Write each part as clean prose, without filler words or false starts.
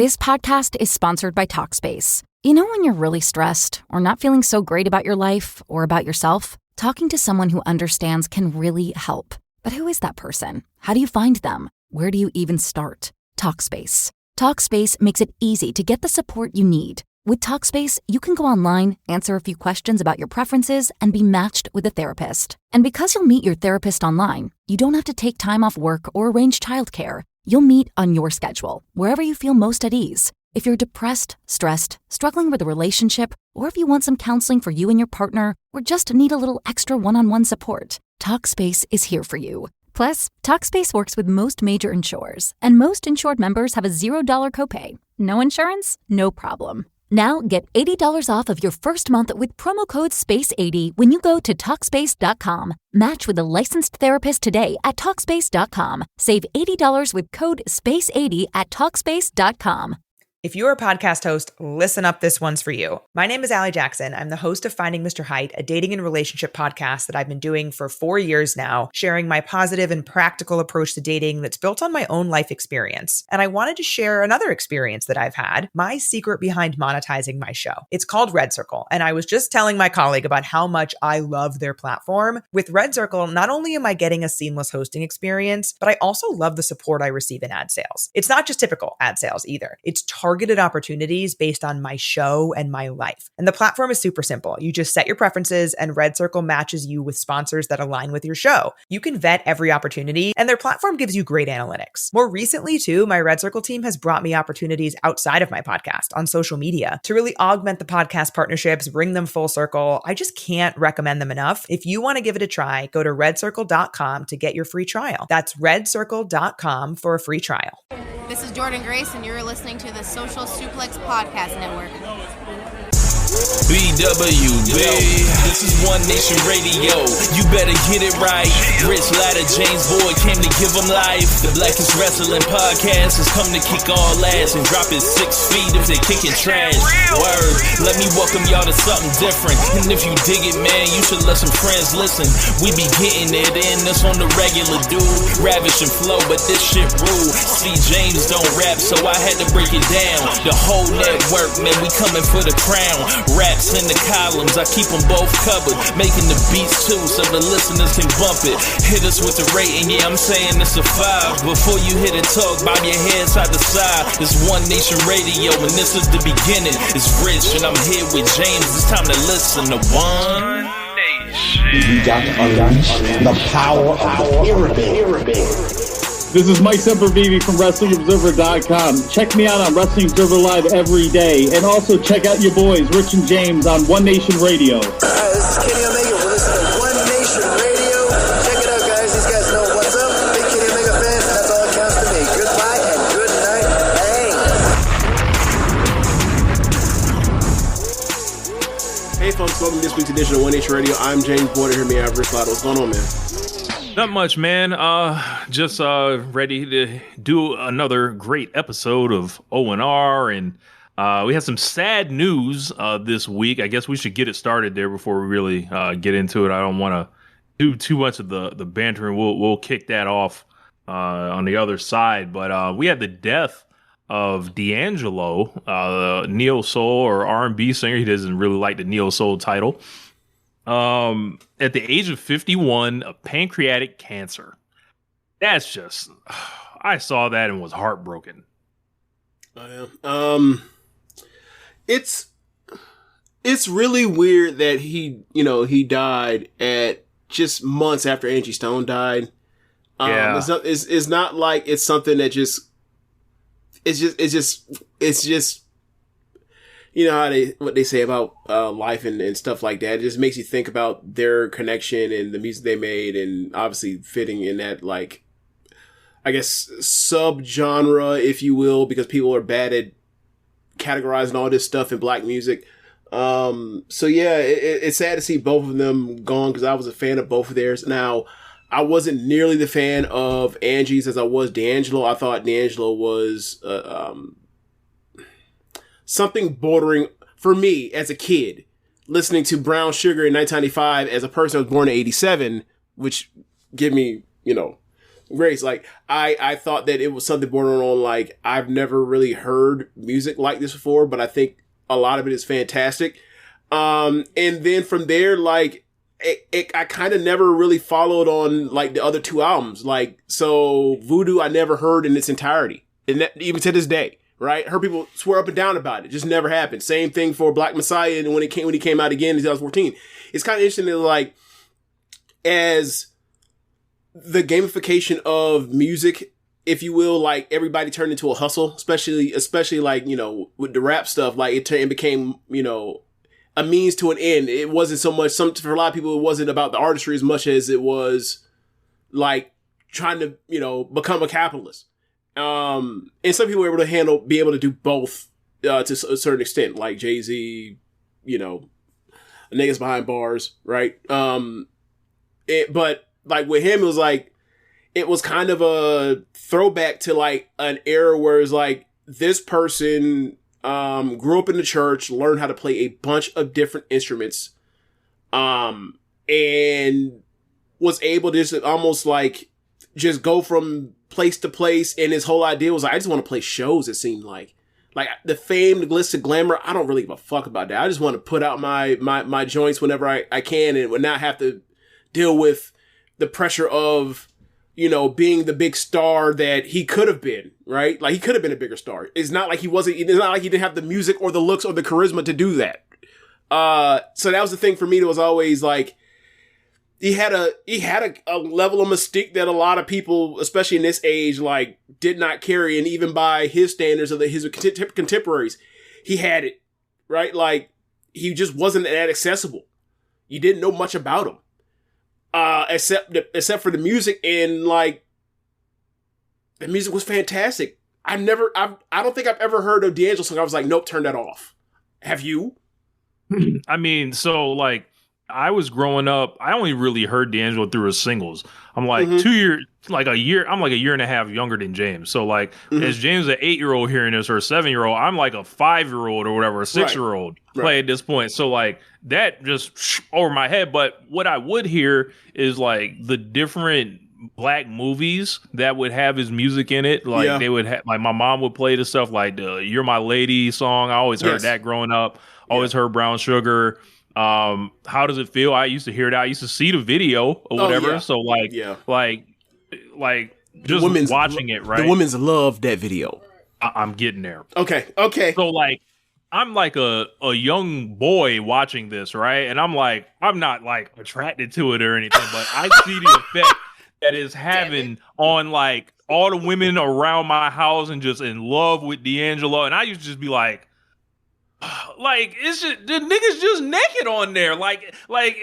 This podcast is sponsored by Talkspace. You know when you're really stressed or not feeling so great about your life or about yourself? Talking to someone who understands can really help. But who is that person? How do you find them? Where do you even start? Talkspace. Talkspace makes it easy to get the support you need. With Talkspace, you can go online, answer a few questions about your preferences, and be matched with a therapist. And because you'll meet your therapist online, you don't have to take time off work or arrange childcare. You'll meet on your schedule, wherever you feel most at ease. If you're depressed, stressed, struggling with a relationship, or if you want some counseling for you and your partner, or just need a little extra one-on-one support, Talkspace is here for you. Plus, Talkspace works with most major insurers, and most insured members have a $0 copay. No insurance? No problem. Now get $80 off of your first month with promo code SPACE80 when you go to Talkspace.com. Match with a licensed therapist today at Talkspace.com. Save $80 with code SPACE80 at Talkspace.com. If you're a podcast host, listen up, this one's for you. My name is Allie Jackson. I'm the host of Finding Mr. Height, a dating and relationship podcast that I've been doing for 4 years now, sharing my positive and practical approach to dating that's built on my own life experience. And I wanted to share another experience that I've had, my secret behind monetizing my show. It's called Red Circle, and I was just telling my colleague about how much I love their platform. With Red Circle, not only am I getting a seamless hosting experience, but I also love the support I receive in ad sales. It's not just typical ad sales either. It's targeted opportunities based on my show and my life. And the platform is super simple. You just set your preferences and Red Circle matches you with sponsors that align with your show. You can vet every opportunity and their platform gives you great analytics. More recently too, my Red Circle team has brought me opportunities outside of my podcast on social media to really augment the podcast partnerships, bring them full circle. I just can't recommend them enough. If you want to give it a try, go to redcircle.com to get your free trial. That's redcircle.com for a free trial. This is Jordan Grace, and you're listening to the Social Suplex Podcast Network. BWB, this is One Nation Radio. You better get it right. Rich Latta, James Boyd came to give them life. The Blackest Wrestling Podcast has come to kick all ass and drop it 6 feet if they kicking trash. Word, let me welcome y'all to something different. And if you dig it, man, you should let some friends listen. We be getting it in, this on the regular dude. Ravish and flow, but this shit rule. See, James don't rap, so I had to break it down. The whole network, man, we coming for the crown. Raps in the columns, I keep them both covered. Making the beats too, so the listeners can bump it. Hit us with the rating, yeah, I'm saying it's a 5. Before you hit it, talk, bob your head side to side. It's One Nation Radio, and this is the beginning. It's Rich, and I'm here with James. It's time to listen to One Nation. You got to unleash the power of the pyramid. This is Mike Sempervive from WrestlingObserver.com. Check me out on Wrestling Observer Live every day. And also check out your boys, Rich and James, on One Nation Radio. Hi, this is Kenny Omega. We're listening to One Nation Radio. Check it out, guys. These guys know what's up. Big Kenny Omega fans, and that's all that counts to me. Goodbye and good night. Bang. Hey, folks. Welcome to this week's edition of One Nation Radio. I'm James Boyd. Here, me, I have Rich Latta. What's going on, man? Not much, man. Just ready to do another great episode of O&R, and we had some sad news this week. I guess we should get it started there before we really get into it. I don't want to do too much of the bantering. We'll kick that off on the other side. But we had the death of D'Angelo, neo soul or R&B singer. He doesn't really like the neo soul title. At the age of 51, of pancreatic cancer. That's just, I saw that and was heartbroken. Oh, yeah. It's really weird that he died at just months after Angie Stone died. Yeah. It's not like it's something that it's just you know how what they say about life and stuff like that. It just makes you think about their connection and the music they made, and obviously fitting in that, like, I guess, sub-genre, if you will, because people are bad at categorizing all this stuff in black music. So yeah, it's sad to see both of them gone, because I was a fan of both of theirs. Now, I wasn't nearly the fan of Angie's as I was D'Angelo. I thought D'Angelo was something bordering, for me as a kid, listening to Brown Sugar in 1995 as a person who was born in 87, which give me, Grace, like I thought that it was something bordering on like I've never really heard music like this before, but I think a lot of it is fantastic. And then from there, like I kind of never really followed on like the other two albums. Like, so Voodoo I never heard in its entirety, and that, even to this day, right? Heard people swear up and down about it. Just never happened. Same thing for Black Messiah, and when he came out again in 2014. It's kind of interesting that like as the gamification of music, if you will, like everybody turned into a hustle, especially like, you know, with the rap stuff, like it became, you know, a means to an end. It wasn't so much, for a lot of people, it wasn't about the artistry as much as it was like trying to, you know, become a capitalist. And some people were able to be able to do both to a certain extent, like Jay-Z, you know, niggas behind bars, right? But like with him, it was kind of a throwback to like an era where it's like this person grew up in the church, learned how to play a bunch of different instruments, and was able to just almost like just go from place to place. And his whole idea was like, I just want to play shows. It seemed like the fame, the glitz, the glamour. I don't really give a fuck about that. I just want to put out my joints whenever I can, and would not have to deal with the pressure of, you know, being the big star that he could have been, right? Like he could have been a bigger star. It's not like it's not like he didn't have the music or the looks or the charisma to do that. So that was the thing for me. That was always like, he had a level of mystique that a lot of people, especially in this age, like did not carry. And even by his standards of his contemporaries, he had it, right? Like he just wasn't that accessible. You didn't know much about him. Except for the music, and like the music was fantastic. I don't think I've ever heard of D'Angelo song I was like, nope, turn that off. Have you? I mean, so like I was growing up, I only really heard D'Angelo through his singles. I'm like I'm like a year and a half younger than James. So like as James an 8-year-old hearing this or a 7-year-old, I'm like a 5-year-old or whatever, a 6-year-old play at this point. So like that just over my head. But what I would hear is like the different black movies that would have his music in it. Like they would have, like my mom would play the stuff like the You're My Lady song. I always heard that growing up. Always heard Brown Sugar. How Does It Feel? I used to hear that. I used to see the video or whatever. So like just watching it, right? The women's love that video. I'm getting there. Okay. So like, I'm like a young boy watching this, right? And I'm not like attracted to it or anything, but I see the effect that it's having on like all the women around my house and just in love with D'Angelo. And I used to just be like it's just the niggas just naked on there, like,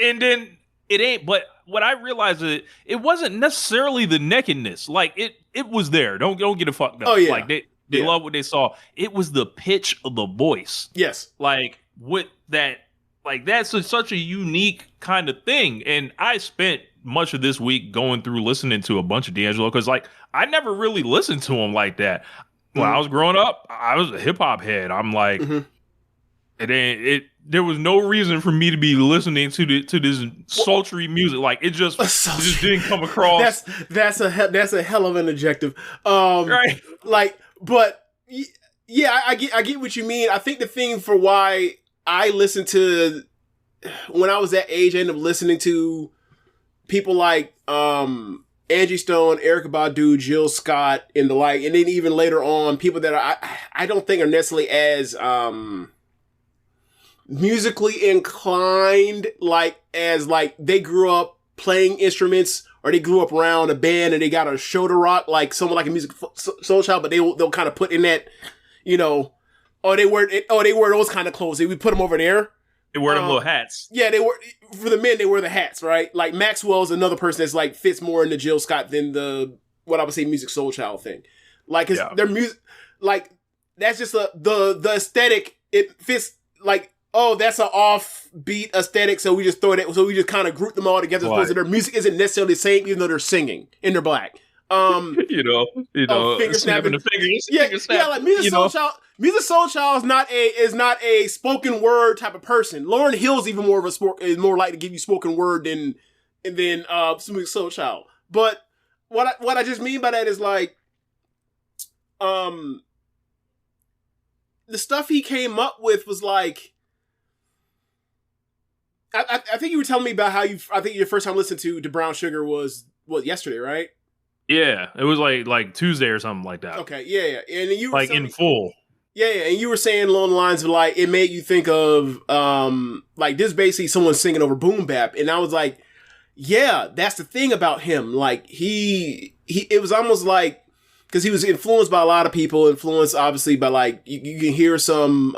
and then it ain't. But what I realized is it wasn't necessarily the nakedness. Like it was there. Don't get it fucked up. Oh yeah, like they love what they saw. It was the pitch of the voice. Yes, like with that, like that's such a unique kind of thing. And I spent much of this week going through listening to a bunch of D'Angelo because like I never really listened to him like that. When I was growing up, I was a hip hop head. I'm like. There was no reason for me to be listening to this sultry music. Like it just didn't come across. That's a hell of an adjective. Right. Like, but yeah, I get what you mean. I think the thing for why I listened to, when I was that age, I ended up listening to people like Angie Stone, Erykah Badu, Jill Scott, and the like, and then even later on, people that I don't think are necessarily as musically inclined, like as like they grew up playing instruments or they grew up around a band and they got a show to rock, like someone like a music soul child, but they'll kind of put in that, you know, they wear those kind of clothes. They would put them over there. They wear them little hats. Yeah, they wear, for the men, they wear the hats, right? Like Maxwell's another person that's like fits more into Jill Scott than the, what I would say, music soul child thing. Like, cause their music, like, that's just the aesthetic. It fits like, oh, that's an offbeat aesthetic, so we just throw it. So we just kind of group them all together. As opposed to their music isn't necessarily the same, even though they're singing and they're black. you know, finger snapping the fingers. Yeah, like music soul child. Music soul child is not a spoken word type of person. Lauryn Hill's even more of is more likely to give you spoken word than music soul child. But what I just mean by that is like, the stuff he came up with was like, I think you were telling me about how I think your first time listening to Brown Sugar was yesterday, right? Yeah, it was like Tuesday or something like that. Okay, yeah. And you were like in full. Yeah, and you were saying along the lines of like, it made you think of like this basically someone singing over boom bap, and I was like, yeah, that's the thing about him. Like it was almost like, because he was influenced by a lot of people, influenced obviously by like, you can hear some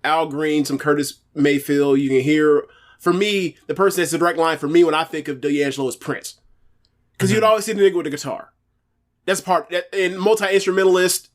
Al Green, some Curtis Mayfield. You can hear, for me, the person that's the direct line for me when I think of D'Angelo is Prince. Because you'd always see the nigga with the guitar. That's part, and multi-instrumentalist,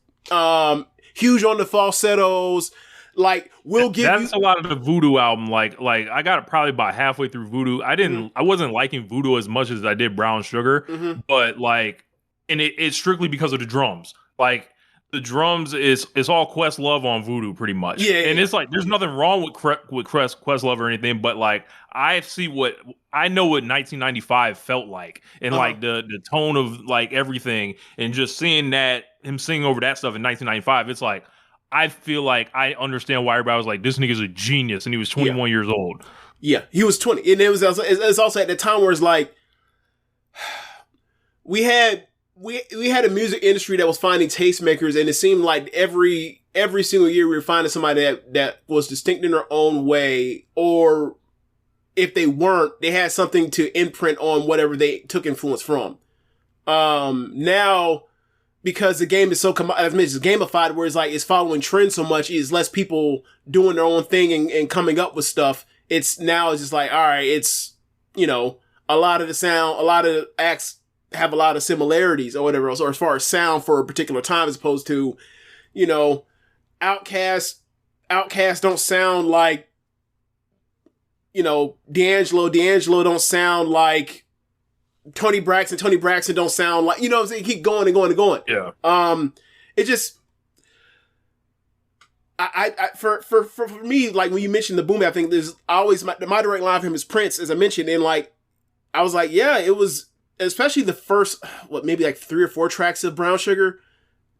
huge on the falsettos. Like, That's a lot of the Voodoo album. Like I got it probably about halfway through Voodoo. I wasn't liking Voodoo as much as I did Brown Sugar, but like, and it's strictly because of the drums. Like, the drums is all Questlove on Voodoo pretty much. Yeah, and it's like, there's nothing wrong with Questlove or anything, but like, I know what 1995 felt like, and like the tone of like everything, and just seeing that him singing over that stuff in 1995, it's like, I feel like I understand why everybody was like, this nigga's a genius, and he was 21 years old. Yeah, he was 20, and it's also at the time where it's like, we had a music industry that was finding tastemakers, and it seemed like every single year we were finding somebody that was distinct in their own way, or if they weren't, they had something to imprint on whatever they took influence from. Now, because the game is so as mentioned, gamified, where it's like, it's following trends so much, it's less people doing their own thing and coming up with stuff. It's just like, all right, it's, a lot of the sound, a lot of the acts have a lot of similarities or whatever else, or as far as sound for a particular time, as opposed to, Outkast don't sound like, D'Angelo don't sound like Tony Braxton don't sound like, what I'm saying? Keep going and going and going. Yeah. It just, for me, like when you mentioned the boom bap thing, there's always my direct line from him is Prince, as I mentioned, and like, I was like, yeah, it was, especially the first, maybe like 3 or 4 tracks of Brown Sugar.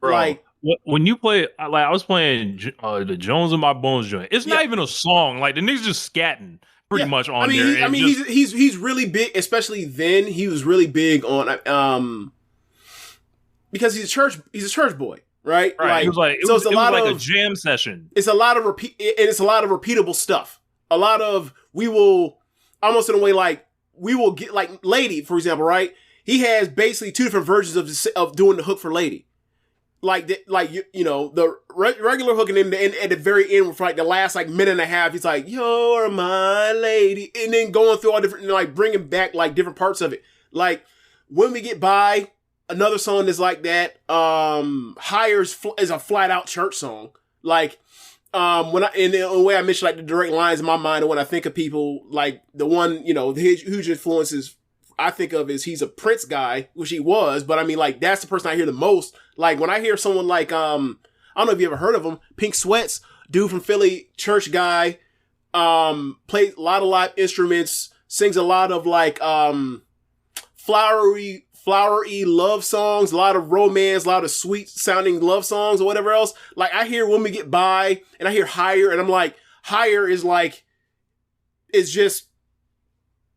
Bro, like, when you play, like I was playing the Jones in My Bones joint. It's not even a song. Like, the nigga's just scatting pretty much on there. He's really big, especially then. He was really big on because he's a church boy, right? Right. It was like a jam session. It's a lot of it's a lot of repeatable stuff. A lot of, we will almost in a way like, we will get like Lady, for example, right? He has basically 2 different versions of doing the hook for Lady. Like the regular hook, and then at the very end, for like the last like minute and a half, he's like, "You're my lady," and then going through all different, like bringing back like different parts of it. Like, When We Get By, another song that's like that. Higher is a flat out church song. Like, in the way I mentioned, like the direct lines in my mind, and when I think of people, like the one, the huge influences I think of is, he's a Prince guy, which he was, but I mean, like, that's the person I hear the most. Like, when I hear someone like, I don't know if you ever heard of him, Pink Sweats, dude from Philly, church guy, plays a lot of live instruments, sings a lot of like, flowery love songs, a lot of romance, a lot of sweet sounding love songs or whatever else. Like, I hear When We Get By and I hear Higher, and I'm like, Higher is like, it's just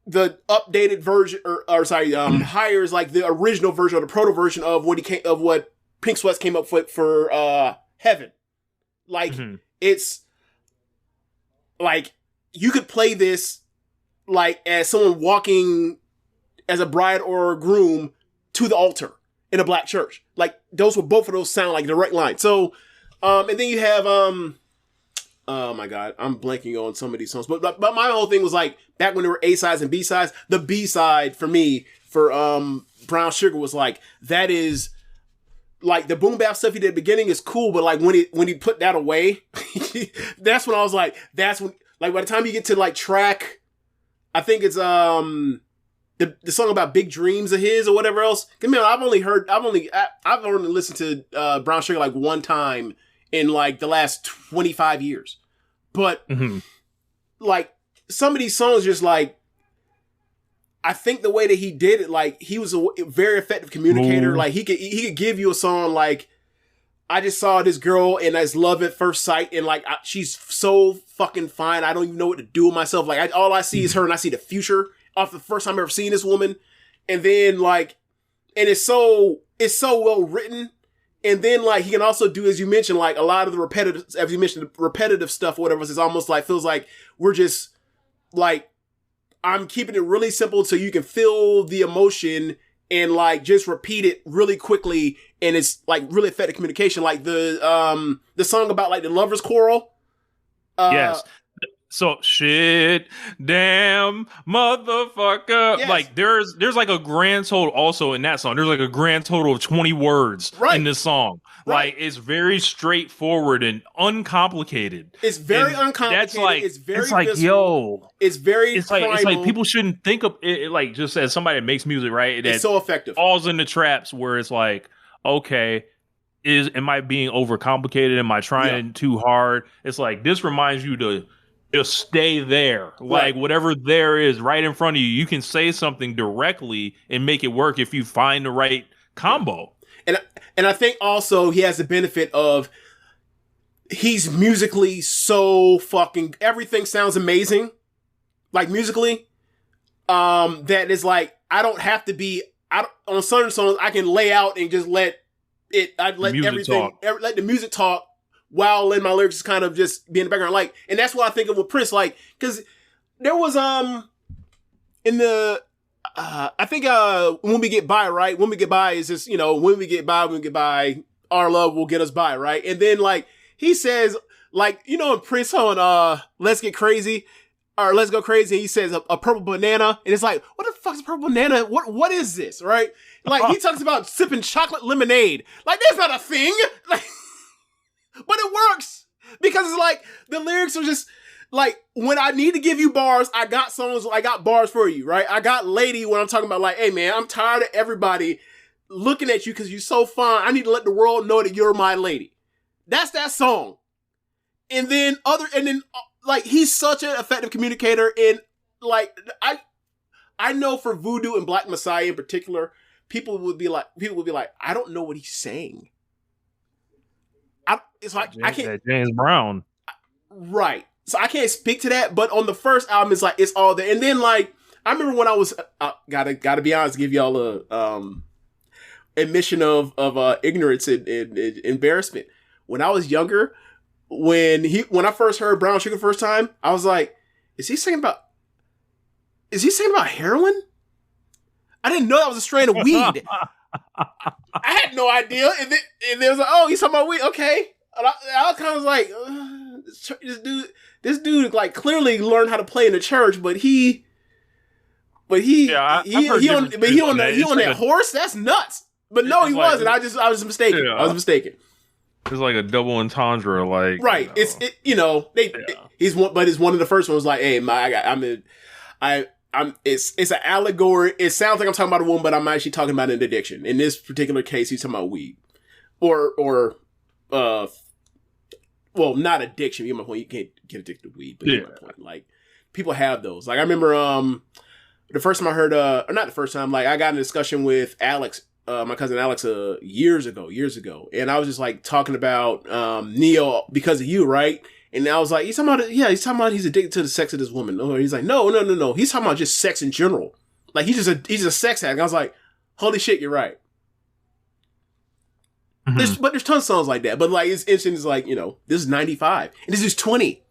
the updated version, Higher is like the original version or the proto version of what Pink Sweats came up with for Heaven. Like, it's like, you could play this like as someone walking as a bride or a groom to the altar in a black church. Like, both of those sound like direct line. So, and then you have, oh my God, I'm blanking on some of these songs, but my whole thing was like, back when there were A-sides and B-sides, the B-side for me, for, Brown Sugar was like, that is, like, the boom bap stuff he did at the beginning is cool, but like, when he put that away, that's when I was like, that's when, like, by the time you get to like track, I think it's, the song about Big Dreams of his or whatever else. Cause man, I've only listened to, Brown Sugar like one time in like the last 25 years. But like, some of these songs just like, I think the way that he did it, like he was a very effective communicator. Like he could give you a song like, I just saw this girl and that's love at first sight, and like she's so fucking fine. I don't even know what to do with myself. Like all I see is her, and I see the future off the first time I've ever seen this woman. And then like, and it's so well written. And then like he can also do, as you mentioned, like a lot of the repetitive, as you mentioned, the repetitive stuff or whatever. It's almost like feels like we're just like, I'm keeping it really simple so you can feel the emotion and like just repeat it really quickly, and it's like really effective communication. Like the song about like the lovers quarrel. Yes. So shit, damn, motherfucker. Yes. Like there's like a grand total also in that song. There's like a grand total of 20 words in this song. Right. Like it's very straightforward and uncomplicated. It's very uncomplicated. That's like, it's very like, visceral. yo, it's very it's primal. like people shouldn't think of it like just as somebody that makes music, right? It's so effective. Falls into traps where it's like, okay, am I being overcomplicated? Am I trying too hard? It's like, this reminds you to just stay there. Like whatever there is right in front of you, you can say something directly and make it work if you find the right combo. And I think also he has the benefit of he's musically so fucking, everything sounds amazing. Like musically. That is like, I don't have to be, on certain songs, I can lay out and just let everything, let the music talk while letting my lyrics kind of just be in the background. Like, and that's what I think of with Prince, like, cause there was, in the, I think, When We Get By, right? When We Get By is just, when we get by, our love will get us by, right? And then like, he says, like, in Prince on, Let's Get Crazy, or Let's Go Crazy, he says a purple banana, and it's like, what the fuck's a purple banana? What is this, right? Like, he talks about sipping chocolate lemonade. Like, that's not a thing. Like, but it works because it's like the lyrics are just like, when I need to give you bars, I got songs, I got bars for you, right? I got Lady when I'm talking about like, hey man, I'm tired of everybody looking at you because you're so fine. I need to let the world know that you're my lady. That's that song. And then like, he's such an effective communicator. And like, I know for Voodoo and Black Messiah in particular, people would be like, I don't know what he's saying. It's like, I can't. James Brown. Right. So I can't speak to that, but on the first album, it's like, it's all there. And then like, I remember when I was, gotta be honest, give y'all a, admission of ignorance and embarrassment. When I was younger, when I first heard Brown Sugar first time, I was like, is he singing about heroin? I didn't know that was a strain of weed. I had no idea. And there was like, oh, he's talking about weed. Okay. And I kind of was like, this dude like clearly learned how to play in the church, but he on that horse. That's nuts. But no, he wasn't. I was mistaken. Yeah. I was mistaken. It's like a double entendre, like, right. It's one of the first ones. Like, hey, it's an allegory. It sounds like I'm talking about a woman, but I'm actually talking about an addiction. In this particular case, he's talking about weed, or well, not addiction. You get my point. You can't get addicted to weed, but you get my point. Like, people have those. Like, I remember the first time I heard, or not the first time, like, I got in a discussion with Alex, my cousin Alex, years ago, and I was just like talking about Neo Because of You, right? And I was like, he's talking about he's addicted to the sex of this woman. Or he's like, no, he's talking about just sex in general. Like, he's a sex addict. I was like, holy shit, you're right. Mm-hmm. There's tons of songs like that. But like, it's interesting. It's like, this is 95 and this is 20.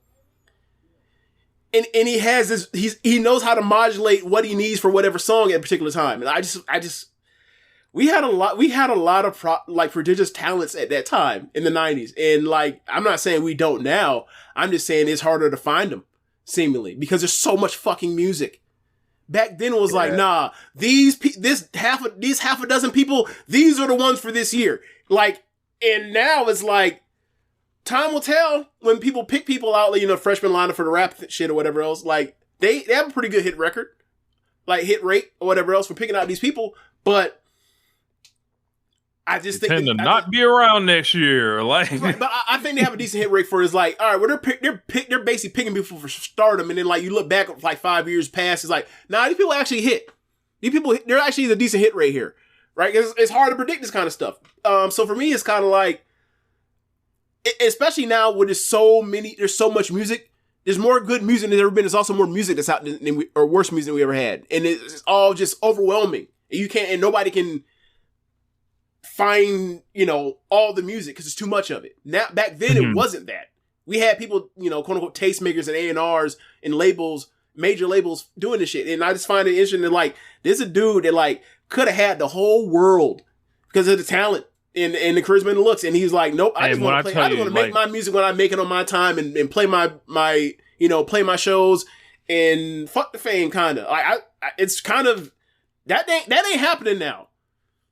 And he has this, he knows how to modulate what he needs for whatever song at a particular time. And we had a lot of prodigious talents at that time in the 90s. And like, I'm not saying we don't now. I'm just saying it's harder to find them, seemingly, because there's so much fucking music. Back then it was like, nah, these half a dozen people, these are the ones for this year. Like, and now it's like, time will tell when people pick people out, like, freshman lineup for the rap shit or whatever else. Like, they have a pretty good hit record, like hit rate or whatever else for picking out these people. But I just think tend to not be around next year. Like, right, but I think they have a decent hit rate for it's like, all right, well, they're basically picking people for stardom, and then like you look back like 5 years past, it's like, nah, these people actually hit. These people, there actually is a decent hit rate here, right? It's hard to predict this kind of stuff. So for me, it's kind of like, especially now when there's so much music. There's more good music than there's ever been. There's also more music that's out or worse music than we ever had, and it's all just overwhelming. And nobody can find all the music because it's too much of it. Now back then it wasn't that. We had people quote unquote tastemakers and A&Rs and labels, major labels doing this shit, and I just find it interesting that like there's a dude that like could have had the whole world because of the talent. And the charisma and the looks, and he's like, nope. I just want to make my music when I make it on my time and play my play my shows and fuck the fame, kind of. Like it's kind of that ain't happening now.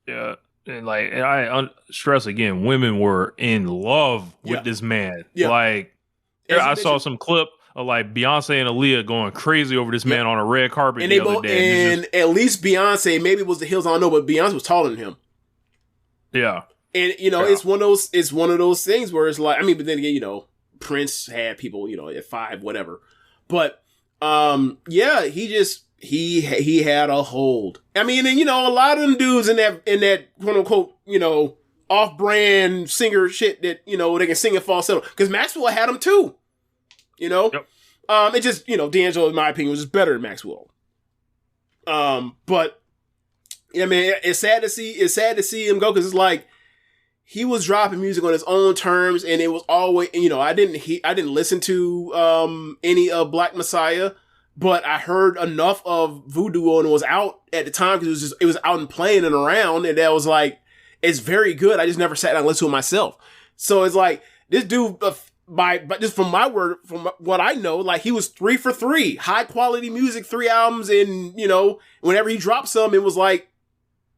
Yeah, and I stress again, women were in love with this man. Yeah. Like I saw some clip of like Beyonce and Aaliyah going crazy over this man on a red carpet and the other day. And at least Beyonce, maybe it was the Hills, I don't know, but Beyonce was taller than him. Yeah. And it's one of those things where it's like, I mean, but then again, Prince had people, at 5, whatever. But he had a hold. I mean, and a lot of them dudes in that quote unquote, off-brand singer shit that, they can sing in falsetto. Because Maxwell had them too. Yep. It just, D'Angelo, in my opinion, was just better than Maxwell. But yeah, man, it's sad to see him go, because it's like he was dropping music on his own terms, and it was always, I didn't listen to any of Black Messiah, but I heard enough of Voodoo, and it was out at the time because it was out and playing and around, and that was like, it's very good. I just never sat down and listened to it myself. So it's like this dude, but just from what I know, like he was 3 for 3, high quality music, 3 albums, and whenever he dropped some, it was like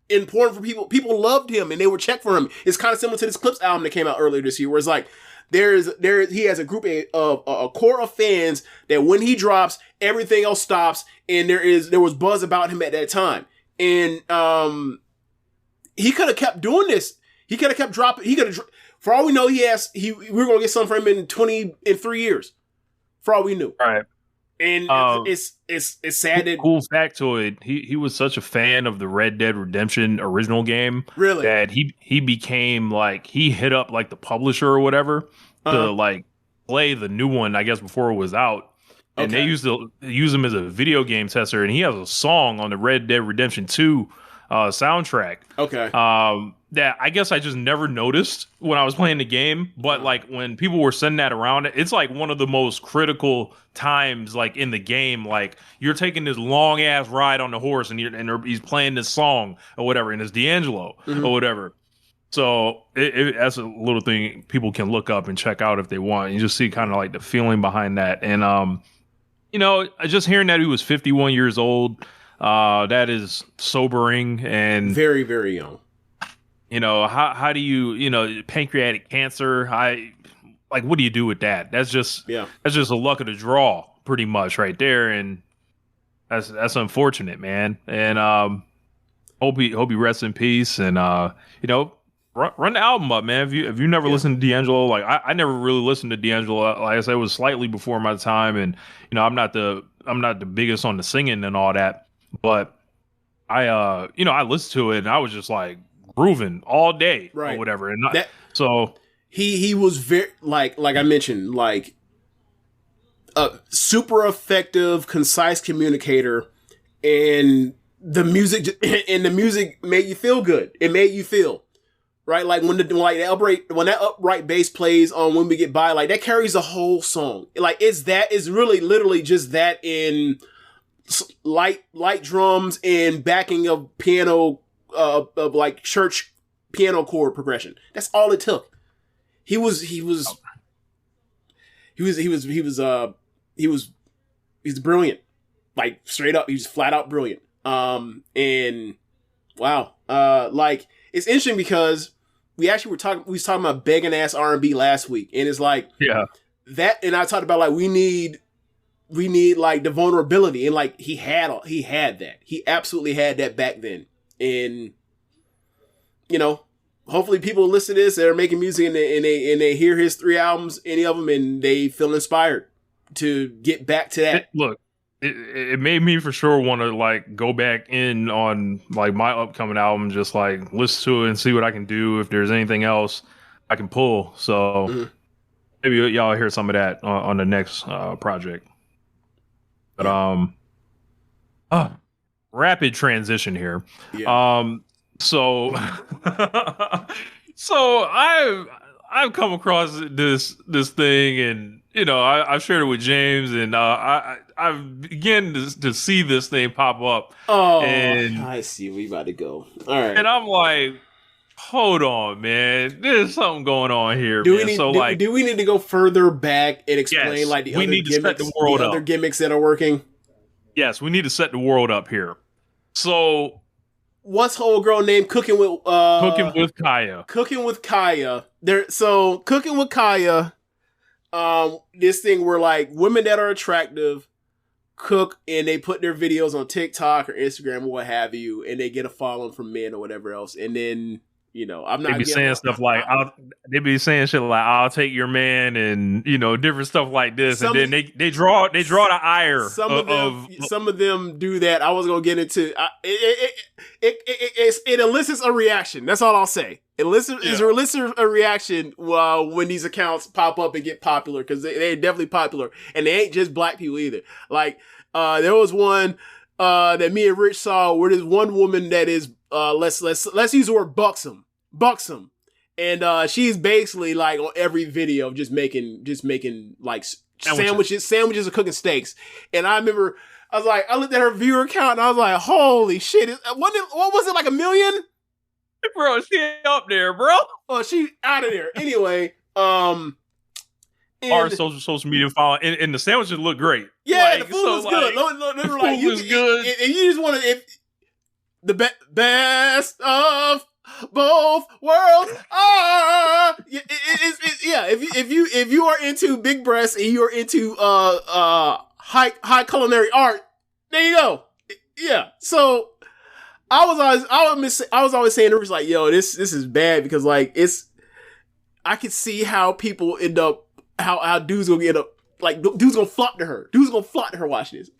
important for people. People loved him and they would check for him. It's kind of similar to this Clips album that came out earlier this year, where it's like he has a group of a core of fans that when he drops, everything else stops, and there was buzz about him at that time. And he could have kept doing this. He could have kept dropping. He could have, for all we know, we were gonna get something from him in 3 years. For all we knew, right? And it's sad that, cool factoid, he was such a fan of the Red Dead Redemption original game, really, that he became like, he hit up like the publisher or whatever to like play the new one, I guess, before it was out. And they used to use him as a video game tester, and he has a song on the Red Dead Redemption 2 soundtrack. Okay. That I guess I just never noticed when I was playing the game, but like when people were sending that around, it's like one of the most critical times like in the game. Like you're taking this long ass ride on the horse, and he's playing this song or whatever, and it's D'Angelo or whatever. So that's a little thing people can look up and check out if they want. You just see kind of like the feeling behind that, and just hearing that he was 51 years old, that is sobering and very, very young. How do you, pancreatic cancer? What do you do with that? That's just a luck of the draw, pretty much, right there, and that's unfortunate, man. And hope he rests in peace, and run the album up, man. If you never listened to D'Angelo, like I never really listened to D'Angelo. Like I said, it was slightly before my time, and I'm not the biggest on the singing and all that, but I listened to it and I was just like grooving all day, or whatever. And so he was very like I mentioned, like a super effective, concise communicator, and the music made you feel good. It made you feel right, like when that upright bass plays on "When We Get By," like that carries the whole song. Like it's really literally just that in light drums and backing of piano. Of like church piano chord progression. That's all it took. He was brilliant. Like straight up, he was flat out brilliant. And wow. Like it's interesting because we was talking about begging ass R&B last week, and it's like that, and I talked about like we need like the vulnerability, and like he had that. He absolutely had that back then. And hopefully people listen to this, they're making music, and they hear his 3 albums, any of them, and they feel inspired to get back to that. Look, it made me for sure want to like go back in on like my upcoming album, just like listen to it and see what I can do if there's anything else I can pull. So maybe y'all hear some of that on the next project. But rapid transition here. Yeah. So so I've come across this thing, and I've shared it with James, and I've begun to see this thing pop up. Oh, and I see we about to go. All right, and I'm like, hold on, man, there's something going on here. Do we need to go further back and explain like the other gimmicks that are working? Yes, we need to set the world up here. So, what's whole girl named Cooking with Kaya? Cooking with Kaya. Cooking with Kaya. This thing where like women that are attractive cook and they put their videos on TikTok or Instagram or what have you, and they get a following from men or whatever else, and then. I'm not. They be saying stuff like, "I'll take your man," and different stuff like this, and then they draw the ire. Some of them do that. I was gonna get into it elicits a reaction. That's all I'll say. It elicits a reaction when these accounts pop up and get popular, because they're definitely popular, and they ain't just black people either. Like there was one that me and Rich saw where there's one woman that is. Let's use the word buxom, and she's basically like on every video just making like sandwiches or cooking steaks. And I remember I looked at her viewer count and I was like, holy shit! What was it, like 1 million? Bro, she up there, bro. Oh, she out of there. Anyway, our social media following, and the sandwiches look great. Yeah, the food was good. The food was good, and you just want to. The best of both worlds are. If you are into big breasts and you are into high culinary art, there you go. Yeah. So I was always saying, it was like, yo, this is bad, because like I could see how people end up, how dudes gonna end up, like dudes gonna flock to her. Dudes gonna flock to her watching this.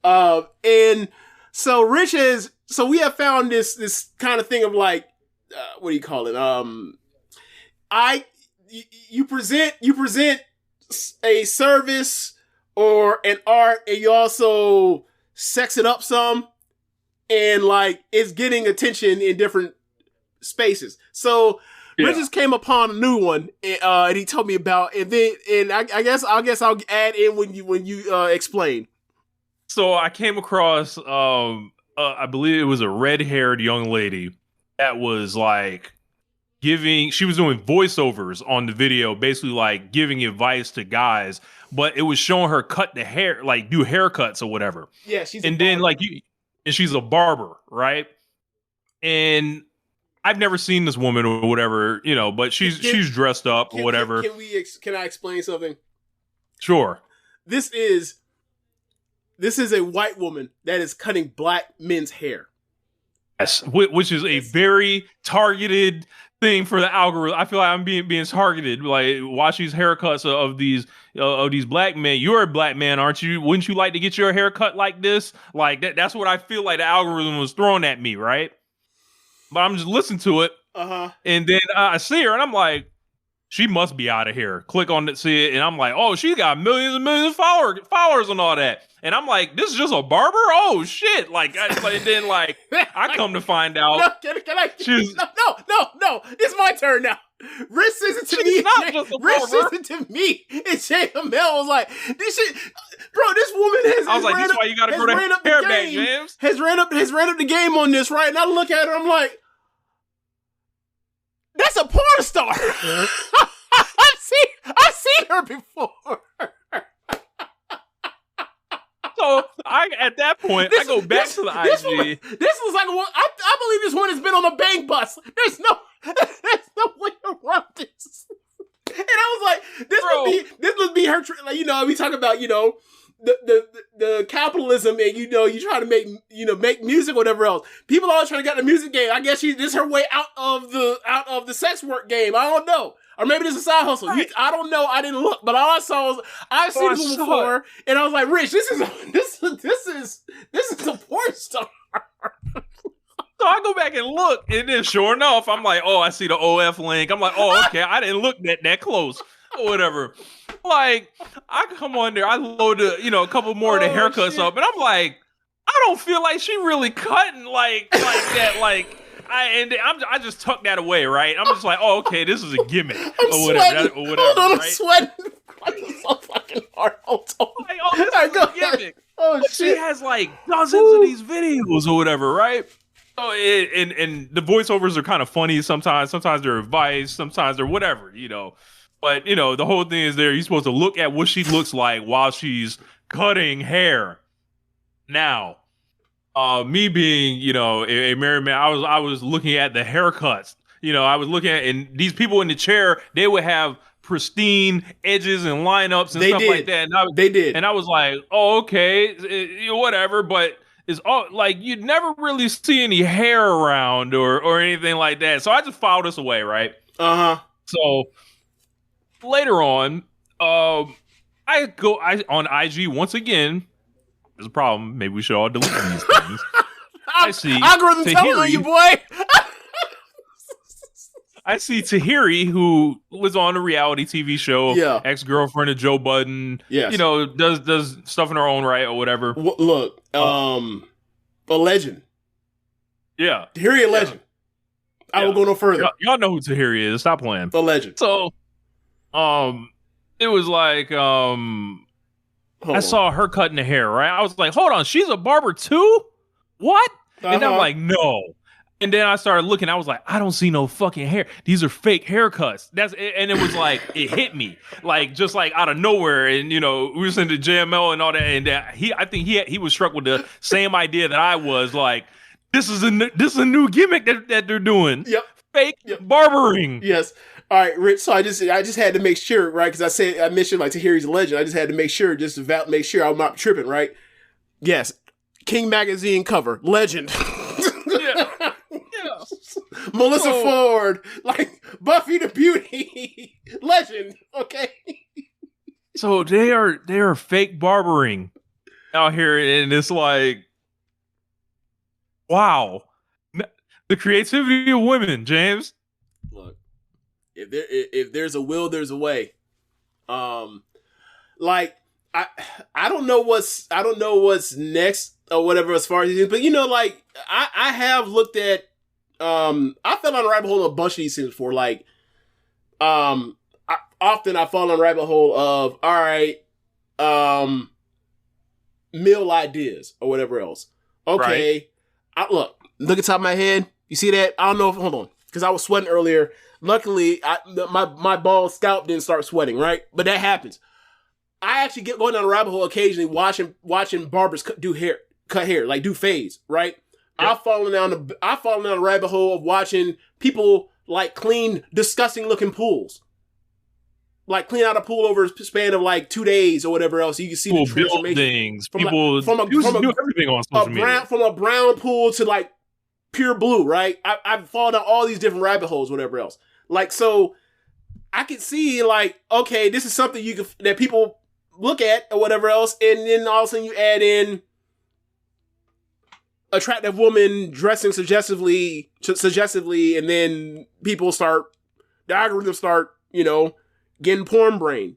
And so Rich is. So we have found this kind of thing of like, what do you call it? You present a service or an art, and you also sex it up some, and like it's getting attention in different spaces. So Rich just came upon a new one, and he told me about, and I guess I'll add in when you explain. So I came across. I believe it was a red-haired young lady that was like she was doing voiceovers on the video, basically like giving advice to guys, but it was showing her cut the hair, like do haircuts or whatever. Yeah, she's and she's a barber, right? And I've never seen this woman or whatever, but she's dressed up or whatever. Can I explain something? Sure. This is a white woman that is cutting black men's hair. Yes, which is a very targeted thing for the algorithm. I feel like I'm being targeted. Like, watch these haircuts of these black men. You're a black man, aren't you? Wouldn't you like to get your hair cut like this? Like that's what I feel like the algorithm was throwing at me, right? But I'm just listening to it, and then I see her, and I'm like, she must be out of here. Click on it, see it, and I'm like, oh, she got millions and millions of followers and all that. And I'm like, this is just a barber? Oh shit! Like, then I come to find out. No, can I? No! It's my turn now. Rich says it to me. Rich says it to me. And Jay Hamel was like, this shit, bro. This woman has. I was like, this is why you gotta go to hair back, James. Has ran up the game on this, right? And I look at her, I'm like, that's a porn star. I've seen her before. So at that point, I go back to the IG. This was like I believe this one has been on a bang bus. There's no way around this. And I was like, this would be her. Like, we talk about the capitalism, and you try to make music, or whatever else. People always trying to get the music game. I guess this is her way out of the sex work game. I don't know. Or maybe this is a side hustle. Right. I don't know. I didn't look, but all I saw was I've seen this one before, and I was like, Rich, this is a porn star. So I go back and look, and then sure enough, I'm like, oh, I see the OF link. I'm like, oh, okay, I didn't look that close or whatever. Like, I come on there, I load a couple more of the haircuts up, and I'm like, I don't feel like she really cutting like that, like. I just tucked that away, right? I'm just like, oh, okay, this is a gimmick or whatever. I'm sweating. I'm so fucking hard. Like, oh, this is a gimmick. Oh, shit. She has like dozens of these videos or whatever, right? So and the voiceovers are kind of funny sometimes. Sometimes they're advice. Sometimes they're whatever, But the whole thing is you're supposed to look at what she looks like while she's cutting hair. Now. Me being, a married man, I was looking at the haircuts. I was looking at, and these people in the chair, they would have pristine edges and lineups and stuff like that. And they did. And I was like, oh, okay, whatever. But it's all like, you'd never really see any hair around or anything like that. So I just filed this away, right? Uh-huh. So later on, I on IG once again. There's a problem. Maybe we should all delete these things. I see algorithm telling on you, boy. I see Tahiri, who was on a reality TV show, ex-girlfriend of Joe Budden. Yes. Does stuff in her own right or whatever. Look, a legend. Yeah. Tahiri, a legend. I will go no further. Y'all know who Tahiri is. Stop playing. A legend. So, it was like, I saw her cutting the hair, right? I was like, hold on, she's a barber too? What? And I'm like, no. And then I started looking, I was like, I don't see no fucking hair. These are fake haircuts. And it was like, it hit me. Like, just like out of nowhere. And, we were listening to JML and all that. And I think he was struck with the same idea that I was. Like, this is a new gimmick that they're doing. Yep. Fake barbering. Yes. All right, Rich. So I just had to make sure, right? Because I mentioned like Tahiri's a legend. I just had to make sure, make sure I'm not tripping, right? Yes, King Magazine cover, legend. Yeah. Melissa Ford, like Buffy the Beauty, legend. Okay. So they are fake barbering out here, and it's like, wow, the creativity of women, James. Look. If there's a will, there's a way. Like I don't know what's next or whatever as far as these things, but like I have looked at I fell on a rabbit hole of a bunch of these things before. Like I fall on a rabbit hole of all right, meal ideas or whatever else. Okay, right. Look at the top of my head. You see that? I don't know. Hold on, because I was sweating earlier. Luckily, my bald scalp didn't start sweating, right? But that happens. I actually get going down a rabbit hole occasionally watching barbers cut hair, like do fades, right? Yeah. I've fallen down a rabbit hole of watching people like clean disgusting looking pools. Like clean out a pool over a span of like 2 days or whatever else. You can see the transformation. People do everything on social media. From a brown pool to like pure blue, right? I've fallen down all these different rabbit holes, whatever else. Like, so I could see like, okay, this is something that people look at or whatever else. And then all of a sudden you add in attractive woman dressing suggestively. And then the algorithms start, getting porn brain.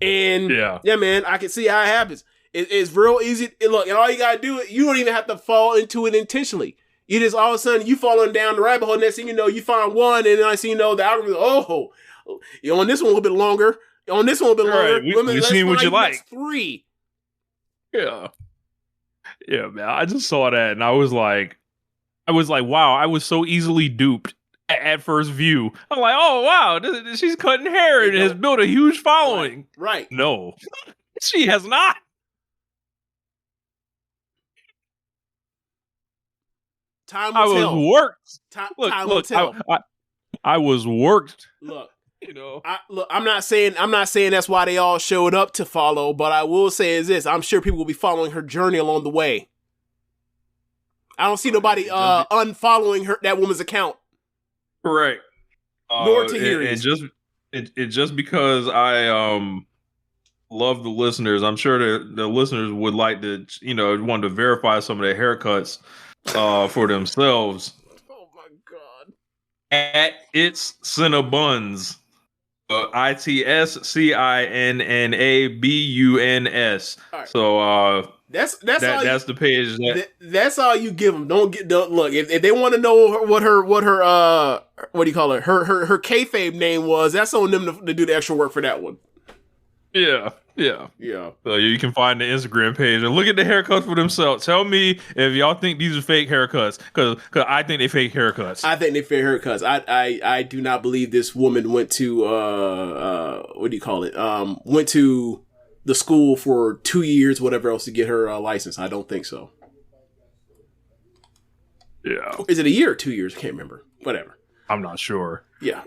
And yeah, man, I can see how it happens. It's real easy. Look, and all you gotta do, you don't even have to fall into it intentionally. You just all of a sudden you falling down the rabbit hole. Next thing you know, you find one, and then I see the algorithm. Oh, on this one a little bit longer. On this one a little bit longer. We've seen what you like. 3. Yeah, man. I just saw that, and I was like, wow. I was so easily duped at first view. I'm like, oh wow, she's cutting hair and has built a huge following. Right. No, she has not. Time will tell. I was worked. Time will tell. I was worked. Look, I'm not saying that's why they all showed up to follow, but I will say is this: I'm sure people will be following her journey along the way. I don't see nobody unfollowing that woman's account. Right. Nor Tahiri's. And just because I love the listeners, I'm sure the listeners would like to, want to verify some of their haircuts for themselves. Oh my God. At It's Cinnabuns. ITSCINNABUNS. Right. So that's the page. That's all you give them. Don't look if they want to know what her what do you call it, her kayfabe name was. That's on them to do the extra work for that one. Yeah. So you can find the Instagram page and look at the haircuts for themselves. Tell me if y'all think these are fake haircuts, because I think they fake haircuts. I think they fake haircuts. I do not believe this woman went to what do you call it? Went to the school for 2 years, whatever else, to get her license. I don't think so. Yeah. Is it a year or 2 years? I can't remember. Whatever. I'm not sure. Yeah.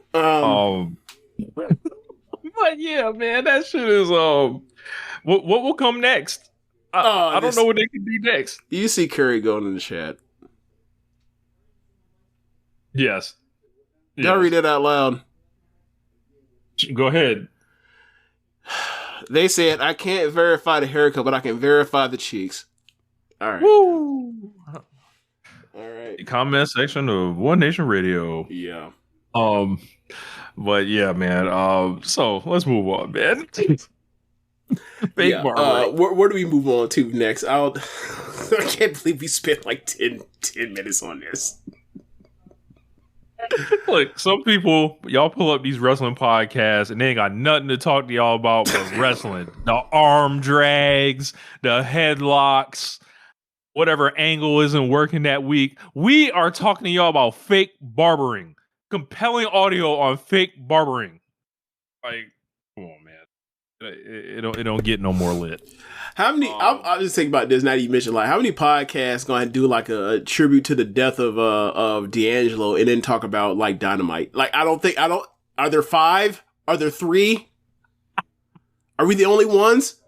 But yeah, man, that shit is what will come next? I don't know what they can do next. You see Curry going in the chat. Yes. Y'all read it out loud. Go ahead. They said, I can't verify the haircut, but I can verify the cheeks. All right. Woo! All right. Comment section of One Nation Radio. Yeah. But yeah, man. So let's move on, man. Where do we move on to next? I can't believe we spent like 10 minutes on this. Look, some people, y'all pull up these wrestling podcasts and they ain't got nothing to talk to y'all about but wrestling. The arm drags, the headlocks, whatever angle isn't working that week. We are talking to y'all about fake barbering. Compelling audio on fake barbering. Like, come on, man. It don't get no more lit. How many? I was just thinking about this. Now that you mentioned, like, how many podcasts going to do like a tribute to the death of D'Angelo and then talk about like Dynamite? Like, I don't. Are there 5? Are there 3? Are we the only ones?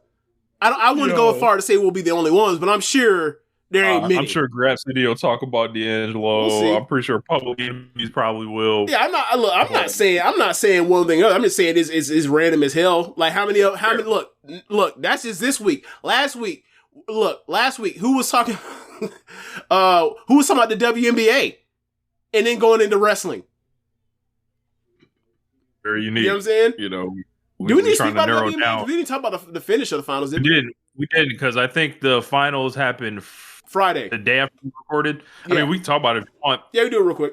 I wouldn't go as far to say we'll be the only ones, but I'm sure there ain't many. I'm sure Grab City will talk about D'Angelo. We'll I'm pretty sure Public Enemies probably will. Yeah, I'm not saying one thing. I'm just saying it's random as hell. Like how many? Look. That's just this week. Last week, who was talking? Who was talking about the WNBA, and then going into wrestling? Very unique. You know what I'm saying? We need to speak about narrow down. We didn't talk about the finish of the finals. We didn't because I think the finals happened Friday, the day after we recorded. Yeah. I mean, we can talk about it if you want. Yeah, we do it real quick.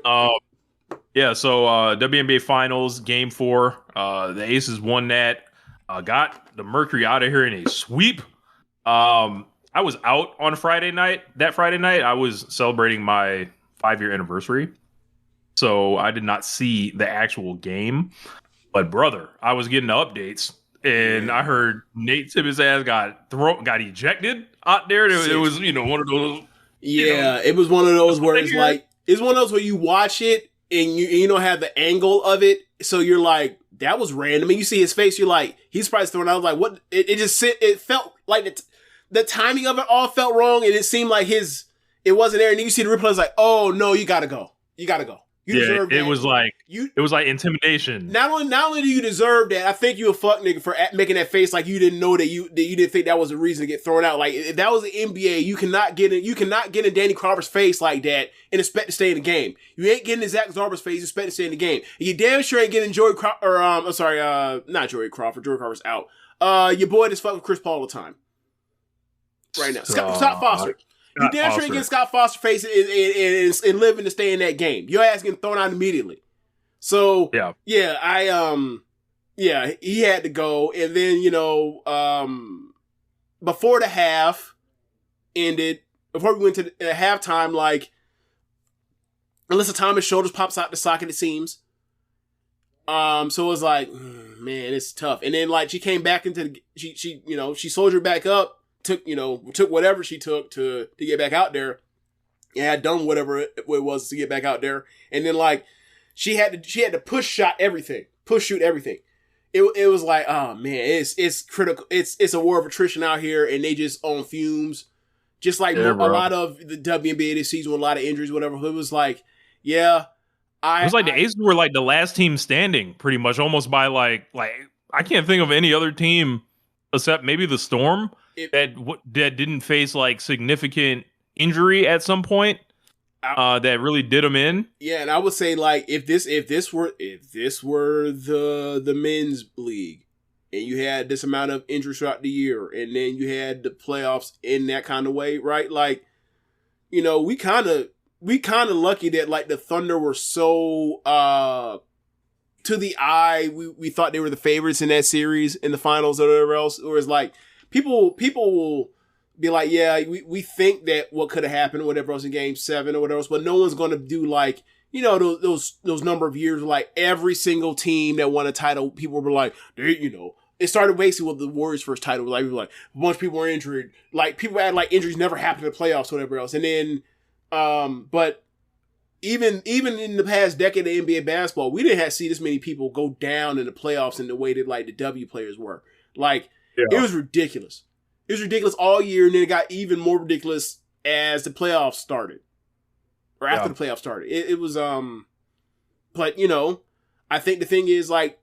So WNBA Finals Game 4. The Aces won that. Got the Mercury out of here in a sweep. I was out on Friday night. That Friday night, I was celebrating my 5-year anniversary. So I did not see the actual game. But brother, I was getting the updates. And I heard Nate Tibbetts' ass got ejected out there. It was, one of those. Yeah, it was one of those where it's like, it's one of those where you watch it and you don't have the angle of it. So you're like, that was random. And you see his face, you're like, he's probably throwing out. I was like, what? It felt like the timing of it all felt wrong. And it seemed like it wasn't there. And then you see the replay, it's like, oh no, you gotta go. You gotta go. You deserve that. It was like intimidation. Not only do you deserve that, I think you a fuck nigga for making that face like you didn't know that you didn't think that was a reason to get thrown out. Like if that was the NBA, you cannot get in Danny Crawford's face like that and expect to stay in the game. You ain't getting in Zach Zarba's face, expect to stay in the game. And you damn sure ain't getting not Joey Crawford. Joey Crawford's out. Your boy just fuck with Chris Paul all the time. Right now, Scott Foster. You damn sure get Scott Foster face and living to stay in that game. Your ass getting thrown out immediately. So he had to go. And then, before the half ended, before we went to the halftime, like Alyssa Thomas' shoulders pops out the socket, it seems. So it was like, man, it's tough. And then like she came back into she soldiered back up. Took whatever she took to get back out there, and had done whatever it was to get back out there, and then like she had to push shoot everything. It was like, oh man, it's critical. It's a war of attrition out here, and they just on fumes, just like a lot of the WNBA this season with a lot of injuries, whatever. It was like, yeah, It was like the Aces were like the last team standing, pretty much, almost by like I can't think of any other team except maybe the Storm that didn't face like significant injury at some point that really did them in. Yeah, and I would say like if this were the men's league, and you had this amount of injuries throughout the year, and then you had the playoffs in that kind of way, right? Like, you know, we kind of lucky that like the Thunder were so to the eye. We thought they were the favorites in that series in the finals or whatever else. Or it's like people will be like, yeah, we think that what could have happened or whatever else in Game 7 or whatever else, but no one's going to do like, you know, those number of years like every single team that won a title. People were like, you know. It started basically with the Warriors' first title. Like, a bunch of people were injured. Like, people had, like, injuries never happened in the playoffs or whatever else. And then, but even in the past decade of NBA basketball, we didn't see this many people go down in the playoffs in the way that, like, the W players were. Like, It was ridiculous. It was ridiculous all year, and then it got even more ridiculous as the playoffs started. Or after the playoffs started. It was, but, you know, I think the thing is, like,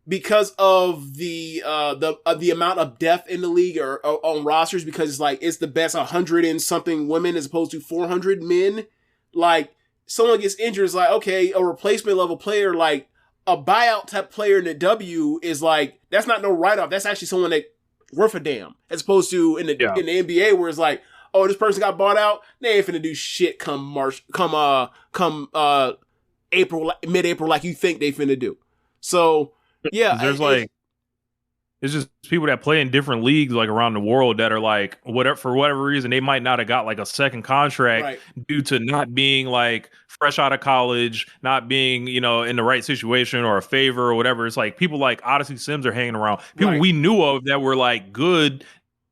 because of the amount of depth in the league or on rosters, because it's like it's the best 100 and something women as opposed to 400 men. Like, someone gets injured, it's like, okay, a replacement level player, like a buyout type player in the W is like, that's not no write-off. That's actually someone that worth a damn, as opposed to in the NBA where it's like, oh, this person got bought out, they ain't finna do shit come April, mid-April, like you think they finna do. So. Yeah, it's just people that play in different leagues like around the world that are like for whatever reason they might not have got like a second contract due to not being like fresh out of college, not being, you know, in the right situation or a favor or whatever. It's like people like Odyssey Sims are hanging around. People we knew of that were like good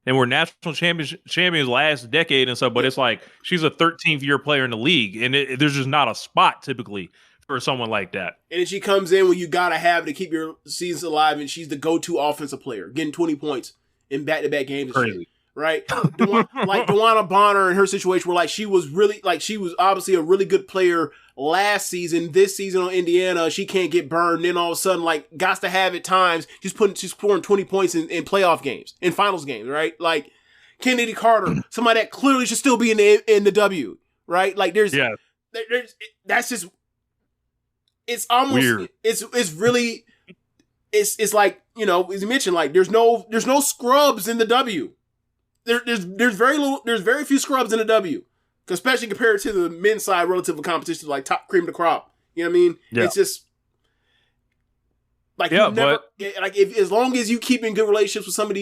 and were national champions last decade and stuff, but it's like she's a 13th year player in the league and there's just not a spot typically for someone like that. And then she comes in when you gotta have to keep your seasons alive, and she's the go-to offensive player, getting 20 points in back-to-back games. Crazy. Right? Like DeWanna Bonner in her situation where like she was obviously a really good player last season. This season on Indiana, she can't get burned. Then all of a sudden, like, got to have at times, she's scoring 20 points in playoff games, in finals games, right? Like Kennedy Carter, somebody that clearly should still be in the W, right? Like that's just, it's almost weird. It's really it's like, you know, as you mentioned, like there's no scrubs in the W. There's very few scrubs in the W, especially compared to the men's side relative to competition, like top cream of the crop. You know what I mean? Yeah. It's just like as long as you keep in good relationships with some of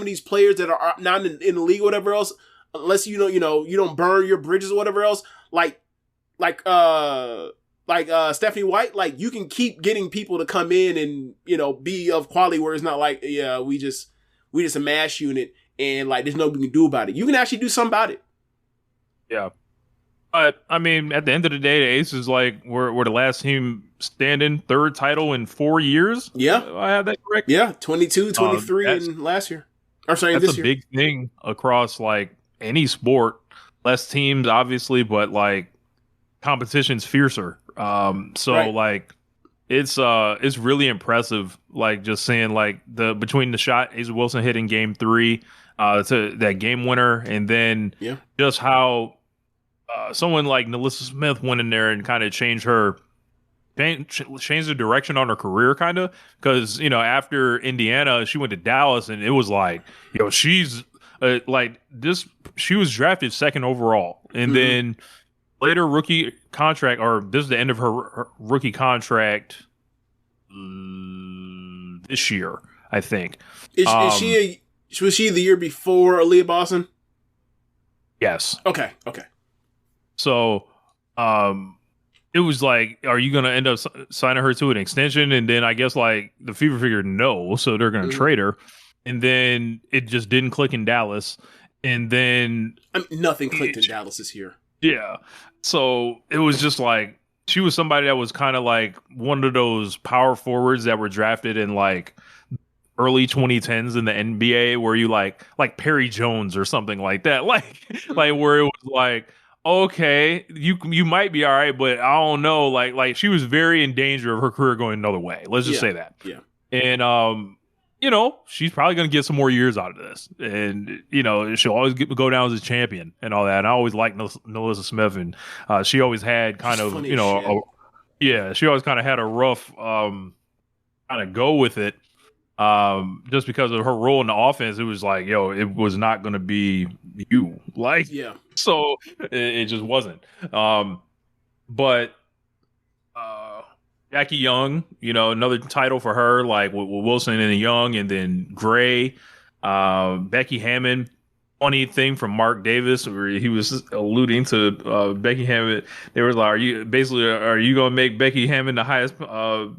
these players that are not in the league or whatever else, unless you don't burn your bridges or whatever else, like Stephanie White, like you can keep getting people to come in and, you know, be of quality where it's not like, yeah, we just a mash unit and like there's nothing we can do about it. You can actually do something about it. Yeah. But I mean, at the end of the day, the Aces like were the last team standing, third title in 4 years. Yeah. I have that correct? Yeah. 22, 23 in last year. Or sorry, that's this year. That's a big thing across like any sport. Less teams, obviously, but like competition's fiercer. Like it's really impressive, like just seeing like between the shot Asa Wilson hit in game 3 to that game winner, and then just how someone like Nalissa Smith went in there and kind of changed the direction on her career, kind of, because, you know, after Indiana she went to Dallas and it was like, yo, she's like this, she was drafted second overall, and then later rookie contract, or this is the end of her rookie contract this year, I think. Was she the year before Aaliyah Boston? Yes. Okay. So, it was like, are you going to end up signing her to an extension? And then I guess like the Fever figured no, so they're going to trade her. And then it just didn't click in Dallas. And then nothing clicked in Dallas this year. Yeah. So it was just like, she was somebody that was kind of like one of those power forwards that were drafted in like early 2010s in the NBA, where you like Perry Jones or something like that. Like where it was like, okay, you might be all right, but I don't know. Like she was very in danger of her career going another way. Let's just say that. Yeah. And she's probably going to get some more years out of this, and she'll always go down as a champion and all that. And I always liked Melissa Smith, and she always had kind of she always kind of had a rough kind of go with it. Just because of her role in the offense, it was like, it was not going to be you. Like, so it just wasn't. But Jackie Young, another title for her, like with Wilson and Young, and then Gray, Becky Hammond. Funny thing from Mark Davis, where he was alluding to Becky Hammond. They were like, "Are you going to make Becky Hammond the highest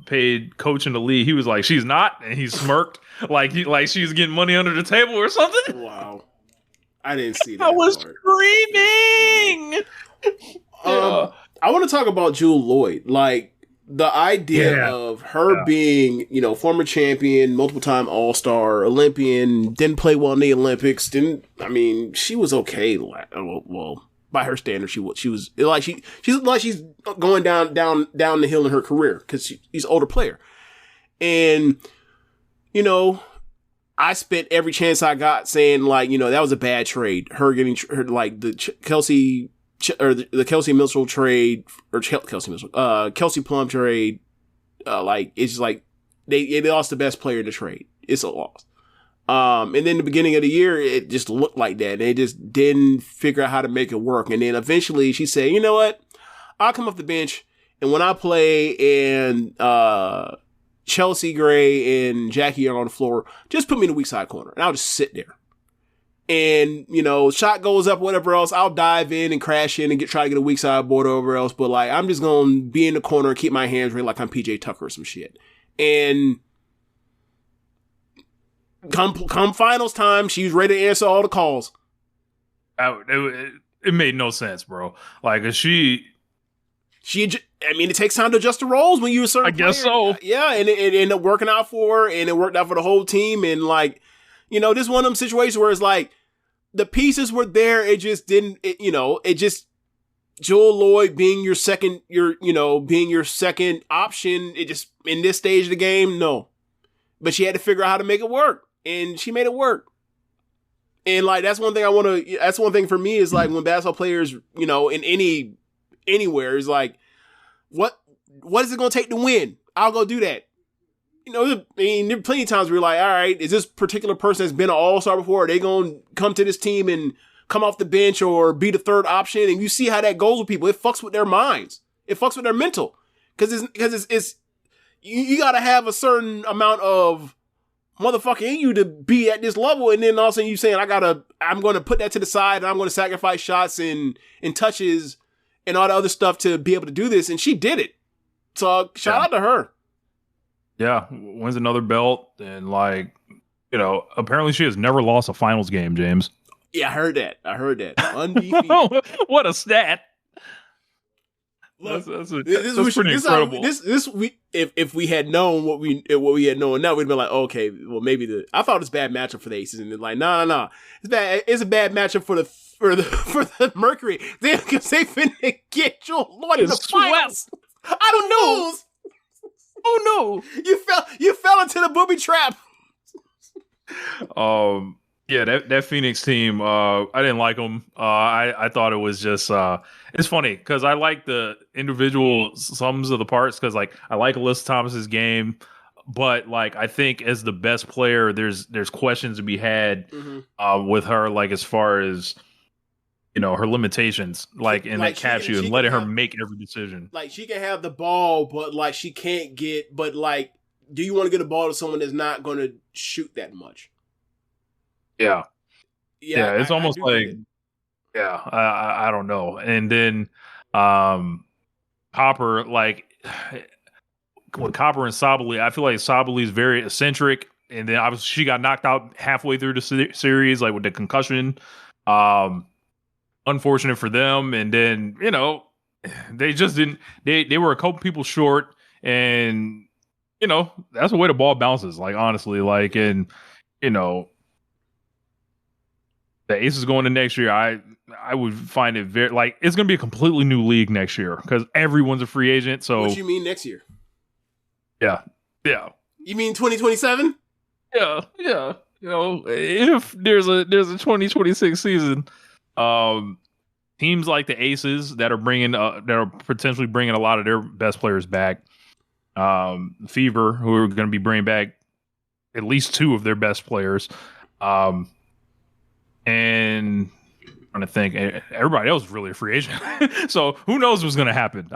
paid coach in the league?" He was like, "She's not," and he smirked like she's getting money under the table or something. Wow, I didn't see that. I was screaming. I want to talk about Jewel Lloyd, like the idea of her being, former champion, multiple time All-Star, Olympian, didn't play well in the Olympics. She was okay. Well, by her standards, she was like she's going down the hill in her career because she's an older player, and I spent every chance I got saying that was a bad trade. Her getting the Kelsey. Or the Kelsey Mitchell trade, or Kelsey Plum trade, it's just like they lost the best player in the trade. It's a loss. And then the beginning of the year, it just looked like that. They just didn't figure out how to make it work. And then eventually she said, "You know what? I'll come off the bench, and when I play and Chelsea Gray and Jackie Young on the floor, just put me in the weak side corner, and I'll just sit there. And, shot goes up, whatever else, I'll dive in and crash in and try to get a weak side board or whatever else. But I'm just going to be in the corner and keep my hands ready like I'm PJ Tucker or some shit." And come finals time, she's ready to answer all the calls. It made no sense, bro. Like, it takes time to adjust the roles when you're a certain player. I guess so. Yeah, and it ended up working out for her, and it worked out for the whole team. And this is one of them situations where it's like the pieces were there. It just didn't, Jewel Lloyd being your second option. It just, in this stage of the game, no. But she had to figure out how to make it work, and she made it work. And that's one thing that's one thing for me is when basketball players, in anywhere is what is it going to take to win? I'll go do that. There are plenty of times where you're like, all right, is this particular person that's been an all-star before? Are they going to come to this team and come off the bench or be the third option? And you see how that goes with people. It fucks with their minds. It fucks with their mental. Because it's you got to have a certain amount of motherfucker in you to be at this level. And then all of a sudden you saying, I'm going to put that to the side and I'm going to sacrifice shots and touches and all the other stuff to be able to do this. And she did it. So shout out to her. Yeah, wins another belt, and apparently she has never lost a finals game, James. Yeah, I heard that. Undefeated. What a stat! Look, that's pretty incredible. If we had known what we had known now, we'd be like, okay, well maybe I thought it was a bad matchup for the Aces, and they're like, no, it's bad. It's a bad matchup for the Mercury. Because they finna get Jewel Lloyd in the finals. I don't know. Oh no! You fell into the booby trap. Yeah, that Phoenix team, I didn't like them. I thought it was just it's funny because I like the individual sums of the parts because I like Alyssa Thomas's game, but I think as the best player, there's questions to be had with her, as far as her limitations, in that capsule and letting her make every decision. She can have the ball, but she can't get. But do you want to get a ball to someone that's not going to shoot that much? Yeah. It's almost I don't know. And then Copper, with Copper and Sabali, I feel like Sabali is very eccentric, and then obviously she got knocked out halfway through the series, with the concussion. Unfortunate for them, and then they just didn't. They were a couple people short, and that's the way the ball bounces. Honestly, and the Aces going to next year, I would find it very like it's going to be a completely new league next year because everyone's a free agent. So what you mean next year? Yeah. You mean 2027? Yeah. You know, if there's a 2026 season, teams like the Aces that are potentially bringing a lot of their best players back, Fever, who are going to be bringing back at least 2 of their best players, and I'm trying to think, everybody else is really a free agent, so who knows what's going to happen?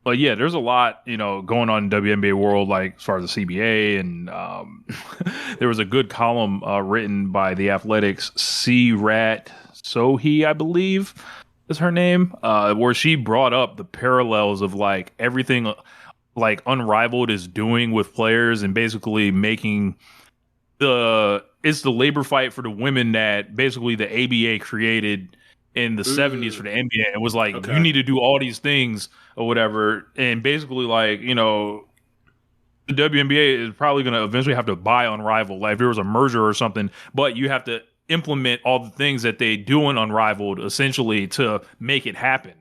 But yeah, there's a lot, going on in WNBA world, like as far as the CBA, and there was a good column written by the Athletics C-Rat Sohi, I believe is her name, where she brought up the parallels of like everything like Unrivaled is doing with players and basically making it's the labor fight for the women that basically the ABA created in the 70s for the NBA. It was like, you need to do all these things or whatever. And basically like, the WNBA is probably going to eventually have to buy Unrivaled. Like if there was a merger or something, but you have to implement all the things that they do in Unrivaled essentially to make it happen.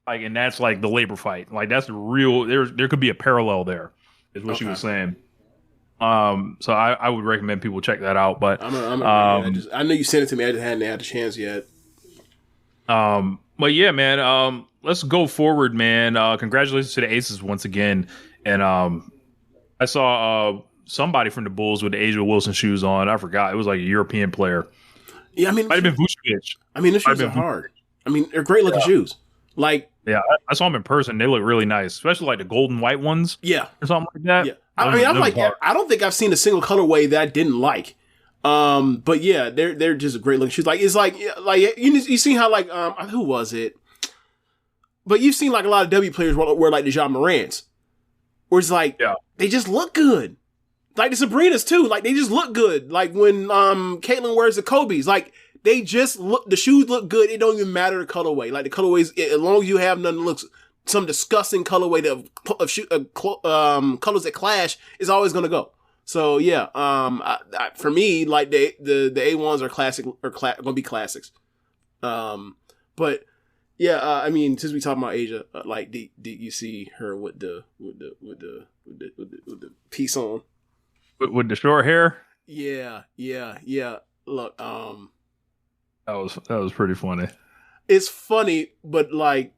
Like, and that's like the labor fight. Like that's the real, there could be a parallel there is what she was saying. So I would recommend people check that out, but I know you sent it to me. I just hadn't had a chance yet. But yeah, man, let's go forward, man. Congratulations to the Aces once again. And, I saw, somebody from the Bulls with the Asia Wilson shoes on. I forgot. It was like a European player. Yeah. I mean, might have been Vucevic. I mean, the shoes are hard. I mean, they're great looking shoes. Like, yeah, I saw them in person. They look really nice, especially like the golden white ones. Yeah. Or something like that. Yeah. I'm like, I don't think I've seen a single colorway that I didn't like. But yeah, they're just great looking shoes. Like it's like you see how like who was it? But you've seen like a lot of W players wear like the Ja Morants, where it's like they just look good. Like the Sabrinas too, like they just look good. Like when Caitlin wears the Kobe's, like they just look. The shoes look good. It don't even matter the colorway. Like the colorways, as long as you have nothing that looks some disgusting colorway of colors that clash is always gonna go. So yeah, for me, like the A1s are classic or gonna be classics. But yeah, I mean, since we talking about Asia, like did you see her with the piece on with the short hair? Yeah. Look, that was pretty funny. It's funny, but like.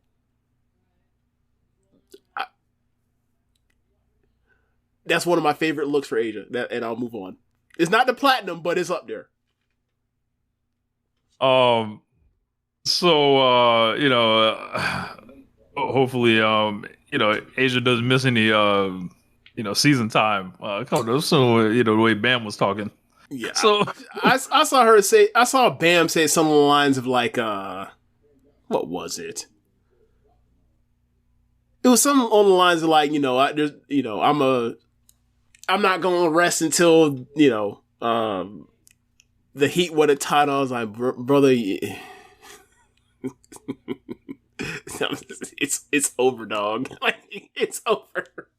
That's one of my favorite looks for Asia, and I'll move on. It's not the platinum, but it's up there. Hopefully, Asia doesn't miss any, season time. So, the way Bam was talking. Yeah. So I saw Bam say some of the lines of like, what was it? It was something on the lines of like, I'm not going to rest until, the Heat won a title. I was like, brother, it's over, dog. Like, it's over.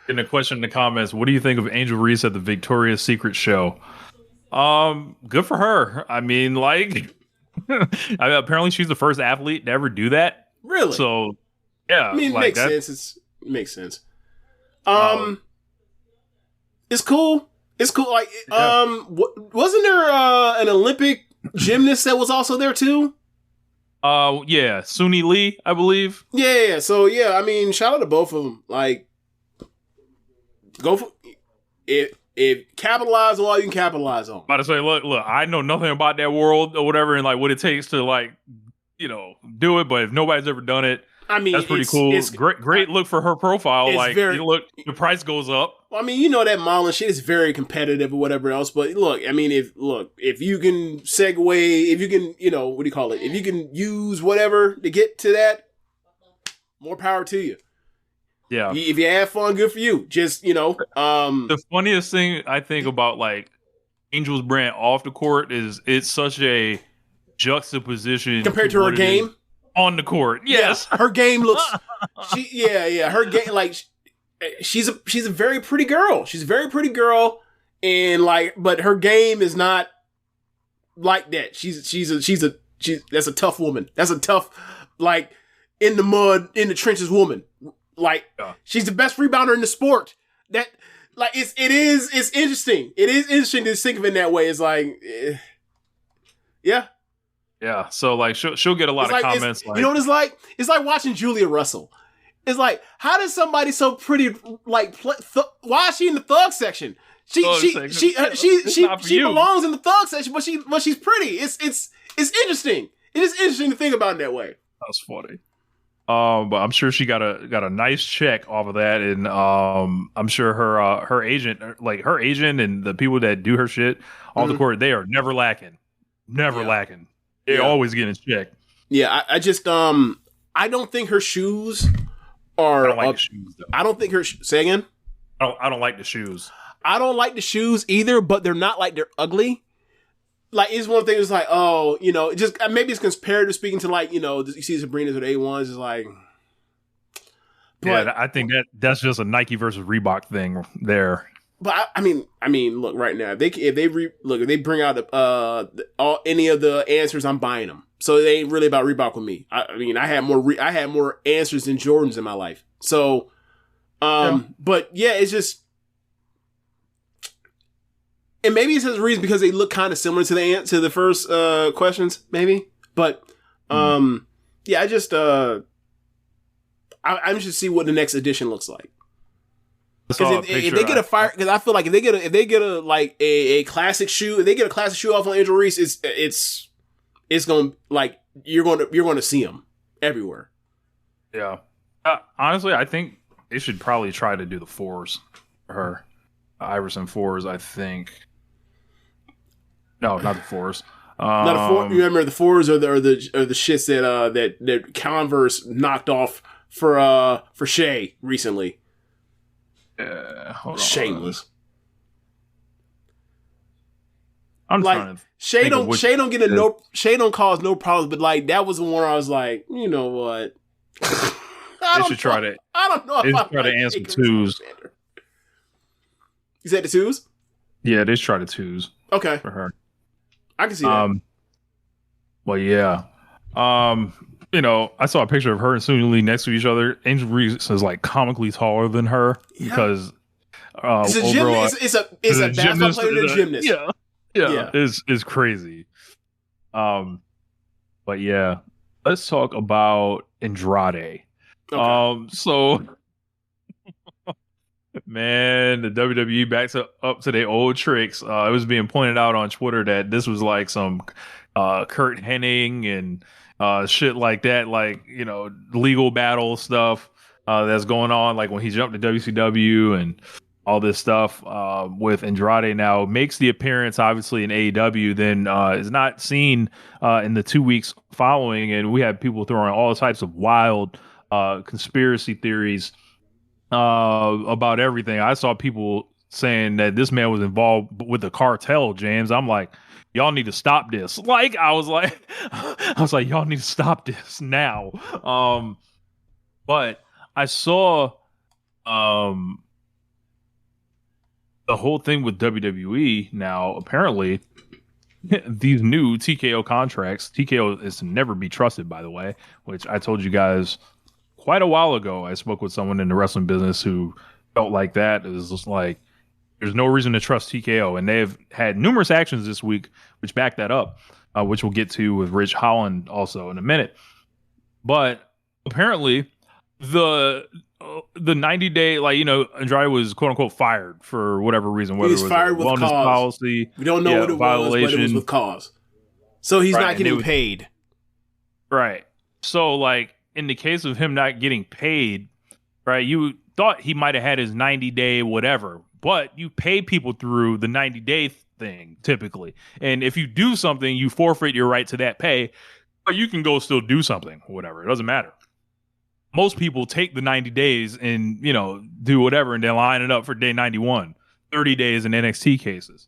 In a question in the comments, what do you think of Angel Reese at the Victoria's Secret show? Good for her. I mean, like, apparently she's the first athlete to ever do that. Really? So, yeah. I mean, it makes sense. It makes sense. It's cool. It's cool. Like, wasn't there an Olympic gymnast that was also there too? Yeah, Suni Lee, I believe. Yeah. So yeah, I mean, shout out to both of them. Like, go for if capitalize on all you can capitalize on. About to say, look, I know nothing about that world or whatever, and like what it takes to like, do it. But if nobody's ever done it, I mean, that's pretty cool. It's great look for her profile. Like, the price goes up. Well, I mean, that modeling shit is very competitive or whatever else. But look, I mean, if you can segue, if you can, what do you call it? If you can use whatever to get to that, more power to you. Yeah. If you have fun, good for you. Just, The funniest thing I think about like Angel's brand off the court is it's such a juxtaposition compared to her game. On the court, yes. Yeah, her game looks. Her game, like she's a very pretty girl. She's a very pretty girl, and like, but her game is not like that. She's that's a tough woman. That's a tough, like, in the mud, in the trenches woman. Like, she's the best rebounder in the sport. That, like, it's interesting. It is interesting to think of it in that way. It's like, yeah. Yeah. So, like, she'll get a lot of comments. Like, you know what it's like? It's like watching Julia Russell. It's like, how does somebody so pretty, like, why is she in the thug section? She belongs in the thug section, but she's pretty. It's interesting. It is interesting to think about in that way. That's funny. But I'm sure she got a nice check off of that, and I'm sure her agent and the people that do her shit on the court, they are never lacking, lacking. They always getting checked. Yeah, I just I don't think her shoes are. I don't like the shoes, though. I don't think her. Say again. I don't like the shoes. I don't like the shoes either, but they're not like they're ugly. Like, it's one thing. It's like, oh, you know, just maybe it's comparative speaking to, like, you know, you see Sabrina's with A1s. It's like, yeah, I think that's just a Nike versus Reebok thing there. But I mean, look, right now, if they bring out any of the answers, I'm buying them. So it ain't really about Reebok with me. I mean, I had more answers than Jordans in my life. So, but yeah, it's just. And maybe it's his reason because they look kind of similar to the first questions, maybe. But yeah, I just I'm just to see what the next edition looks like. Because if they get a fire, because I feel like if they get a classic shoe, if they get a classic shoe off on Angel Reese, it's gonna, like, you're gonna see them everywhere. Yeah, honestly, I think they should probably try to do the fours for her. Iverson fours, I think. No, not the fours. Not a four. You remember the fours are the shits that Converse knocked off for Shea recently. Shameless. I'm like, trying to. Shea don't cause no problems, but like that was the one where I was like, you know what? They should try to. I don't know. They should try to answer twos. You said the twos? Yeah, they should try the twos. Okay. For her. I can see that. Well, yeah. You know, I saw a picture of her and Sonya Lee next to each other. Angel Reese is like comically taller than her because it's a gymnast. It's a basketball player and a gymnast. Yeah. Is crazy. But yeah, let's talk about Andrade. Okay. So man, the WWE backs up to their old tricks. It was being pointed out on Twitter that this was like some Kurt Hennig and shit like that, like, you know, legal battle stuff that's going on, like when he jumped to WCW and all this stuff with Andrade now makes the appearance obviously in AEW, then is not seen in the 2 weeks following, and we have people throwing all types of wild conspiracy theories about everything. I saw people saying that this man was involved with the cartel, James. I'm like, y'all need to stop this. Like, I was like, y'all need to stop this now. But I saw the whole thing with WWE now. Apparently, these new TKO contracts. TKO is to never be trusted, by the way, which I told you guys quite a while ago. I spoke with someone in the wrestling business who felt like that. It was just like, there's no reason to trust TKO. And they've had numerous actions this week which back that up, which we'll get to with Rich Holland also in a minute. But apparently the 90-day, like, you know, Andrade was quote unquote fired for whatever reason, whether he was fired with wellness cause. Policy. We don't know what it violation. was, but it was with cause. So he's not getting paid. Right. So, like, in the case of him not getting paid, right, you thought he might have had his 90-day whatever, but you pay people through the 90-day thing typically. And if you do something, you forfeit your right to that pay, but you can go still do something, whatever. It doesn't matter. Most people take the 90 days and, you know, do whatever and then line it up for day 91, 30 days in NXT cases.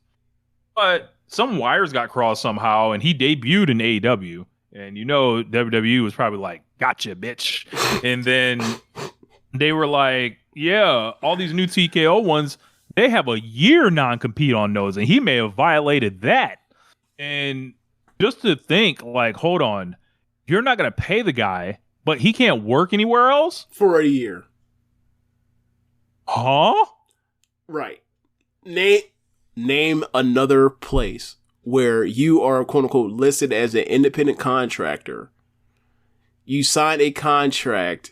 But some wires got crossed somehow, and he debuted in AEW. And, you know, WWE was probably like, gotcha, bitch. And then they were like, yeah, all these new TKO ones, they have a year non-compete on those, and he may have violated that. And just to think, like, hold on, you're not going to pay the guy, but he can't work anywhere else? For a year. Huh? Right. Name another place where you are, quote unquote, listed as an independent contractor. You signed a contract.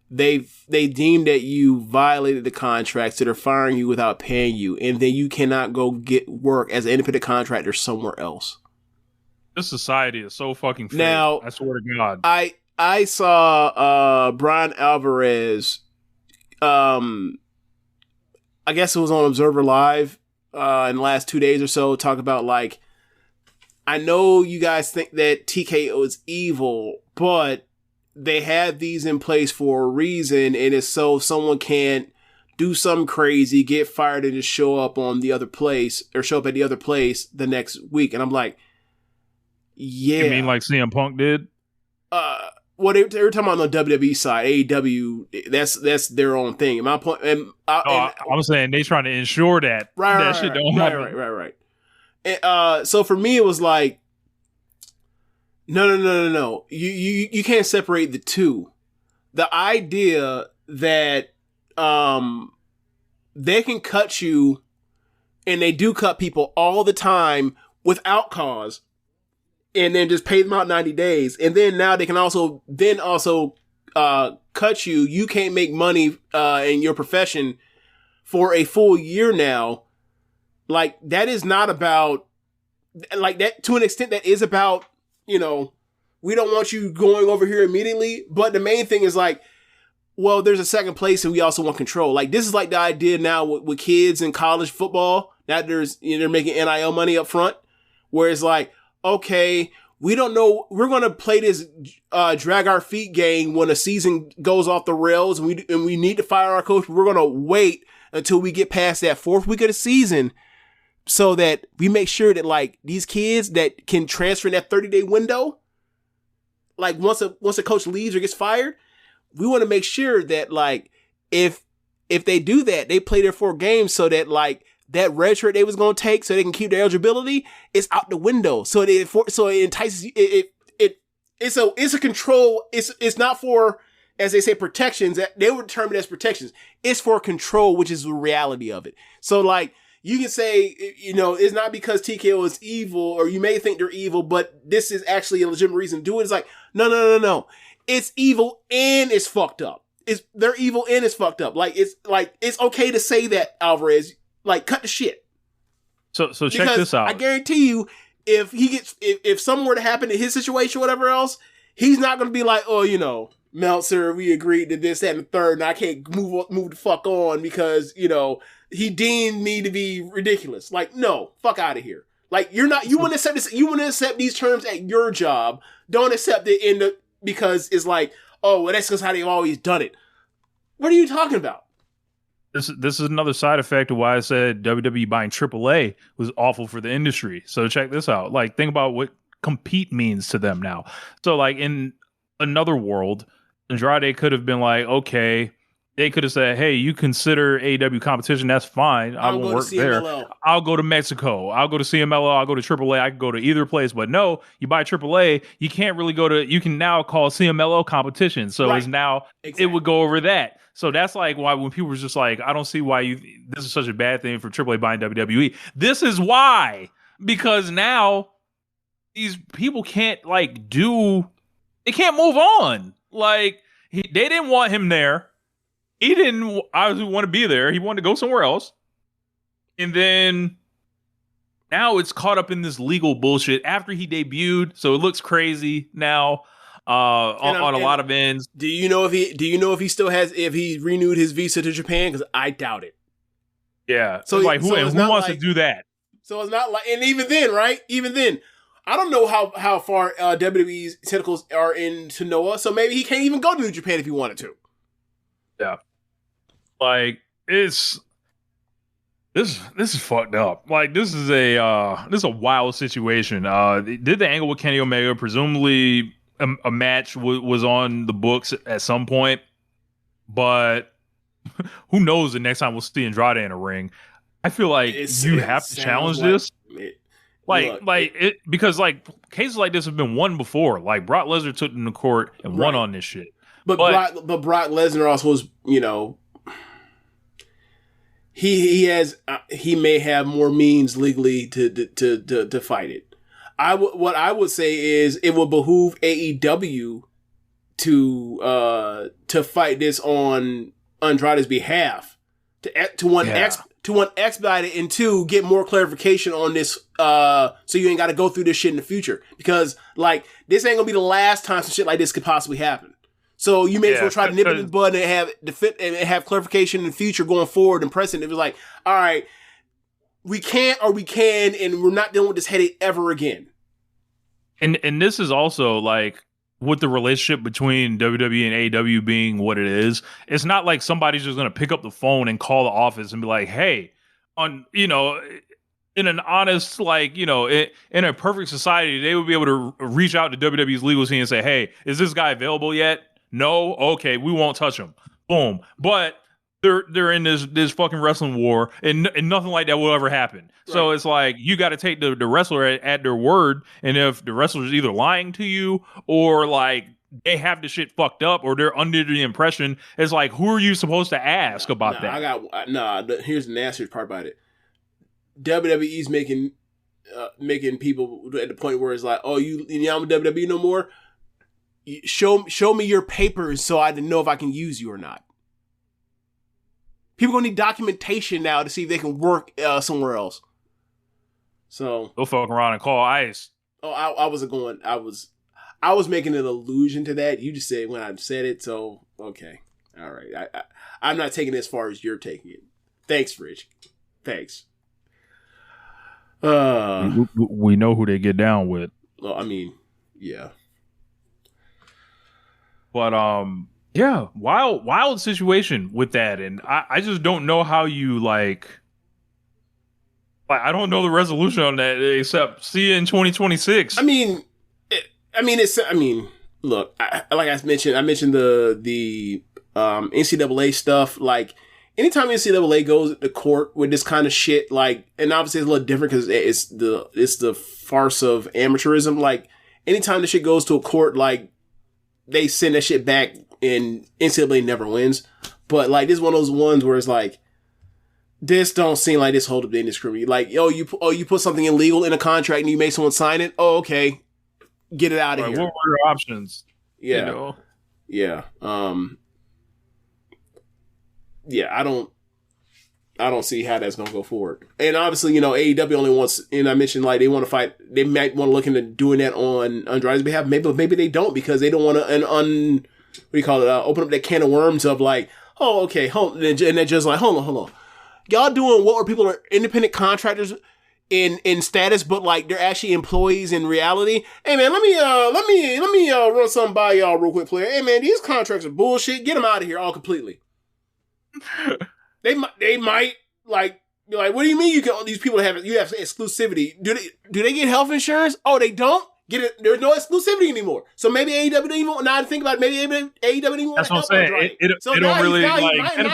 They deem that you violated the contract, so they're firing you without paying you, and then you cannot go get work as an independent contractor somewhere else. This society is so fucking fake. Now, I swear to God. I saw Brian Alvarez, I guess it was on Observer Live in the last 2 days or so, talk about, like, I know you guys think that TKO is evil, but they have these in place for a reason, and it's so someone can't do something crazy, get fired, and just show up on the other place, or show up at the other place the next week. And I'm like, yeah. You mean like CM Punk did? Well, they were talking about on the WWE side, AEW, that's their own thing. And my point, I'm saying they trying to ensure that shit don't happen. Right. And, so for me, it was like, no. You can't separate the two. The idea that they can cut you, and they do cut people all the time without cause, and then just pay them out 90 days. And then now they can also cut you. You can't make money in your profession for a full year now. Like, that is not about, like, that to an extent that is about, you know, we don't want you going over here immediately. But the main thing is, like, well, there's a second place and we also want control. Like, this is like the idea now with kids in college football. Now there's, you know, they're making NIL money up front, where it's like, okay, we don't know, we're going to play this drag our feet game when a season goes off the rails, and we need to fire our coach. We're going to wait until we get past that fourth week of the season, so that we make sure that, like, these kids that can transfer in that 30-day window, like, once a coach leaves or gets fired, we want to make sure that, like, if they do that, they play their 4 games, so that, like, that red shirt they was going to take so they can keep their eligibility is out the window. So it entices you. It's a control. It's not for, as they say, protections. They would term it as protections. It's for control, which is the reality of it. So, like, you can say, you know, it's not because TKO is evil, or you may think they're evil, but this is actually a legitimate reason to do it. It's like, no. It's evil and it's fucked up. They're evil and it's fucked up. It's okay to say that, Alvarez. Like, cut the shit. So check this out. I guarantee you, if something were to happen in his situation or whatever else, he's not going to be like, oh, you know, Meltzer, we agreed to this, that, and the third, and I can't move the fuck on because, you know, he deemed me to be ridiculous. Like, no, fuck out of here. Like, you wouldn't accept this. You wouldn't accept these terms at your job. Don't accept it because it's like, oh, well, that's just how they've always done it. What are you talking about? This is another side effect of why I said WWE buying AAA was awful for the industry. So check this out. Like, think about what compete means to them now. So, like, in another world, Andrade could have been like, okay, they could have said, hey, you consider AEW competition, that's fine. I will work there. I'll go to Mexico. I'll go to CMLL. I'll go to AAA. I can go to either place. But no, you buy AAA, you can't really go to, you can now call CMLL competition. So it's now, It would go over that. So that's like why when people were just like, I don't see why this is such a bad thing for AAA buying WWE. This is why. Because now these people can't, like, they can't move on. Like, they didn't want him there. He didn't obviously want to be there. He wanted to go somewhere else. And then now it's caught up in this legal bullshit after he debuted. So it looks crazy now. On a lot of ends. Do you know if he renewed his visa to Japan? Because I doubt it. Yeah. So like, who wants to do that? So it's not like, and even then, right? Even then, I don't know how far WWE's tentacles are into Noah. So maybe he can't even go to New Japan if he wanted to. Yeah. Like, this is fucked up. Like, this is a wild situation. They did the angle with Kenny Omega, presumably. A match was on the books at some point, but who knows the next time we'll see Andrade in a ring. I feel like you have to challenge this. Because cases like this have been won before. Like Brock Lesnar took them to court and won on this shit. But Brock Lesnar also was, he may have more means legally to fight it. What I would say is it would behoove AEW to fight this on Andrade's behalf to one expedite it, and two, get more clarification on this so you ain't got to go through this shit in the future, because this ain't gonna be the last time some shit like this could possibly happen. So you may as well try to nip it in the bud and have clarification in the future going forward and precedent. It was like, all right, we can't or we can, and we're not dealing with this headache ever again. And this is also with the relationship between WWE and AEW being what it is, it's not like somebody's just going to pick up the phone and call the office and be like, hey, in an honest, in a perfect society, they would be able to reach out to WWE's legal team and say, hey, is this guy available yet? No? Okay, we won't touch him. Boom. But they're in this fucking wrestling war, and nothing like that will ever happen. Right. So it's like, you got to take the wrestler at their word, and if the wrestler is either lying to you or they have the shit fucked up or they're under the impression, it's like, who are you supposed to ask about that? Here's the nastiest part about it. WWE's making people at the point where it's like, oh, you not with WWE no more? Show me your papers so I know if I can use you or not. People gonna need documentation now to see if they can work somewhere else. So they'll fuck around and call ICE. Oh, I was making an allusion to that. You just said when I said it, so okay, all right. I'm not taking it as far as you're taking it. Thanks, Rich. Thanks. We know who they get down with. Well, I mean, yeah. But yeah, wild situation with that, and I just don't know how you I don't know the resolution on that except see you in 2026. Look, I mentioned the NCAA stuff. Anytime NCAA goes to court with this kind of shit, and obviously it's a little different because it's the farce of amateurism. Anytime the shit goes to a court, they send that shit back and NCAA never wins. But this is one of those ones where it's this don't seem like this hold up the indiscriminate. You put something illegal in a contract and you make someone sign it. Oh, okay. Get it out of here. What were your options? Yeah. Yeah. Yeah, I don't see how that's gonna go forward. And obviously, AEW only wants, and I mentioned they want to fight. They might want to look into doing that on Andrade's behalf. Maybe they don't, because they don't want to open up that can of worms of oh, okay, hold, and they're just hold on. Y'all doing what where people are independent contractors in status, but they're actually employees in reality. Hey man, let me run something by y'all real quick, player. Hey man, these contracts are bullshit. Get them out of here all completely. They might be like, what do you mean these people have exclusivity? Do they get health insurance? Oh, they don't get it. There's no exclusivity anymore. So maybe AEW didn't even, now to think about it, maybe AEW didn't want That's to what I'm saying. It don't really now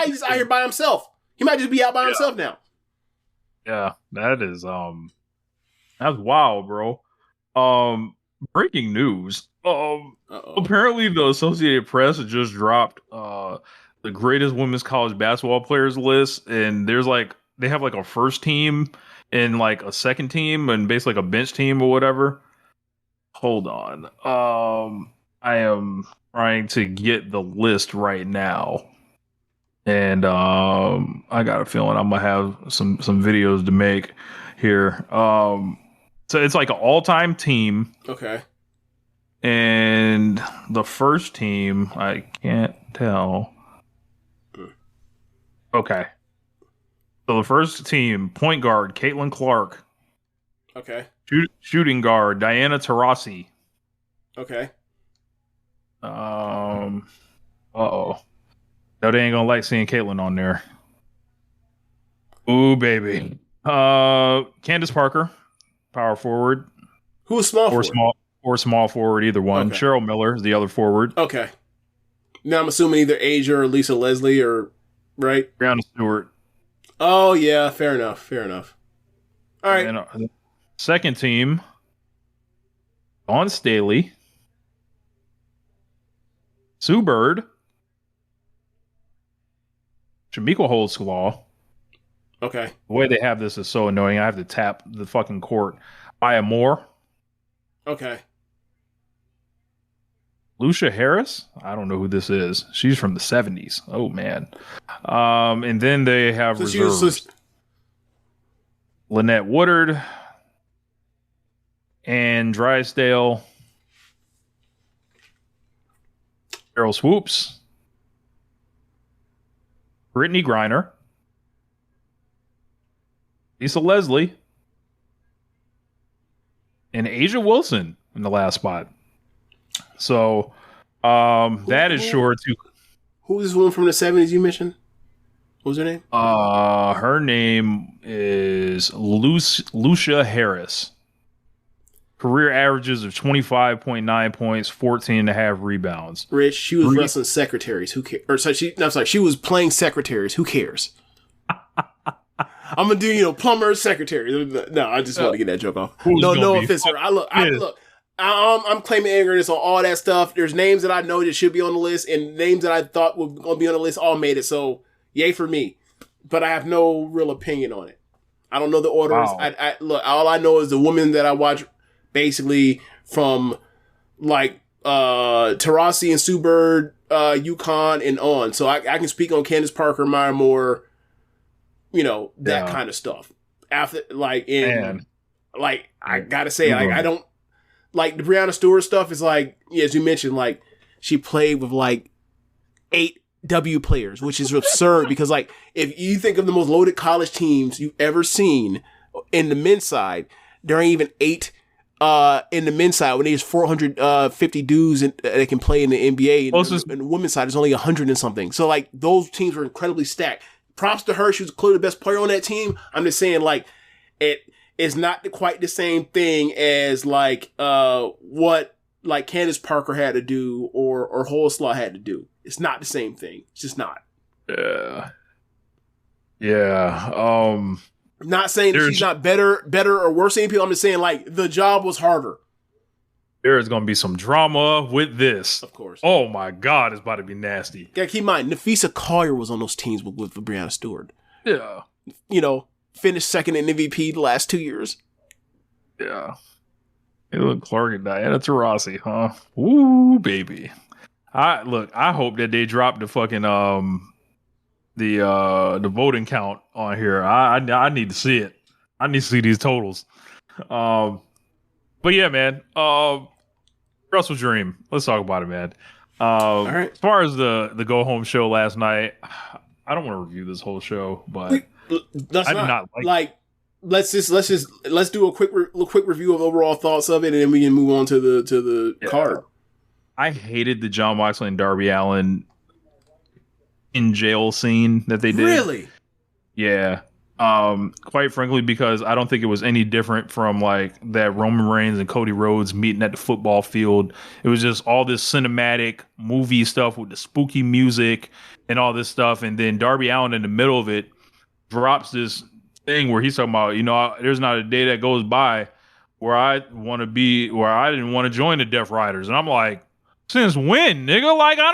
he's out here by himself. He might just be out by himself now. Yeah, that is that's wild, bro. Breaking news. Apparently the Associated Press just dropped the greatest women's college basketball players list, and there's they have a first team and a second team and basically a bench team or whatever. Hold on. I am trying to get the list right now. And I got a feeling I'm gonna have some videos to make here. So it's an all-time team. Okay. And the first team, I can't tell. Okay. So the first team, point guard, Caitlin Clark. Okay. Shooting guard, Diana Taurasi. Okay. Uh-oh. No, they ain't gonna like seeing Caitlin on there. Ooh, baby. Candace Parker, power forward. Who's small forward? Small forward, either one. Okay. Cheryl Miller is the other forward. Okay. Now I'm assuming either Asia or Lisa Leslie or... Right? Brianna Stewart. Oh yeah, fair enough. All right. And, second team, Dawn Staley, Sue Bird, Shamika Holdsclaw. Okay. The way they have this is so annoying. I have to tap the fucking court. Aya Moore. Okay. Lucia Harris. I don't know who this is. She's from the 70s. Oh, man. And then they have reserves. Lynette Woodard. And Drysdale. Cheryl Swoops. Brittany Griner. Lisa Leslie. And Asia Wilson in the last spot. So that is sure to. Who is this woman from the 70s you mentioned? What was her name? Her name is Lucia Harris. Career averages of 25.9 points, 14.5 rebounds. Rich, she was wrestling secretaries. Who cares? Or sorry, she was playing secretaries. Who cares? I'm gonna do, plumber, secretary. No, I just want to get that joke off. No offense, sir. I'm claiming ignorance on all that stuff. There's names that I know that should be on the list, and names that I thought were going to be on the list all made it. So, yay for me. But I have no real opinion on it. I don't know the orders. Wow. Look, all I know is the women that I watch, basically from like Tarasi and Sue Bird, UConn, and on. So I can speak on Candace Parker, Maya Moore, that kind of stuff. After I gotta say, I don't like the Breanna Stewart stuff. Is like, as you mentioned, like she played with like 8 W players, which is absurd because like if you think of the most loaded college teams you've ever seen in the men's side, there ain't even 8 in the men's side when there's 450 dudes that can play in the NBA. And the women's side is only 100 and something. So like those teams were incredibly stacked. Props to her. She was clearly the best player on that team. I'm just saying, like, it is not quite the same thing as like what like Candace Parker had to do or Holslaw had to do. It's not the same thing. It's just not. Yeah. I'm not saying that she's not better or worse than people. I'm just saying like the job was harder. There is going to be some drama with this. Of course. Oh my God, it's about to be nasty. Gotta keep in mind, Nafisa Collier was on those teams with Breanna Stewart. Yeah. Finished second in MVP the last 2 years. Yeah. Hey, look, Clark and Diana Taurasi, huh? Woo, baby. I hope that they drop the fucking the voting count on here. I need to see it. I need to see these totals. But yeah, man. WrestleDream. Let's talk about it, man. All right. As far as the go home show last night, I don't want to review this whole show, but I did not like. Let's do a quick review of overall thoughts of it, and then we can move on to the card. I hated the Jon Moxley and Darby Allin in jail scene that they did. Really? Yeah. Quite frankly, because I don't think it was any different from like that Roman Reigns and Cody Rhodes meeting at the football field. It was just all this cinematic movie stuff with the spooky music and all this stuff. And then Darby Allin in the middle of it drops this thing where he's talking about, there's not a day that goes by where I didn't want to join the Death Riders. And I'm like, since when, nigga? Like, I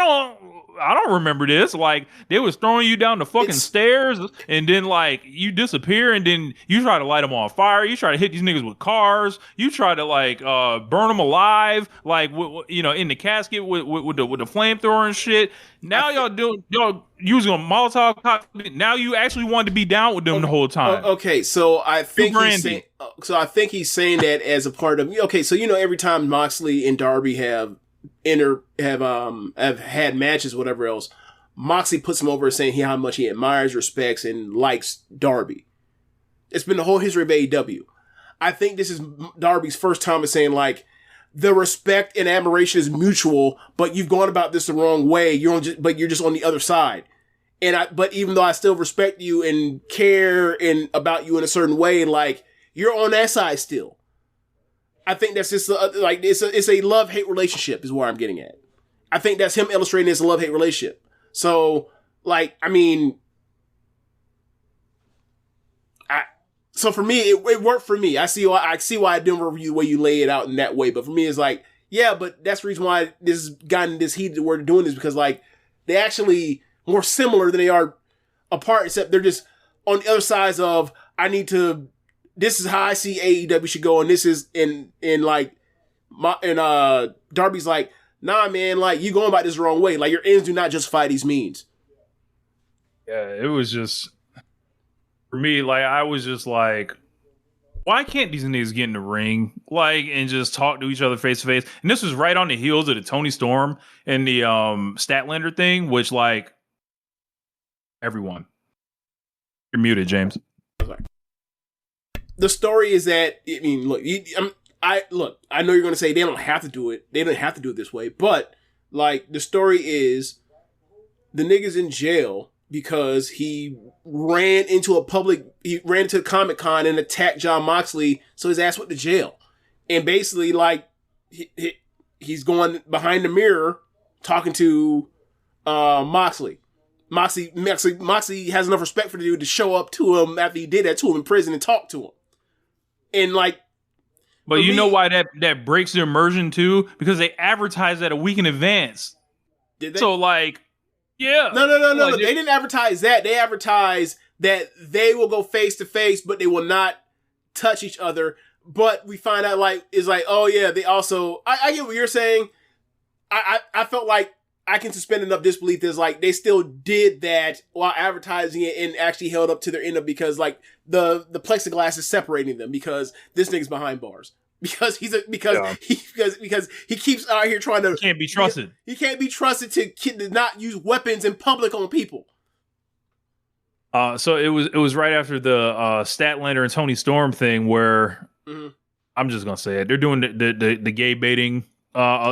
don't remember this. Like, they was throwing you down the fucking stairs, and then like you disappear, and then you try to light them on fire. You try to hit these niggas with cars. You try to like burn them alive, like in the casket with the flamethrower and shit. Now y'all using a Molotov cockpit. Now you actually wanted to be down with them the whole time. Okay, so I think he's saying that as a part of. Okay, so every time Moxley and Darby have had matches, whatever else, Moxley puts him over saying how much he admires, respects, and likes Darby. It's been the whole history of AEW. I think this is Darby's first time of saying like the respect and admiration is mutual, but you've gone about this the wrong way. You're just on the other side. But even though I still respect you and care and about you in a certain way, like you're on that side still. I think that's just like it's a love-hate relationship is where I'm getting at. I think that's him illustrating it's a love-hate relationship. So, like, I mean, So for me, it worked for me. I see why it didn't work for you the way you lay it out in that way. But for me, it's like, yeah, but that's the reason why this has gotten this heated where they're doing this, because like they actually more similar than they are apart, except they're just on the other sides of this is how I see AEW should go, and this is Darby's like, nah, man, like you going about this the wrong way. Like your ends do not justify these means. Yeah, it was just for me. Like I was just like, why can't these niggas get in the ring, like, and just talk to each other face to face? And this was right on the heels of the Tony Storm and the Statlander thing, which like everyone, you're muted, James. The story is that, I mean, look, I know you're going to say they don't have to do it. They don't have to do it this way. But, like, the story is the nigga's in jail because he ran into Comic-Con and attacked Jon Moxley, so his ass went to jail. And basically, like, he's going behind the mirror talking to Moxley. Moxley has enough respect for the dude to show up to him after he did that to him in prison and talk to him. And like, but you know why that breaks the immersion too? Because they advertised that a week in advance. Did they? So like, yeah. No. Like, they didn't advertise that. They advertised that they will go face to face, but they will not touch each other. But we find out oh yeah, they also, I get what you're saying. I felt like I can suspend enough disbelief that like they still did that while advertising it and actually held up to their end of, because like the plexiglass is separating them because this nigga's behind bars. Because he keeps out here trying to, can't be trusted. He can't be trusted to not use weapons in public on people. So it was right after the Statlander and Tony Storm thing where I'm just gonna say it. They're doing the gay baiting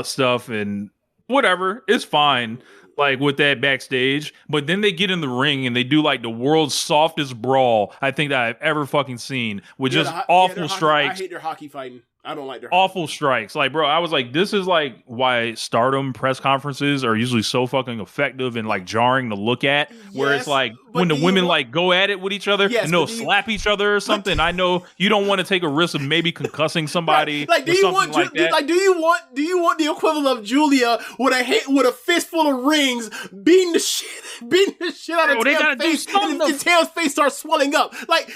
stuff and whatever, it's fine, like with that backstage, but then they get in the ring and they do like the world's softest brawl I think that I've ever fucking seen with just awful strikes. I hate their hockey fighting. I don't like their awful strikes. Like, bro, I was like, this is like why Stardom press conferences are usually so fucking effective and like jarring to look at. Where it's like when the women like go at it with each other and they'll slap each other or something. I know you don't want to take a risk of maybe concussing somebody. Like, do you want the equivalent of Julia with a fistful of rings beating the shit out of Tam's face, and Tam's face starts swelling up? Like,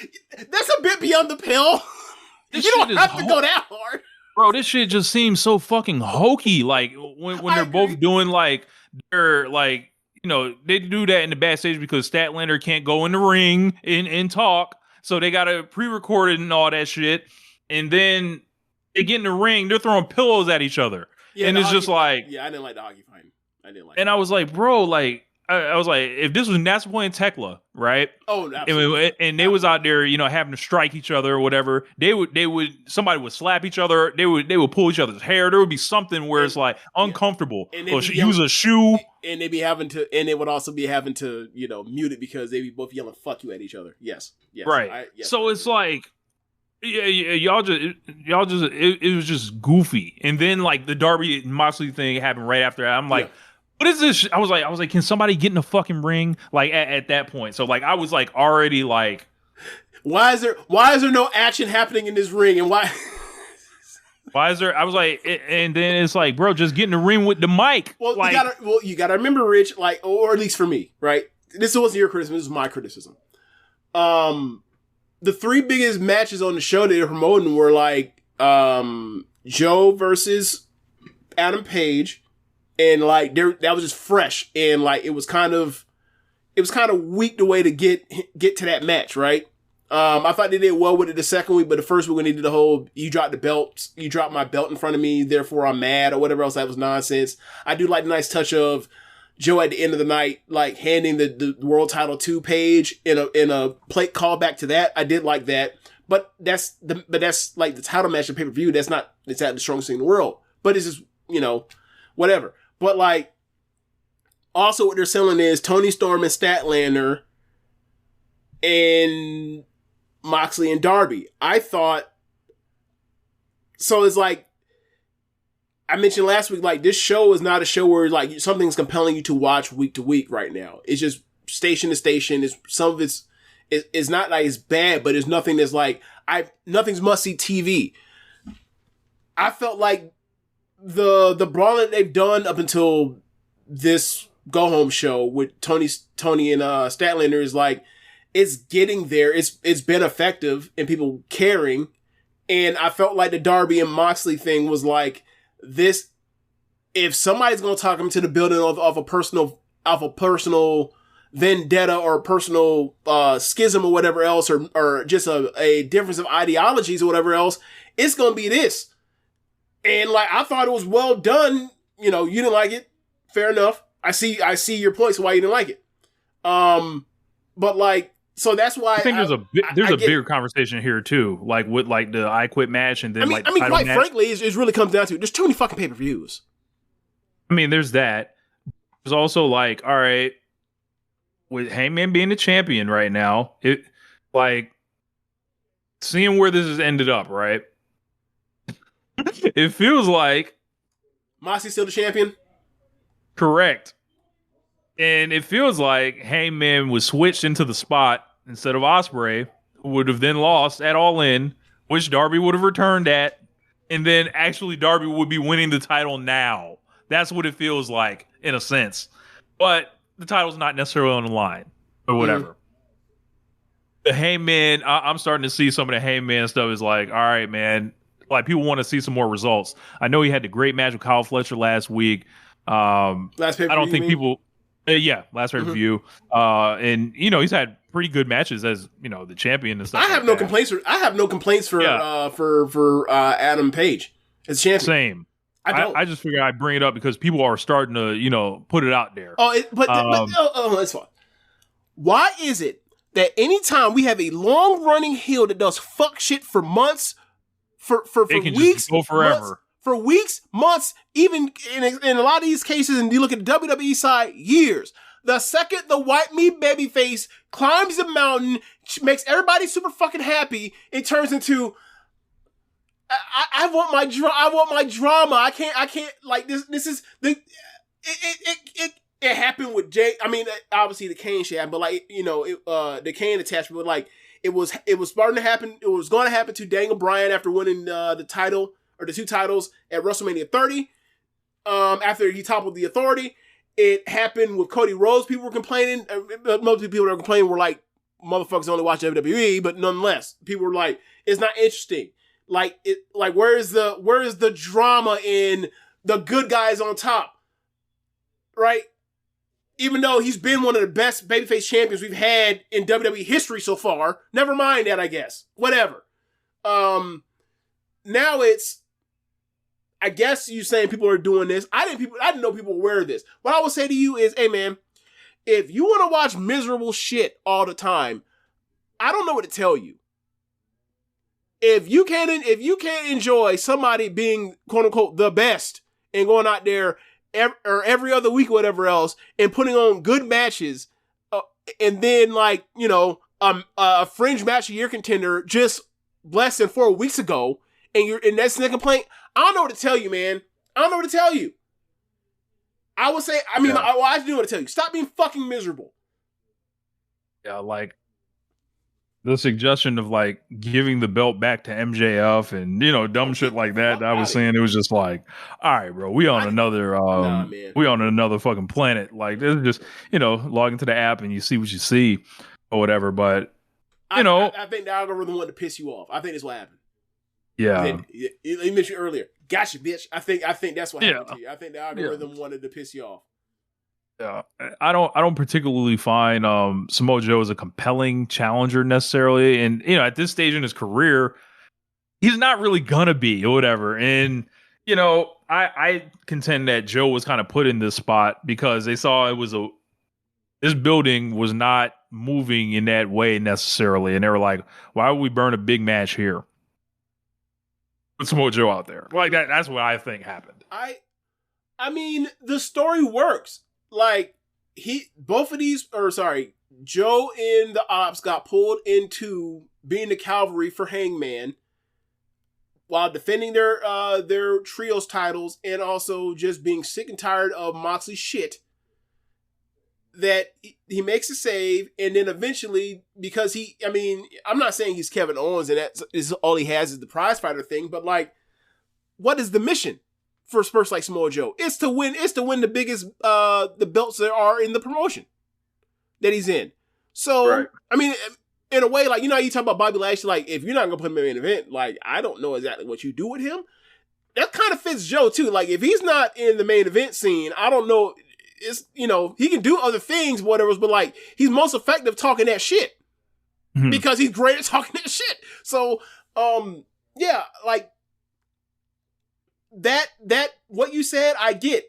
that's a bit beyond the pale. You don't have to go that hard. Bro, this shit just seems so fucking hokey. Like, when they're both doing, like, they're, like, you know, they do that in the backstage because Statlander can't go in the ring and talk. So they got to pre-record it and all that shit. And then they get in the ring, they're throwing pillows at each other. Yeah, and it's just like... Yeah, I didn't like the hockey fighting. I was like, bro, like... I was like, if this was Natsupoi and Tekla, right? Oh, absolutely. And they was out there, you know, having to strike each other or whatever. Somebody would slap each other. They would pull each other's hair. There would be something where it's like uncomfortable. And or use a shoe. And they would also be having to, you know, mute it because they'd be both yelling "fuck you" at each other. Yes. Right. So it's like, yeah, y'all just it was just goofy. And then like the Darby and Moxley thing happened right after that. I'm like. Yeah. What is this? I was like, can somebody get in the fucking ring? Like at that point. So like, I was like already like, why is there no action happening in this ring? And why is there? I was like, and then it's like, bro, just get in the ring with the mic. Well, like, you gotta remember, Rich, like, or at least for me, right? This wasn't your criticism. This is my criticism. The three biggest matches on the show that they're promoting were like, Joe versus Adam Page. And like that was just fresh, and like it was kind of weak the way to get to that match, right? I thought they did well with it the second week, but the first week when they did the whole you dropped my belt in front of me, therefore I'm mad or whatever else, that was nonsense. I do like the nice touch of Joe at the end of the night, like handing the World Title 2 page in a plate callback to that. I did like that, but that's like the title match of pay-per-view. That's not exactly the strongest thing in the world, but it's just, you know, whatever. But like, also what they're selling is Tony Storm and Statlander and Moxley and Darby. I thought, so it's like, I mentioned last week, like this show is not a show where like something's compelling you to watch week to week right now. It's just station to station. Some of it's it's not like it's bad, but there's nothing that's like nothing's must see TV. I felt like the brawling they've done up until this go home show with Tony and Statlander is like, it's getting there. It's been effective and people caring. And I felt like the Darby and Moxley thing was like this. If somebody's going to talk him to the building of a personal vendetta or a personal schism or whatever else, or just a difference of ideologies or whatever else, it's going to be this. And like, I thought it was well done. You know, you didn't like it. Fair enough. I see your points why you didn't like it. But like, so that's why I think there's a bigger conversation here too, like with like the I Quit match and then I mean, quite frankly, it really comes down to there's too many fucking pay-per-views. I mean, there's that. There's also like, all right, with Hangman being the champion right now, it like seeing where this has ended up, right? It feels like Moxley's still the champion. Correct. And it feels like Hangman was switched into the spot instead of Ospreay, who would have then lost at All In, which Darby would have returned at, and then actually Darby would be winning the title now. That's what it feels like, in a sense. But the title's not necessarily on the line, or whatever. The Hangman, I'm starting to see some of the Hangman stuff is like, all right, man, like people want to see some more results. I know he had the great match with Kyle Fletcher last week. Last pay-per-view, I don't think people... last pay-per-view. And, you know, he's had pretty good matches as, you know, the champion and stuff. I have no complaints for Adam Page as champion. Same. I just figured I'd bring it up because people are starting to, you know, put it out there. That's fine. Why is it that anytime we have a long-running heel that does fuck shit for months, for weeks, just go forever. Months, for weeks, months, even in a lot of these cases, and you look at the WWE side, years. The second the white meat babyface climbs the mountain, makes everybody super fucking happy, it turns into, I want my drama. I can't like this. This is the it happened with Jay. I mean, obviously the Kane shit happened, but like, you know, the Kane attachment, but like it was starting to happen. It was going to happen to Daniel Bryan after winning the title. Or the 2 titles at WrestleMania 30, after he toppled the Authority. It happened with Cody Rhodes. People were complaining. Most people that were complaining were like, motherfuckers only watch WWE, but nonetheless, people were like, it's not interesting. Like, where is the drama in the good guys on top? Right? Even though he's been one of the best babyface champions we've had in WWE history so far. Never mind that, I guess. Whatever. Now it's, I guess you saying people are doing this. I didn't know people were aware of this. What I would say to you is, hey man, if you want to watch miserable shit all the time, I don't know what to tell you. If you can't enjoy somebody being quote unquote the best and going out there every other week or whatever else and putting on good matches, and then like, you know, a fringe match of year contender just less than 4 weeks ago, and that's the complaint. I don't know what to tell you, man. I don't know what to tell you. I would say, I do know what to tell you. Stop being fucking miserable. Yeah, like the suggestion of like giving the belt back to MJF and, you know, dumb shit like that. I was saying, it was just like, all right, bro, we on another fucking planet. Like, this is just, you know, log into the app and you see what you see or whatever. But I think the algorithm wanted to piss you off. I think that's what happened. Yeah. He mentioned earlier. Gotcha, bitch. I think that's what happened to you. I think the algorithm wanted to piss you off. Yeah. I don't particularly find Samoa Joe as a compelling challenger necessarily. And, you know, at this stage in his career, he's not really gonna be or whatever. And, you know, I contend that Joe was kind of put in this spot because they saw this building was not moving in that way necessarily. And they were like, why would we burn a big match here? Put Samoa Joe out there. Like that's what I think happened. I mean, the story works. Like, Joe and the Ops got pulled into being the cavalry for Hangman while defending their trios titles and also just being sick and tired of Moxley's shit. that he makes a save, and then eventually, because I'm not saying he's Kevin Owens and that is all he has is the prize fighter thing, but like, what is the mission for Spurs like Samoa Joe? It's to win the biggest, the belts there are in the promotion that he's in. So, right. I mean, in a way, like, you know, you talk about Bobby Lashley, like, if you're not going to put him in the main event, like, I don't know exactly what you do with him. That kind of fits Joe, too. Like, if he's not in the main event scene, I don't know. It's, you know, he can do other things, whatever, but like, he's most effective talking that shit because he's great at talking that shit. So, yeah, like that, what you said, I get.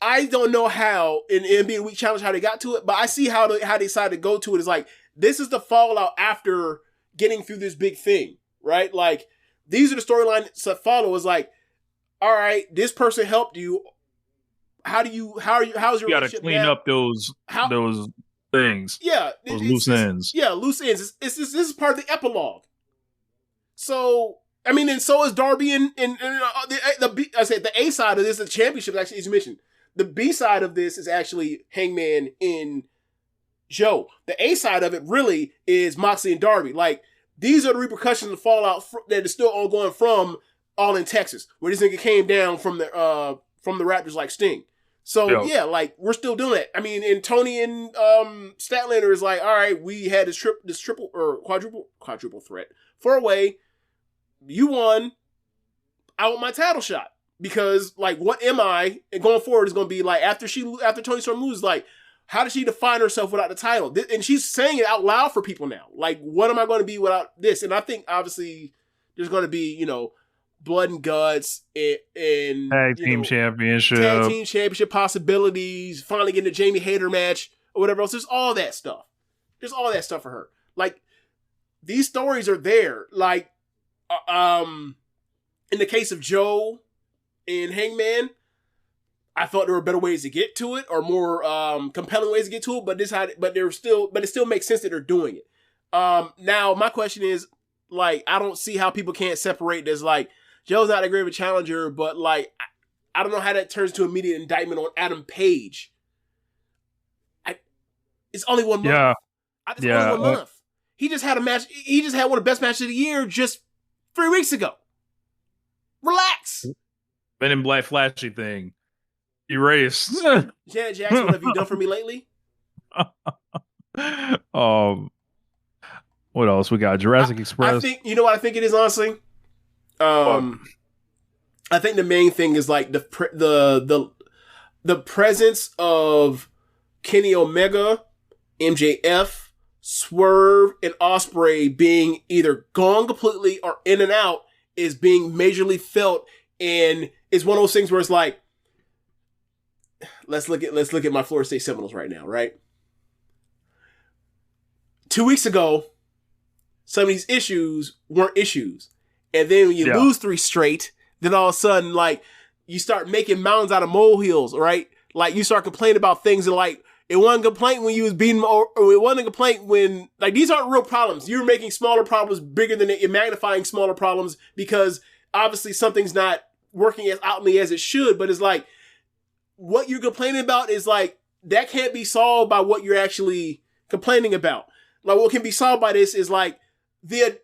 I don't know how in NBA Week Challenge, how they got to it, but I see how they decided to go to it is like, this is the fallout after getting through this big thing, right? Like, these are the storylines that follow is like, all right, this person helped you. How's your relationship? You got to clean up those things. Yeah. Those loose ends. Yeah, loose ends. This is part of the epilogue. So, I mean, and so is Darby and the A side of this, the championship, actually, as you mentioned. The B side of this is actually Hangman in Joe. The A side of it really is Moxley and Darby. Like, these are the repercussions of the fallout that is still ongoing from All in Texas, where this nigga came down from the Raptors like Sting. So, yeah, like, we're still doing it. I mean, and Tony and Statlander is like, all right, we had this triple or quadruple threat. 4-way, you won. I want my title shot. Because, like, what am I? And going forward is going to be, like, after Toni Storm loses, like, how does she define herself without the title? And she's saying it out loud for people now. Like, what am I going to be without this? And I think, obviously, there's going to be, you know, blood and guts and tag team championship possibilities, finally getting a Jamie Hayter match or whatever else. There's all that stuff. There's all that stuff for her. Like, these stories are there. Like, in the case of Joe and Hangman, I thought there were better ways to get to it or more compelling ways to get to it, but it still makes sense that they're doing it. Now my question is, like, I don't see how people can't separate this. Like, Joe's not a great of a challenger, but like, I don't know how that turns into immediate indictment on Adam Page. It's only 1 month. Yeah. It's only 1 month. He just had a match. He just had one of the best matches of the year just 3 weeks ago. Relax. Men in Black flashy thing. Erased. Janet Jackson, what have you done for me lately? What else we got? Jurassic Express. I think, you know what I think it is, honestly? I think the main thing is like the presence of Kenny Omega, MJF, Swerve, and Ospreay being either gone completely or in and out is being majorly felt, and it's one of those things where it's like, let's look at my Florida State Seminoles right now, right? 2 weeks ago, some of these issues weren't issues. And then when you lose 3 straight, then all of a sudden, like, you start making mountains out of molehills, right? Like, you start complaining about things and, like, it wasn't a complaint when you was beating, or it wasn't a complaint when, like, these aren't real problems. You're making smaller problems bigger than it. You're magnifying smaller problems because obviously something's not working as outly as it should, but it's like, what you're complaining about is like, that can't be solved by what you're actually complaining about. Like, what can be solved by this is like, the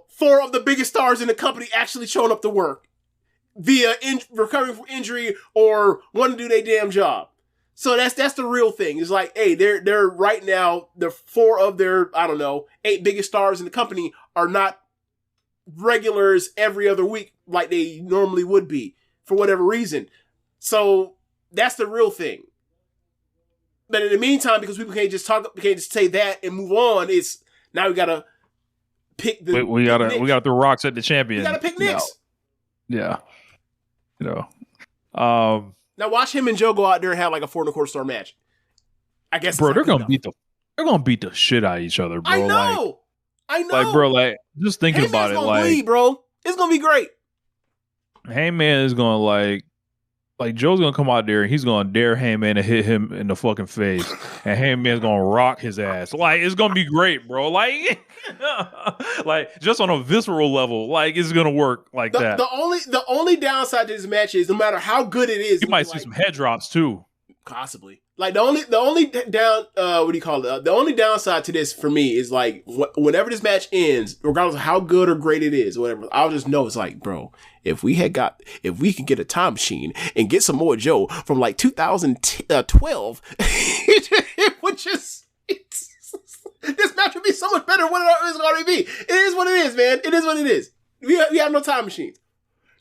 4 of the biggest stars in the company actually showing up to work via recovering from injury or wanting to do their damn job. So that's the real thing. It's like, hey, they're right now, the 4 of their, 8 biggest stars in the company are not regulars every other week like they normally would be for whatever reason. So that's the real thing. But in the meantime, because people can't just say that and move on, it's now we gotta pick the. We gotta throw rocks at the champion. We gotta pick Knicks. Yeah. Now watch him and Joe go out there and have like a 4.25 star match. I guess, bro, they're gonna beat the shit out of each other, bro. I know. Like, bro, like, just thinking about it, like, bleed, bro, it's gonna be great. Heyman is gonna like Joe's gonna come out there and he's gonna dare Heyman to hit him in the fucking face, and Heyman's gonna rock his ass. Like, it's gonna be great, bro. Like, like, just on a visceral level, like, it's gonna work like that. The only downside to this match is no matter how good it is, you might see some head drops too. Possibly. Like the only the only downside to this for me is like whenever this match ends, regardless of how good or great it is, whatever, I'll just know it's like, bro, if we can get a time machine and get some more Joe from like 2012, it would just this match would be so much better than what it is going to be. It is what it is, man. It is what it is. We have no time machines.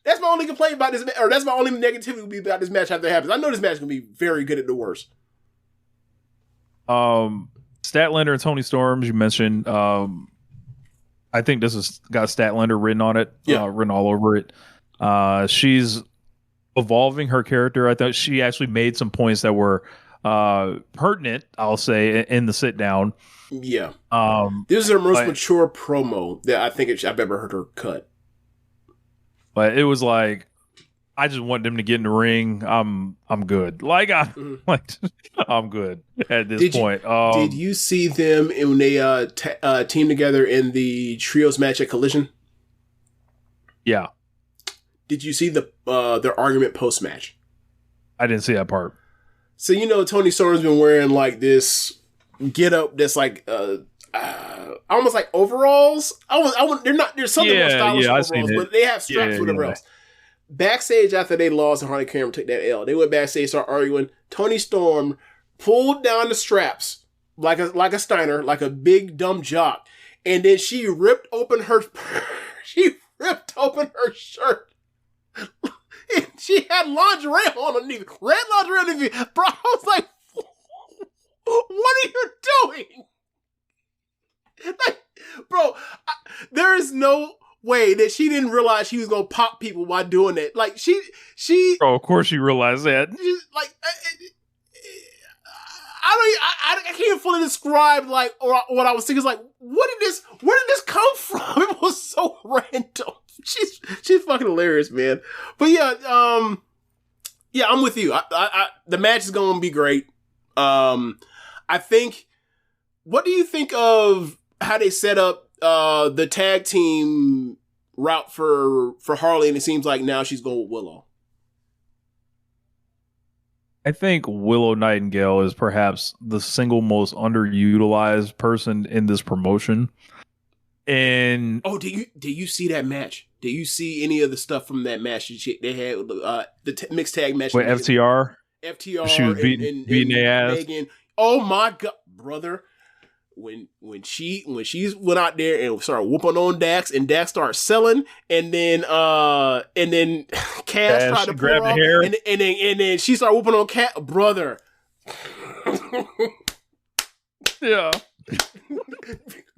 That's my only complaint about this, or that's my only negativity would be about this match after it happens. I know this match is going to be very good at the worst. Statlander and Tony Storm, you mentioned. I think this has got Statlander written on it, written all over it. She's evolving her character. I thought she actually made some points that were pertinent, I'll say, in the sit down. Yeah. This is her most mature promo that I think I've ever heard her cut. But it was like, I just want them to get in the ring. I'm good. I'm good at this point. Did you see them when they teamed together in the trios match at Collision? Yeah. Did you see their argument post match? I didn't see that part. So Tony Storm's been wearing like this get up that's like almost like overalls. There's something more stylish overalls, but they have straps, whatever else. Backstage after they lost and Harley Cameron took that L, they went backstage, started arguing. Tony Storm pulled down the straps like a Steiner, like a big dumb jock, and then she ripped open her shirt. And she had lingerie on underneath, red lingerie underneath. Bro, I was like, what are you doing? Like, bro, there is no way that she didn't realize she was gonna pop people while doing that. Like she. Oh, of course she realized that. Like, I can't even fully describe like or what I was thinking. Is like, where did this come from? It was so random. She's fucking hilarious, man. But yeah, I'm with you. The match is gonna be great. I think. What do you think of how they set up the tag team route for Harley? And it seems like now she's going with Willow. I think Willow Nightingale is perhaps the single most underutilized person in this promotion. And did you see that match? Did you see any of the stuff from that match they had the mixed tag match with FTR? FTR, she was beating their ass. Megan. Oh my god, brother! When she went out there and started whooping on Dax, and Dax started selling, and then Cass tried to grab the hair, and then she started whooping on Cass, brother. Yeah.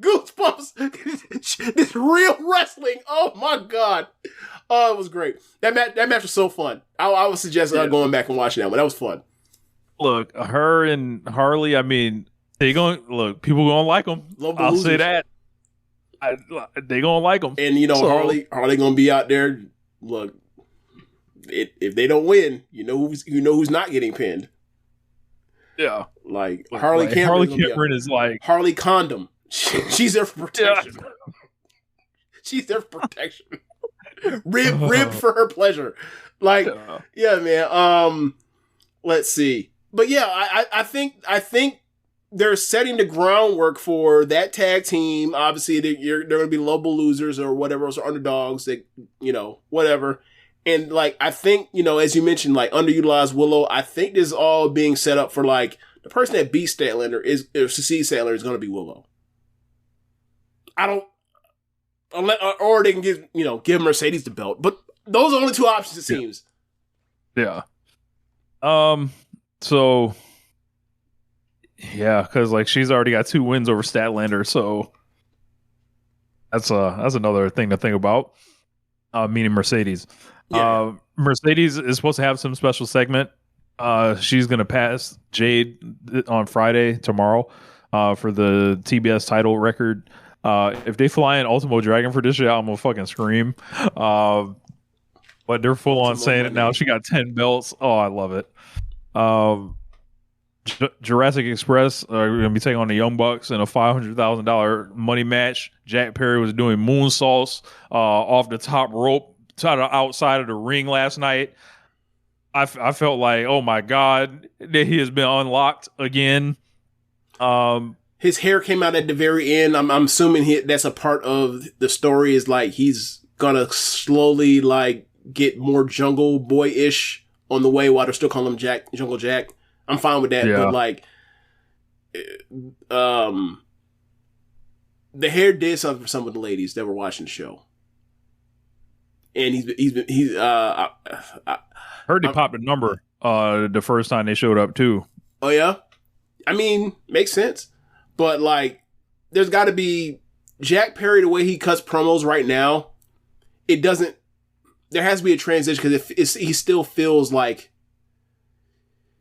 Goosebumps. This real wrestling. Oh my god. Oh, it was great. That match was so fun. I would suggest going back and watching that one. That was fun. Look, her and Harley, I mean, people gonna like them. I'll say that. They gonna like them. And Harley gonna be out there. Look, if they don't win, you know who's not getting pinned. Yeah, like Harley Cameron is like Harley Condom. She's there for protection. Yeah. She's there for protection. Rib for her pleasure. Like, yeah, man. Let's see. But yeah, I think they're setting the groundwork for that tag team. Obviously, they're going to be lovable losers or whatever else, or underdogs. That whatever. And like, I think as you mentioned, like underutilized Willow. I think this is all being set up for like the person that beats Statlander succeeds Statlander is going to be Willow. Or they can give Mercedes the belt, but those are only two options it seems. Yeah. So. Yeah, because like she's already got 2 wins over Statlander, so that's another thing to think about. Meaning Mercedes. Yeah. Mercedes is supposed to have some special segment. She's gonna pass Jade on Friday tomorrow for the TBS title record. If they fly in Ultimo Dragon for this shit, I'm gonna fucking scream. But they're full on saying it now. She got 10 belts. Oh, I love it. Jurassic Express are going to be taking on the Young Bucks in a $500,000 money match. Jack Perry was doing moonsaults off the top rope to the outside of the ring last night. I felt like, oh my God, that he has been unlocked again. His hair came out at the very end. I'm assuming that's a part of the story, is like he's gonna slowly like get more Jungle Boy-ish on the way while they're still calling him Jungle Jack. I'm fine with that, but like, the hair did something for some of the ladies that were watching the show, and he's heard they popped a number the first time they showed up too. Oh yeah, I mean, makes sense, but like, there's got to be Jack Perry, the way he cuts promos right now. It doesn't. There has to be a transition because he still feels like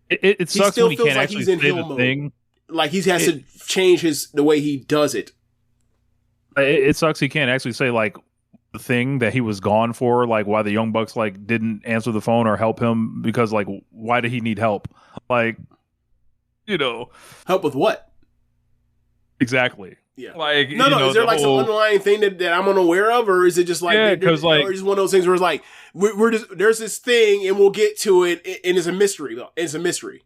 it sucks when he can't like actually say the thing. Like he has to change the way he does it. It sucks he can't actually say like the thing that he was gone for, like why the Young Bucks like didn't answer the phone or help him, because like why did he need help? Like, you know, help with what? Exactly. Yeah. Like, no. Is there like some underlying thing that I'm unaware of, or is it just like because like or just one of those things where it's like we're just there's this thing and we'll get to it and it's a mystery though. It's a mystery.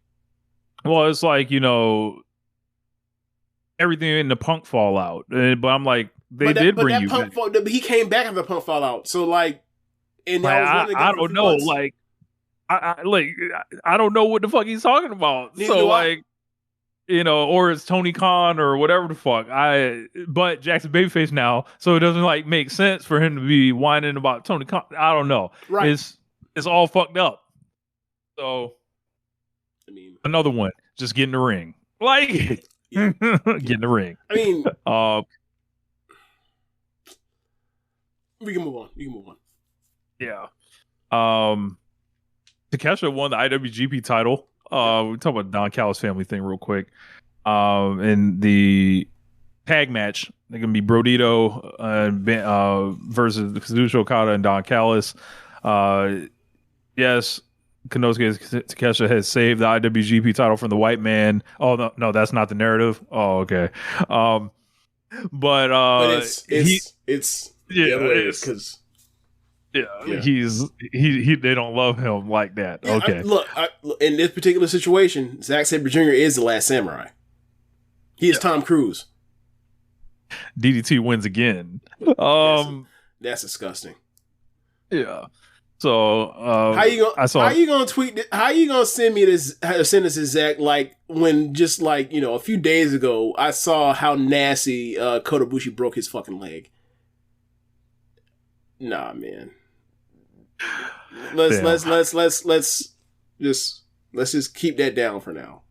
Well, it's like, everything in the Punk fallout, but I'm like they did bring you back. But he came back after the Punk fallout, so like, and that was I don't know, like I don't know what the fuck he's talking about. Neither so do like. Or it's Tony Khan or whatever the fuck. But Jackson babyface now, so it doesn't like make sense for him to be whining about Tony Khan. I don't know. Right. It's all fucked up. So, I mean, another one, just get in the ring. Like, get in the ring. I mean, we can move on. Yeah. Takeshita won the IWGP title. We talk about Don Callis family thing real quick. In the tag match, they're gonna be Brodito versus Kazuchika Okada and Don Callis. Yes, Konosuke Takeshita has saved the IWGP title from the white man. Oh no, that's not the narrative. Oh, okay. But it's the other way because. Yeah, he they don't love him like that. Yeah, okay. Look, in this particular situation, Zack Sabre Jr. is the last samurai. He is Tom Cruise. DDT wins again. That's disgusting. Yeah. So how you gonna tweet? How you gonna send me this? Send this to Zach? Like when just like a few days ago, I saw how nasty Kota Ibushi broke his fucking leg. Nah, man. Let's just keep that down for now.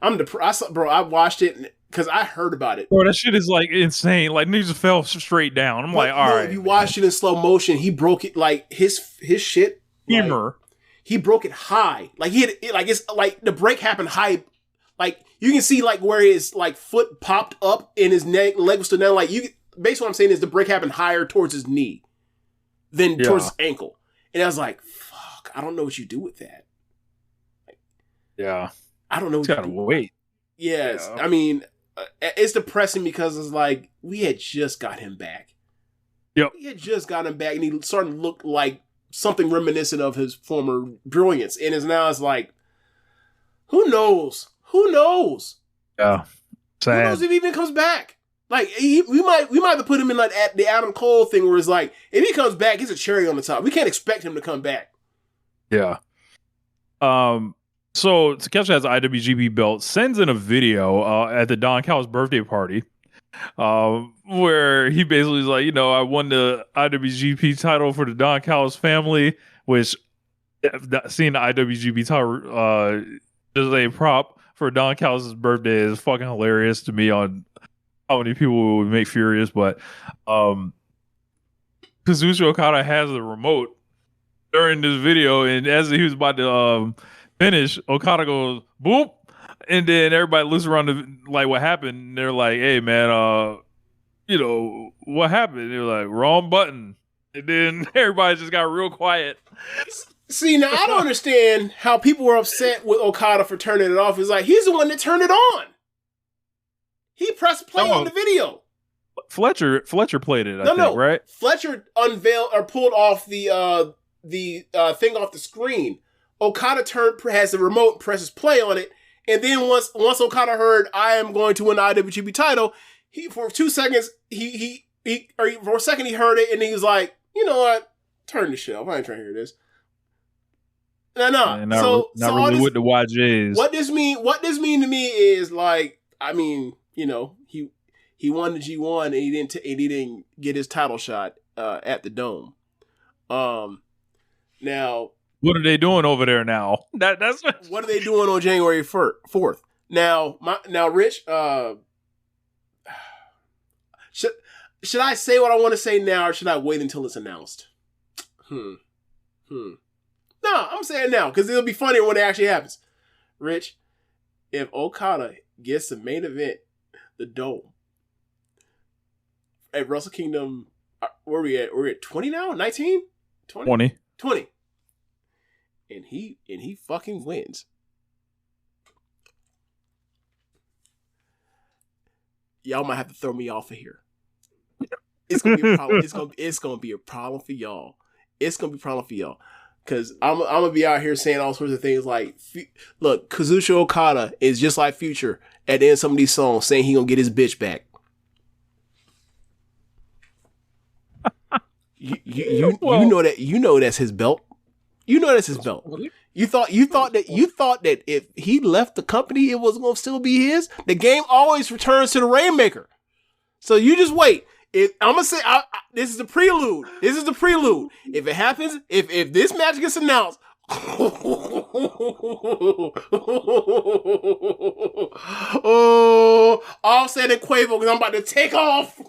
I'm depressed, bro. I watched it because I heard about it. Bro, that shit is like insane. Like niggas just fell straight down. I'm like, all right. If you watched it in slow motion, he broke it like his shit. Humor. He broke it high. Like he had it, like it's like the break happened high. Like you can see like where his like foot popped up and his leg was still down. Like basically what I'm saying is the break happened higher towards his knee than towards his ankle. And I was like, fuck, I don't know what you do with that. Yeah. I don't know what you gotta wait. Yes. Yeah. I mean, it's depressing because it's like, we had just got him back. Yep. We had just got him back and he started to look like something reminiscent of his former brilliance. And it's like, who knows? Yeah. Sad. Who knows if he even comes back? Like we might have to put him in like the Adam Cole thing where it's like if he comes back, he's a cherry on the top. We can't expect him to come back. Yeah. So Takeshita has an IWGP belt, sends in a video at the Don Callis birthday party, where he basically is like, I won the IWGP title for the Don Callis family, which seeing the IWGP title as a prop for Don Callis' birthday is fucking hilarious to me on how many people would make furious, but Kazuchika Okada has the remote during this video, and as he was about to finish, Okada goes boop, and then everybody looks around like what happened, and they're like, hey man, what happened? And they're like, wrong button, and then everybody just got real quiet. See, now I don't understand how people were upset with Okada for turning it off. It's like he's the one that turned it on. He pressed play on the video. Fletcher played it, I think, right? Fletcher unveiled or pulled off the thing off the screen. Okada has the remote, presses play on it, and then once Okada heard I am going to win the IWGP title, for 2 seconds he heard it and he was like, you know what? Turn the shit off. I ain't trying to hear this. No. Not really with the YJs. What this mean to me is like, I mean, you know, he won the G1 and he didn't get his title shot at the Dome. Now, what are they doing over there now? That's what are they doing on January 4th? Now, Rich, should I say what I want to say now, or should I wait until it's announced? No, I'm saying now because it'll be funnier when it actually happens. Rich, if Okada gets the main event, the Dome at Wrestle Kingdom, where are we at? We're at 20 now? 19? 20. And he fucking wins. Y'all might have to throw me off of here. It's gonna be a problem. It's gonna be a problem for y'all. It's gonna be a problem for y'all. Cause I'm gonna be out here saying all sorts of things like, look, Kazuchika Okada is just like Future at the end of some of these songs saying he gonna get his bitch back. You know that's his belt. You know that's his belt. You thought that if he left the company, it was gonna still be his. The game always returns to the Rainmaker. So you just wait. I'm gonna say this is the prelude. This is the prelude. If it happens, if this match gets announced, all said in Quavo because I'm about to take off.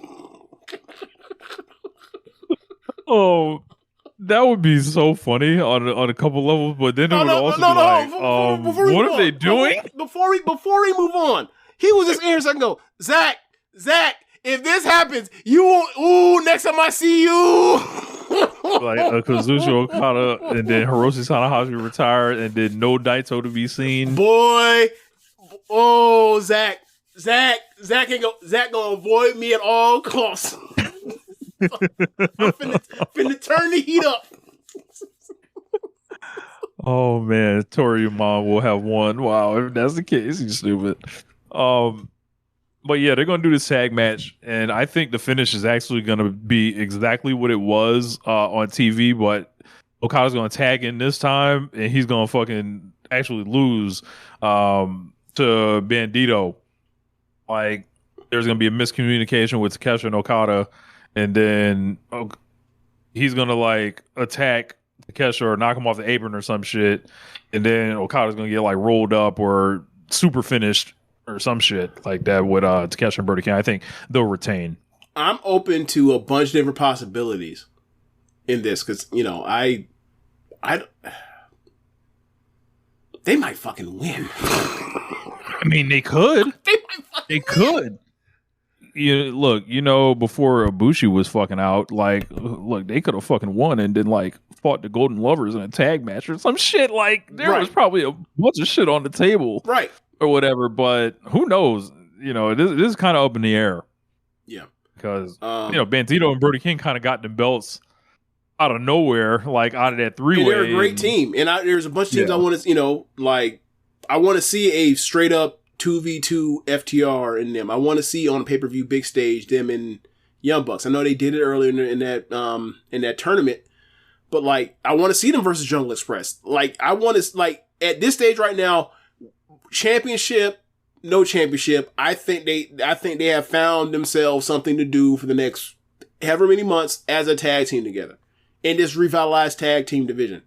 Oh, that would be so funny on a couple levels, but then it would also be like, what are they doing? Before we move on, he was just in here a second ago. Zach, if this happens, you won't. Ooh, next time I see you. Like Kazuchika Okada and then Hiroshi Tanahashi retired and then no Daito to be seen. Boy, oh Zach gonna avoid me at all costs. I'm finna turn the heat up. Oh man, Toriyama will have won. Wow, if that's the case, he's stupid. But yeah, they're gonna do this tag match, and I think the finish is actually gonna be exactly what it was on TV. But Okada's gonna tag in this time, and he's gonna fucking actually lose to Bandito. Like, there's gonna be a miscommunication with Takeshi and Okada. And then he's going to like attack Takeshi or knock him off the apron or some shit. And then Okada's going to get like rolled up or super finished or some shit like that with Takeshi and Brody King. I think they'll retain. I'm open to a bunch of different possibilities in this because, you know, I they might fucking win. I mean, they could. They could. Look, before Ibushi was fucking out, like, look, they could have fucking won and then, like, fought the Golden Lovers in a tag match or some shit. Like, there was probably a bunch of shit on the table. Right. Or whatever, but who knows? This is kind of up in the air. Yeah. Because, Bandito and Brody King kind of got the belts out of nowhere, like, out of that three-way. They're a great team. And there's a bunch of teams I want to, I want to see a straight-up 2v2 FTR in them. I want to see on a pay-per-view big stage them and Young Bucks. I know they did it earlier in that tournament, but like I want to see them versus Jungle Express. Like I want to at this stage right now, championship, no championship. I think they have found themselves something to do for the next however many months as a tag team together in this revitalized tag team division.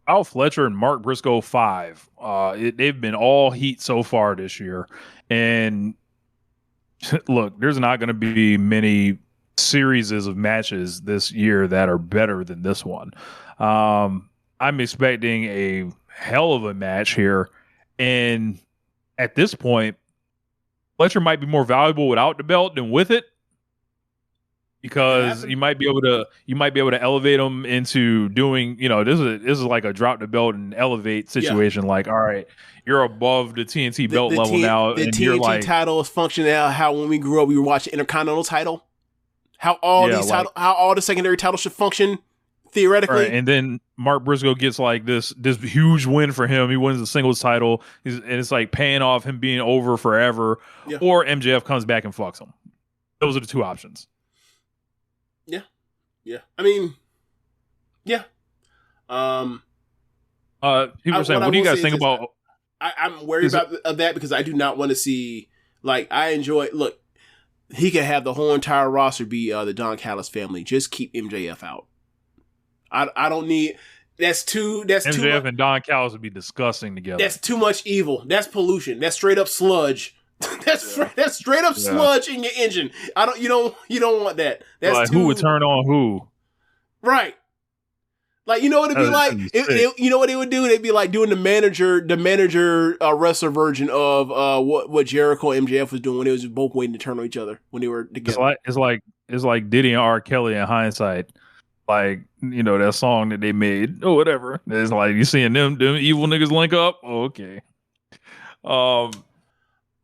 Al Fletcher and Mark Briscoe 5. They've been all heat so far this year. And look, there's not going to be many series of matches this year that are better than this one. I'm expecting a hell of a match here. And at this point, Fletcher might be more valuable without the belt than with it. Because you might be able to elevate them into doing, this is like a drop the belt and elevate situation. Yeah. Like, all right, you're above the TNT belt level now. The and TNT you're like, title is functioning out how when we grew up, we were watching Intercontinental title. How all the secondary titles should function theoretically. Right, and then Mark Briscoe gets like this huge win for him. He wins the singles title, and it's like paying off him being over forever. Yeah. Or MJF comes back and fucks him. Those are the two options. Yeah. I mean, yeah. People are saying, what do you guys think about? I'm worried about that because I do not want to see, like, I enjoy, look, he could have the whole entire roster be the Don Callis family. Just keep MJF out. I don't need, that's MJF and Don Callis would be disgusting together. That's too much evil. That's pollution. That's straight up sludge. That's straight up sludge in your engine. You don't want that. That's like, who would turn on who? Right. Like, you know what it'd be like? You know what it would do? It'd be like doing the manager wrestler version of what Jericho and MJF was doing when they was both waiting to turn on each other when they were together. It's like Diddy and R. Kelly in hindsight. Like, you know, that song that they made or whatever. It's like you seeing them evil niggas link up. Oh, okay.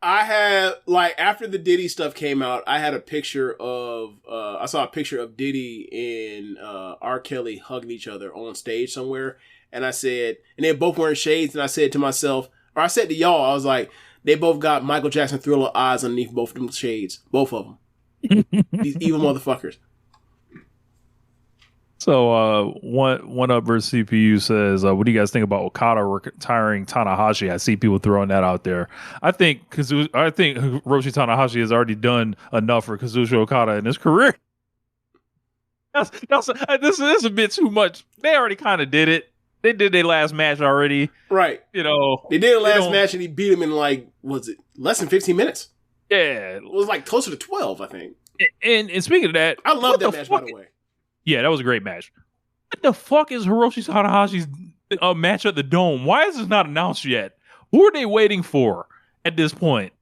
I had, like, after the Diddy stuff came out, I had a picture of, I saw a picture of Diddy and R. Kelly hugging each other on stage somewhere. And I said, and they're both wearing shades. And I said to myself, or I said to y'all, I was like, they both got Michael Jackson Thriller eyes underneath both of them shades. Both of them. These evil motherfuckers. So, one up versus CPU says, what do you guys think about Okada retiring Tanahashi? I see people throwing that out there. I think Hiroshi Tanahashi has already done enough for Kazuchika Okada in his career. This is a bit too much. They already kind of did it. They did their last match already. Right. You know. They did a last match and he beat him in like, was it less than 15 minutes? Yeah. It was like closer to 12, I think. And speaking of that. I love that match, by the way. Yeah, that was a great match. What the fuck is Hiroshi Tanahashi's match at the Dome? Why is this not announced yet? Who are they waiting for at this point?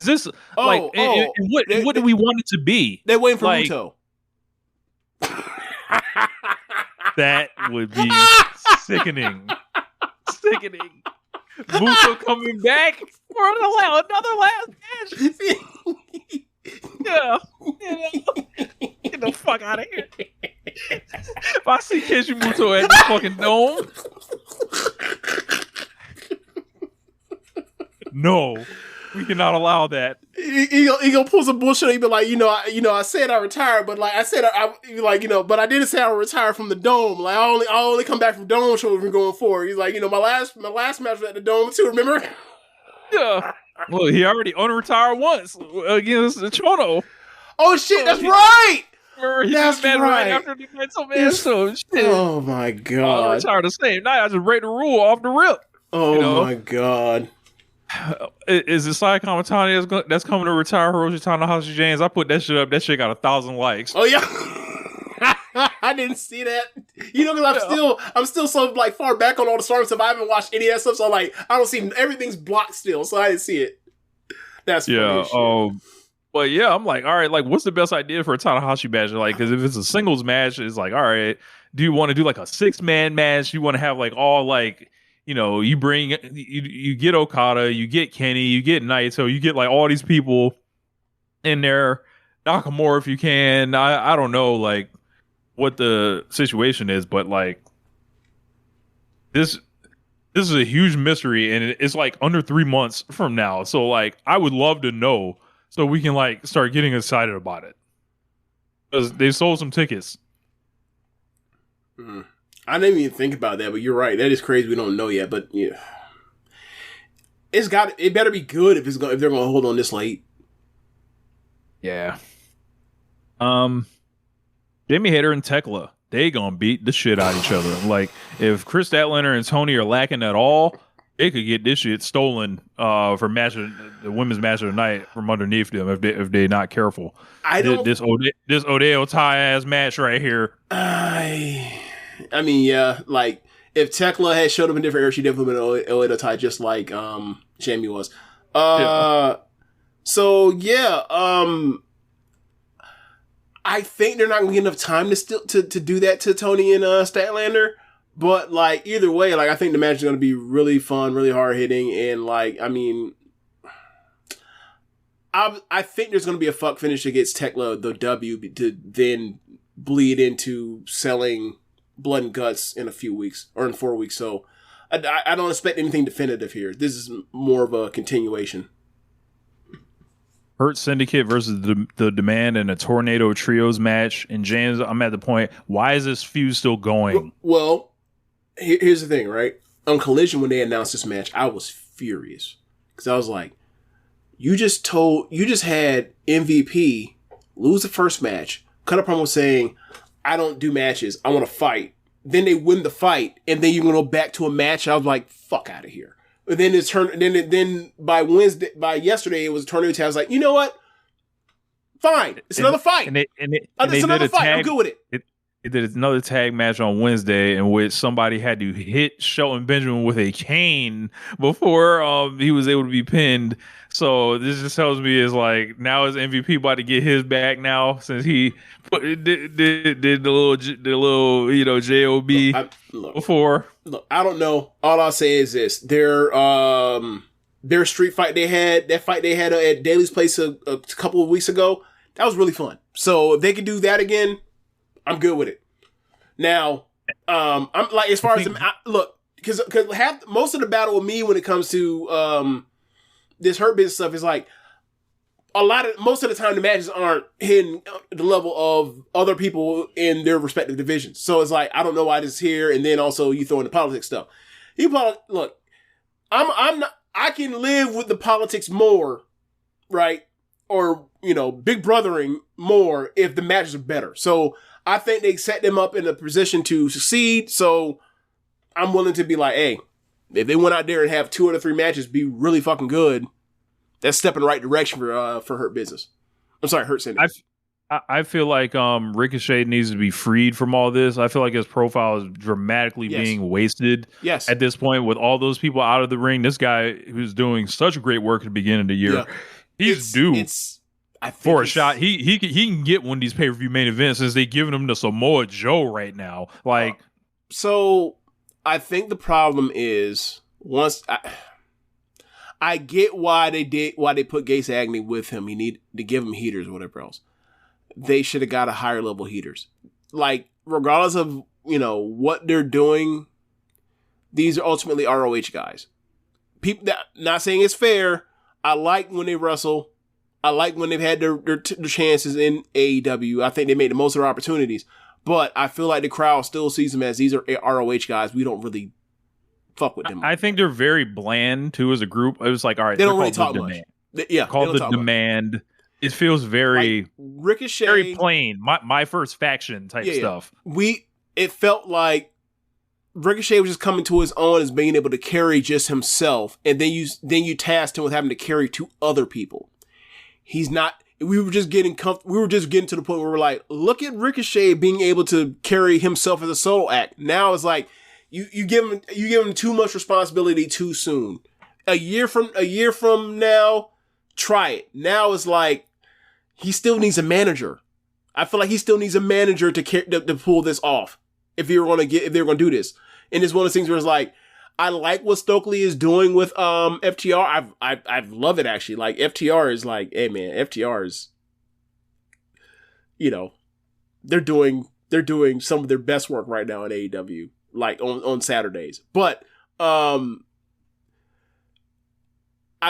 Is this what do we want it to be? They're waiting for Muto. That would be sickening. Sickening. Muto coming back for another last match. Yeah. Get the fuck out of here. If I see Keiji at the fucking Dome. No. We cannot allow that. He gonna pull some bullshit. He be like, I said I retired, but like I said, but I didn't say I retired from the Dome. Like I only come back from Dome shows from going forward. He's like, my last match was at the Dome too. Remember? Yeah. Well, he already unretired once against Chono. Oh shit, that's right. That's right after the man. So shit. Oh my god. I retired the same night. I just break the rule off the rip. Oh my god. Is it Sai Kamatani that's coming to retire Hiroshi Tanahashi James? I put that shit up. That shit got 1,000 likes. Oh yeah. I didn't see that. Because I'm still so like far back on all the Storm stuff. I haven't watched any of that stuff. So like I don't see, everything's blocked still. So I didn't see it. That's funny. But yeah, I'm like, all right, like what's the best idea for a Tanahashi match? Like, because if it's a singles match, it's like, all right, do you want to do like a 6-man match? You want to have like all like, you bring, you get Okada, you get Kenny, you get Naito, you get like all these people in there, Nakamura if you can. I don't know like what the situation is, but like this is a huge mystery, and it's like under 3 months from now. So like I would love to know so we can like start getting excited about it, because they sold some tickets. I didn't even think about that, but you're right. That is crazy. We don't know yet, but yeah, it better be good if they're going to hold on this late. Yeah. Jamie Hayter and Tekla, they gonna beat the shit out of each other. Like if Chris Statlander and Tony are lacking at all, they could get this shit stolen for the women's match of the night from underneath them if they're not careful. This Odeo tie ass match right here. I mean, yeah, like if Tekla had showed up in different era, she definitely been an Oedo tie, just like Jamie was. So yeah, I think they're not gonna get enough time to do that to Tony and Statlander. But like either way, like I think the match is gonna be really fun, really hard hitting, and like I mean, I think there's gonna be a fuck finish that gets Tekla the W to then bleed into selling blood and guts in a few weeks or in 4 weeks. So I don't expect anything definitive here. This is more of a continuation. Hurt Syndicate versus the Demand in a Tornado Trios match. And James, I'm at the point, why is this feud still going? Well, here's the thing, right? On Collision, when they announced this match, I was furious. Because I was like, you just had MVP lose the first match, cut a promo saying, I don't do matches, I want to fight. Then they win the fight, and then you're going to go back to a match. I was like, fuck out of here. And then then by yesterday, it was a Tornado tag. I was like, you know what? Fine. It's another fight. It's another fight. I'm good with it. It did another tag match on Wednesday in which somebody had to hit Shelton Benjamin with a cane before he was able to be pinned. So this just tells me is like now is MVP about to get his back now since he did the little job before. Look, I don't know. All I'll say is this: their street fight they had, that fight they had at Daly's place a couple of weeks ago, that was really fun. So if they can do that again, I'm good with it. Now, I'm like, as far as look, because most of the battle with me when it comes to this Hurt Business stuff is like most of the time the matches aren't hitting the level of other people in their respective divisions. So it's like I don't know why this is here, and then also you throw in the politics stuff. Look, I'm not. I can live with the politics more, right? Or big brothering more if the matches are better. So I think they set them up in a position to succeed. So I'm willing to be like, hey, if they went out there and have 2 or 3 matches be really fucking good, that's step in the right direction for Hurt Business. I'm sorry, Hurt Syndicate. I feel like Ricochet needs to be freed from all this. I feel like his profile is dramatically being wasted at this point with all those people out of the ring. This guy who's doing such great work at the beginning of the year, he's due for a shot. He can get one of these pay-per-view main events since they're giving him to Samoa Joe right now. Like, so I think the problem is I get why they put Gates Agnew with him. You need to give him heaters or whatever else. They should have got a higher level heaters. Like, regardless of, what they're doing, these are ultimately ROH guys. People that, not saying it's fair. I like when they wrestle. I like when they've had their chances in AEW. I think they made the most of their opportunities. But I feel like the crowd still sees them as these are ROH guys. We don't really fuck with them. I think they're very bland, too, as a group. It was like, all right, they don't really talk much. Called the Demand. Much. It feels very like Ricochet, very plain. My first faction type stuff. It felt like Ricochet was just coming to his own as being able to carry just himself, and then you tasked him with having to carry 2 other people. He's not. We were just getting to the point where we're like, look at Ricochet being able to carry himself as a solo act. Now it's like you give him too much responsibility too soon. A year from now, try it. Now it's like he still needs a manager. I feel like he still needs a manager to pull this off. If they're going to do this, and it's one of those things where it's like, I like what Stokely is doing with FTR. I love it actually. Like FTR is like, hey man, FTR is, they're doing some of their best work right now in AEW, like on Saturdays. But I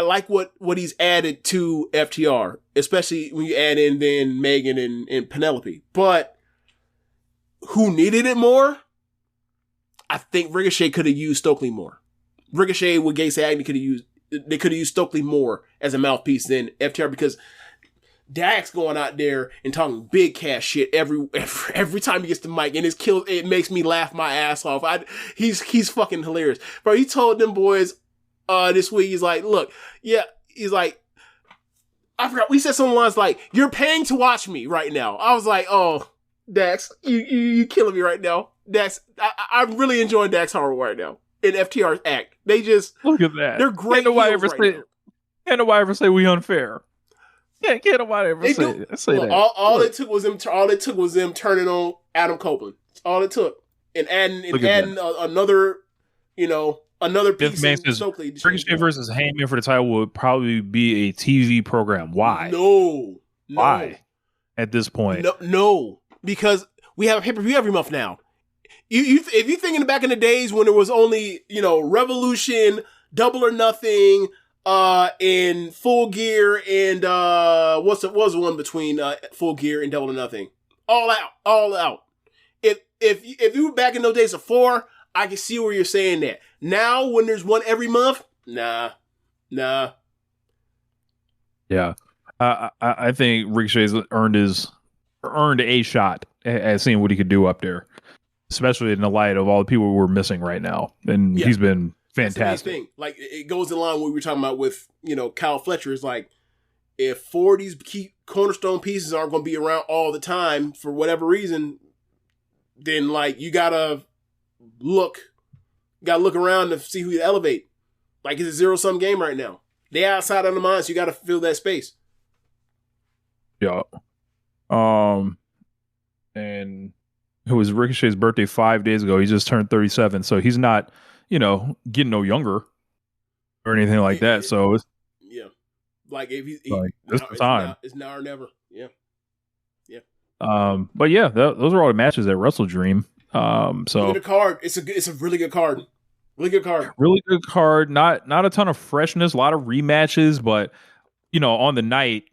like what he's added to FTR, especially when you add in then Megan and Penelope. But who needed it more? I think Ricochet could have used Stokely more. Ricochet with Gates Agnew could have used Stokely more as a mouthpiece than FTR, because Dax going out there and talking big cash shit every time he gets the mic, and it makes me laugh my ass off. He's fucking hilarious. Bro, he told them boys this week, he's like, look, he's like, I forgot, we said something lines like, you're paying to watch me right now. I was like, oh, Dax, you killing me right now. Dax, I'm really enjoying Dax Harwood right now in FTR's act. They just look at that. They're great. Can't nobody ever say we unfair. Can't nobody ever say that. All it took was them turning on Adam Copeland. All it took, and adding another piece of Stokely. Ricochet versus Heyman for the title would probably be a TV program. Why? No. Why? At this point, no, because We have a pay-per-view every month now. If you thinking back in the days when there was only, Revolution, Double or Nothing, in Full Gear, and what was the one between Full Gear and Double or Nothing? All Out. If you were back in those days of 4, I can see where you're saying that. Now, when there's one every month, nah. Yeah, I think Ricochet's earned a shot at seeing what he could do up there, especially in the light of all the people we're missing right now, and he's been fantastic. That's the main thing. Like, it goes in line with what we were talking about with Kyle Fletcher. Is like, if 4 of these key cornerstone pieces aren't going to be around all the time for whatever reason, then like you gotta look around to see who you elevate. Like, it's a 0-sum game right now. They outside on the mind, so you got to fill that space. Yeah. And it was Ricochet's birthday 5 days ago. He just turned 37, so he's not, getting no younger or anything like that. So it's, like if he's this time, it's now or never. Yeah. But yeah, those are all the matches at WrestleDream. So look at the card. It's a really good card. Really good card. Really good card. Not a ton of freshness, a lot of rematches, but on the night,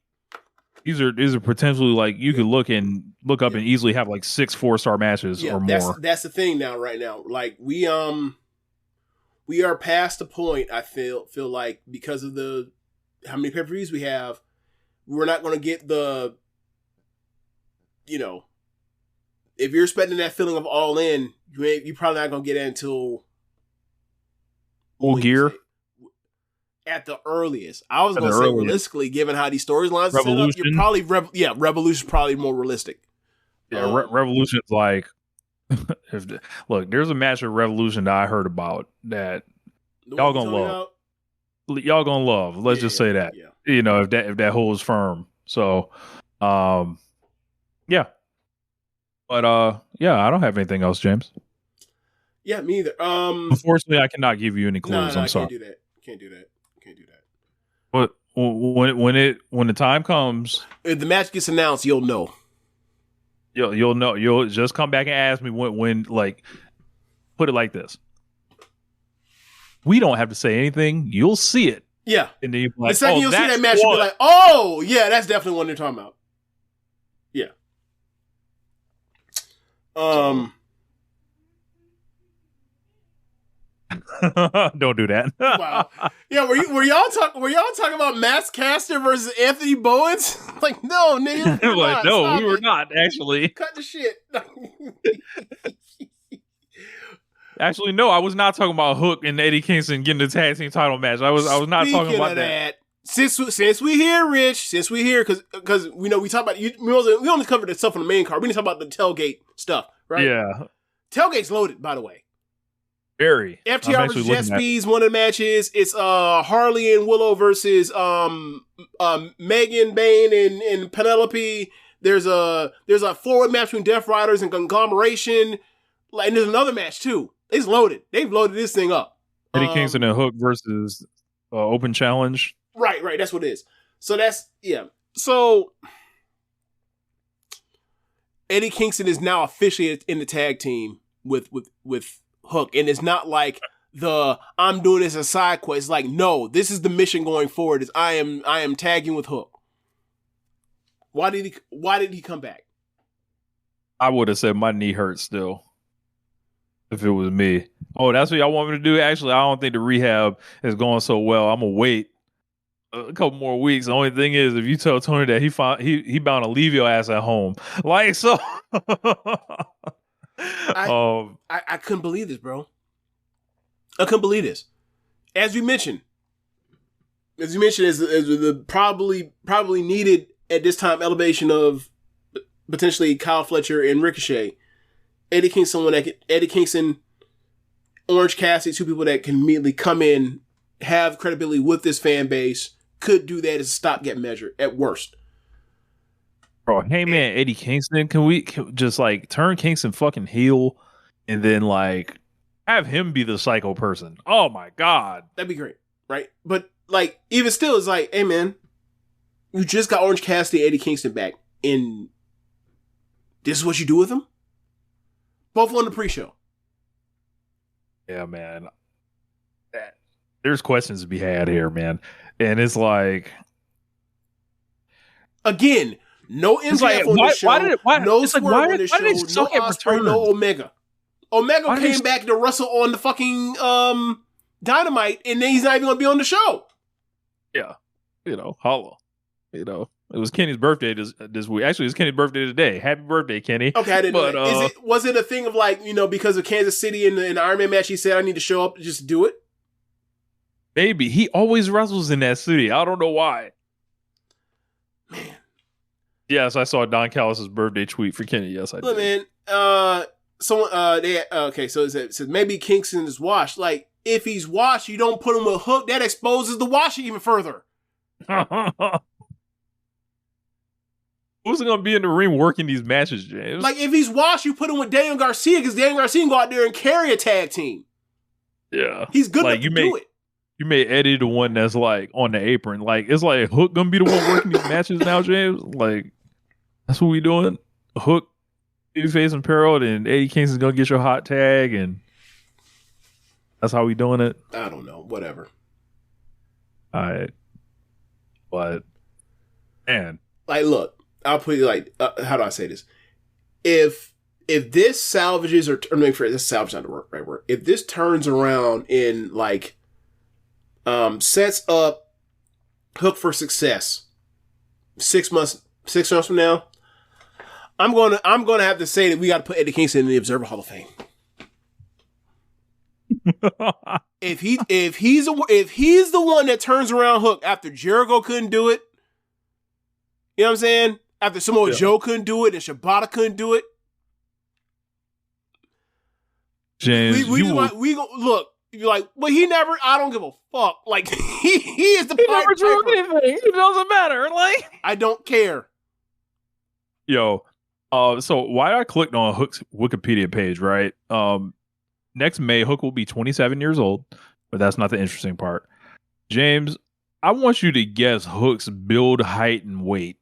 these are potentially like you could look up and easily have like 6 4-star matches or more. That's the thing now, right now. Like we are past the point, I feel like, because of how many pay-per-views we have, we're not going to get the, if you're expecting that feeling of all in, you're probably not going to get it until Full Gear. At the earliest. I was going to say realistically, given how these storylines are set up, you're probably, Revolution's probably more realistic. Yeah, Revolution's like, look, there's a match at Revolution that I heard about that y'all gonna love. Y'all gonna love. Let's just say that. Yeah. If that holds firm. So, yeah. But I don't have anything else, James. Yeah, me either. Unfortunately, I cannot give you any clues. I'm sorry. Can't do that. But when the time comes, if the match gets announced, you'll know. You'll know. You'll just come back and ask me when like, put it like this. We don't have to say anything. You'll see it. Yeah. And then you'll be like, the second you'll see that match, you'll be like, oh, yeah, that's definitely one they're talking about. Yeah. Don't do that. Wow. Yeah, were y'all talking about Max Caster versus Anthony Bowens? Like, no, nigga. We were not, actually. Cut the shit. Actually, no, I was not talking about Hook and Eddie Kingston getting the tag team title match. I was not talking about that. Since we here, Rich, because we talk about we only covered the stuff on the main card. We didn't talk about the tailgate stuff, right? Yeah. Tailgate's loaded, by the way. Very. FTR versus Jet Speed's one of the matches. It's Harley and Willow versus Megan Bain and Penelope. There's a 4-way match between Death Riders and Conglomeration. And there's another match too. It's loaded. They've loaded this thing up. Eddie Kingston and Hook versus Open Challenge. Right. That's what it is. So that's, yeah. So Eddie Kingston is now officially in the tag team with Hook. And it's not like I'm doing this as a side quest. It's like, no, this is the mission going forward. Is I am tagging with Hook. Why did he come back? I would have said my knee hurts still if it was me. Oh, that's what y'all want me to do? Actually, I don't think the rehab is going so well. I'm going to wait a couple more weeks. The only thing is, if you tell Tony that he bound to leave your ass at home. Like, so. I couldn't believe this, bro. I couldn't believe this. As you mentioned, as the probably needed at this time elevation of potentially Kyle Fletcher and Ricochet, Eddie Kingston, Orange Cassidy, 2 people that can immediately come in, have credibility with this fan base, could do that as a stopgap measure at worst. Bro, hey man, Eddie Kingston, can we just like turn Kingston fucking heel and then like have him be the psycho person? Oh my god, that'd be great, right? But like, even still, it's like, hey man, you just got Orange Cassidy, Eddie Kingston back, and this is what you do with them? Both on the pre-show. Yeah, man. There's questions to be had here, man. And it's like... Again, no MJF on the show, no Swerve on the show, no Ospreay, no Omega. Omega came back to wrestle on the fucking Dynamite, and then he's not even going to be on the show. Yeah. Holla. It was Kenny's birthday this week. Actually, it's Kenny's birthday today. Happy birthday, Kenny. Okay, I didn't know that. Was it a thing of like, because of Kansas City in the Iron Man match, he said, I need to show up to just do it? Maybe. He always wrestles in that city. I don't know why. Man. Yes, I saw Don Callis' birthday tweet for Kenny. Yes, I did. Look, man, so it says maybe Kingston is washed. Like, if he's washed, you don't put him with Hook. That exposes the washing even further. Who's going to be in the ring working these matches, James? Like, if he's washed, you put him with Daniel Garcia, because Daniel Garcia can go out there and carry a tag team. Yeah. He's good enough to do it. You made Eddie the one that's like on the apron. Like, it's like Hook gonna be the one working these matches now, James. Like, that's what we doing. Hook, Babyface and Peril, and Eddie Kingston's gonna get your hot tag, and that's how we doing it. I don't know. Whatever. All right, but man, like, look, I'll put it like, how do I say this? If this salvages, this salvage not the right word. If this turns around in like. Sets up Hook for success 6 months from now, I'm gonna have to say that we got to put Eddie Kingston in the Observer Hall of Fame. if he's the one that turns around Hook after Jericho couldn't do it, you know what I'm saying? After Samoa Joe couldn't do it and Shibata couldn't do it, James, we go look. You're like, well, he never. I don't give a fuck. Like he is the. He never drew anything. It doesn't matter. Like I don't care. Yo, so why I clicked on Hook's Wikipedia page, right? Next May, Hook will be 27 years old, but that's not the interesting part. James, I want you to guess Hook's build, height, and weight.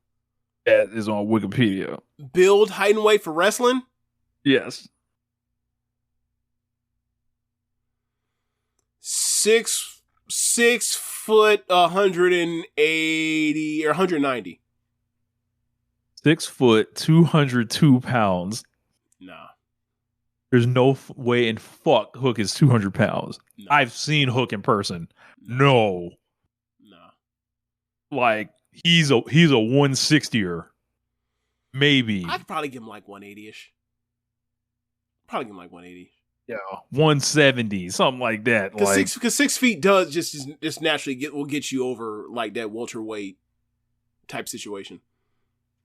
That is on Wikipedia. Build, height, and weight for wrestling? Yes. 6 foot 180 or 190. 6 foot 202 pounds. Nah. There's no way in fuck Hook is 200 pounds. No. I've seen Hook in person. No. Nah. Like he's a 160er. Maybe. I could probably give him like 180-ish. Probably give him like 180. Yeah, 170, something like that. Because 6 feet does just naturally will get you over like that welterweight type situation.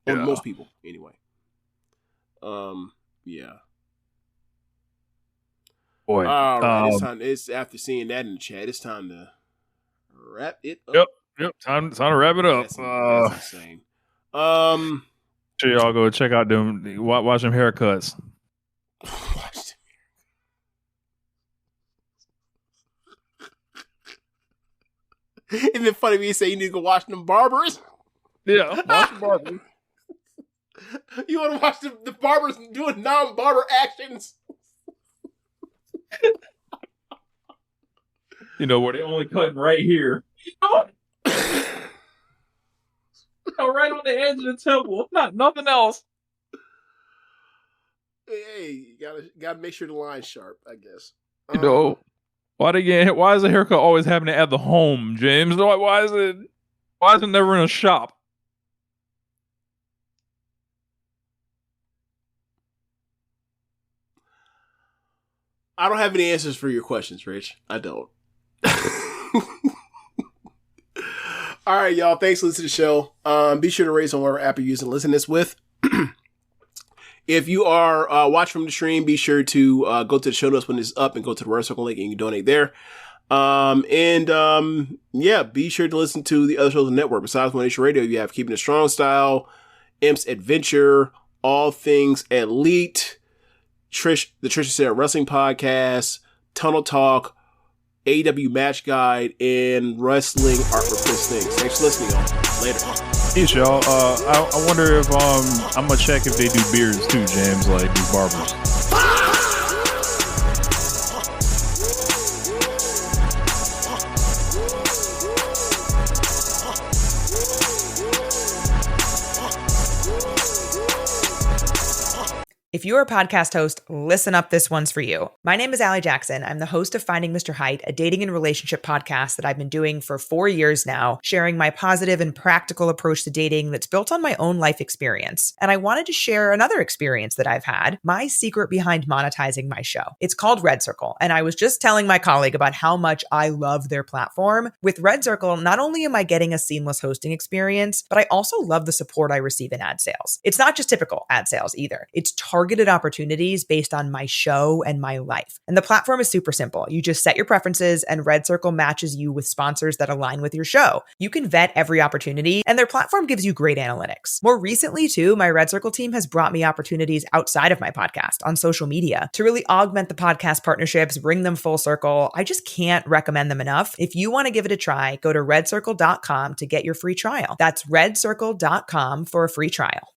Or most people, anyway. Yeah. Boy, all right, it's time. It's after seeing that in the chat. It's time to wrap it up. Yep. Time to wrap it up. That's insane. Sure, y'all go check out them. Watch them haircuts. Isn't it funny when you say you need to go watch them barbers? Yeah, watch the barbers. You want to watch the barbers doing non-barber actions? You know, where they only cutting right here. Right on the edge of the temple. Nothing else. Hey, you gotta make sure the line's sharp, I guess. You know. Why is the haircut always happening at the home, James? Why is it never in a shop? I don't have any answers for your questions, Rich. I don't. All right, y'all. Thanks for listening to the show. Be sure to rate on whatever app you're using to listen to this with. If you are watching from the stream, be sure to go to the show notes when it's up and go to the Red Circle link and you can donate there. Be sure to listen to the other shows on the network. Besides One Nation Radio, you have Keepin It Strong Style, Imp's Adventure, All Things Elite, Trish, the Trish Said Wrestling Podcast, Tunnel Talk, AEW Match Guide, and Wrestling Art Replace Things. Thanks for listening, y'all. Later. Peace, y'all. I wonder if I'm gonna check if they do beards too, James, like these barbers. If you're a podcast host, listen up, this one's for you. My name is Allie Jackson. I'm the host of Finding Mr. Height, a dating and relationship podcast that I've been doing for 4 years now, sharing my positive and practical approach to dating that's built on my own life experience. And I wanted to share another experience that I've had, my secret behind monetizing my show. It's called Red Circle, and I was just telling my colleague about how much I love their platform. With Red Circle, not only am I getting a seamless hosting experience, but I also love the support I receive in ad sales. It's not just typical ad sales either. It's targeted opportunities based on my show and my life. And the platform is super simple. You just set your preferences and Red Circle matches you with sponsors that align with your show. You can vet every opportunity and their platform gives you great analytics. More recently too, my Red Circle team has brought me opportunities outside of my podcast on social media to really augment the podcast partnerships, bring them full circle. I just can't recommend them enough. If you want to give it a try, go to redcircle.com to get your free trial. That's redcircle.com for a free trial.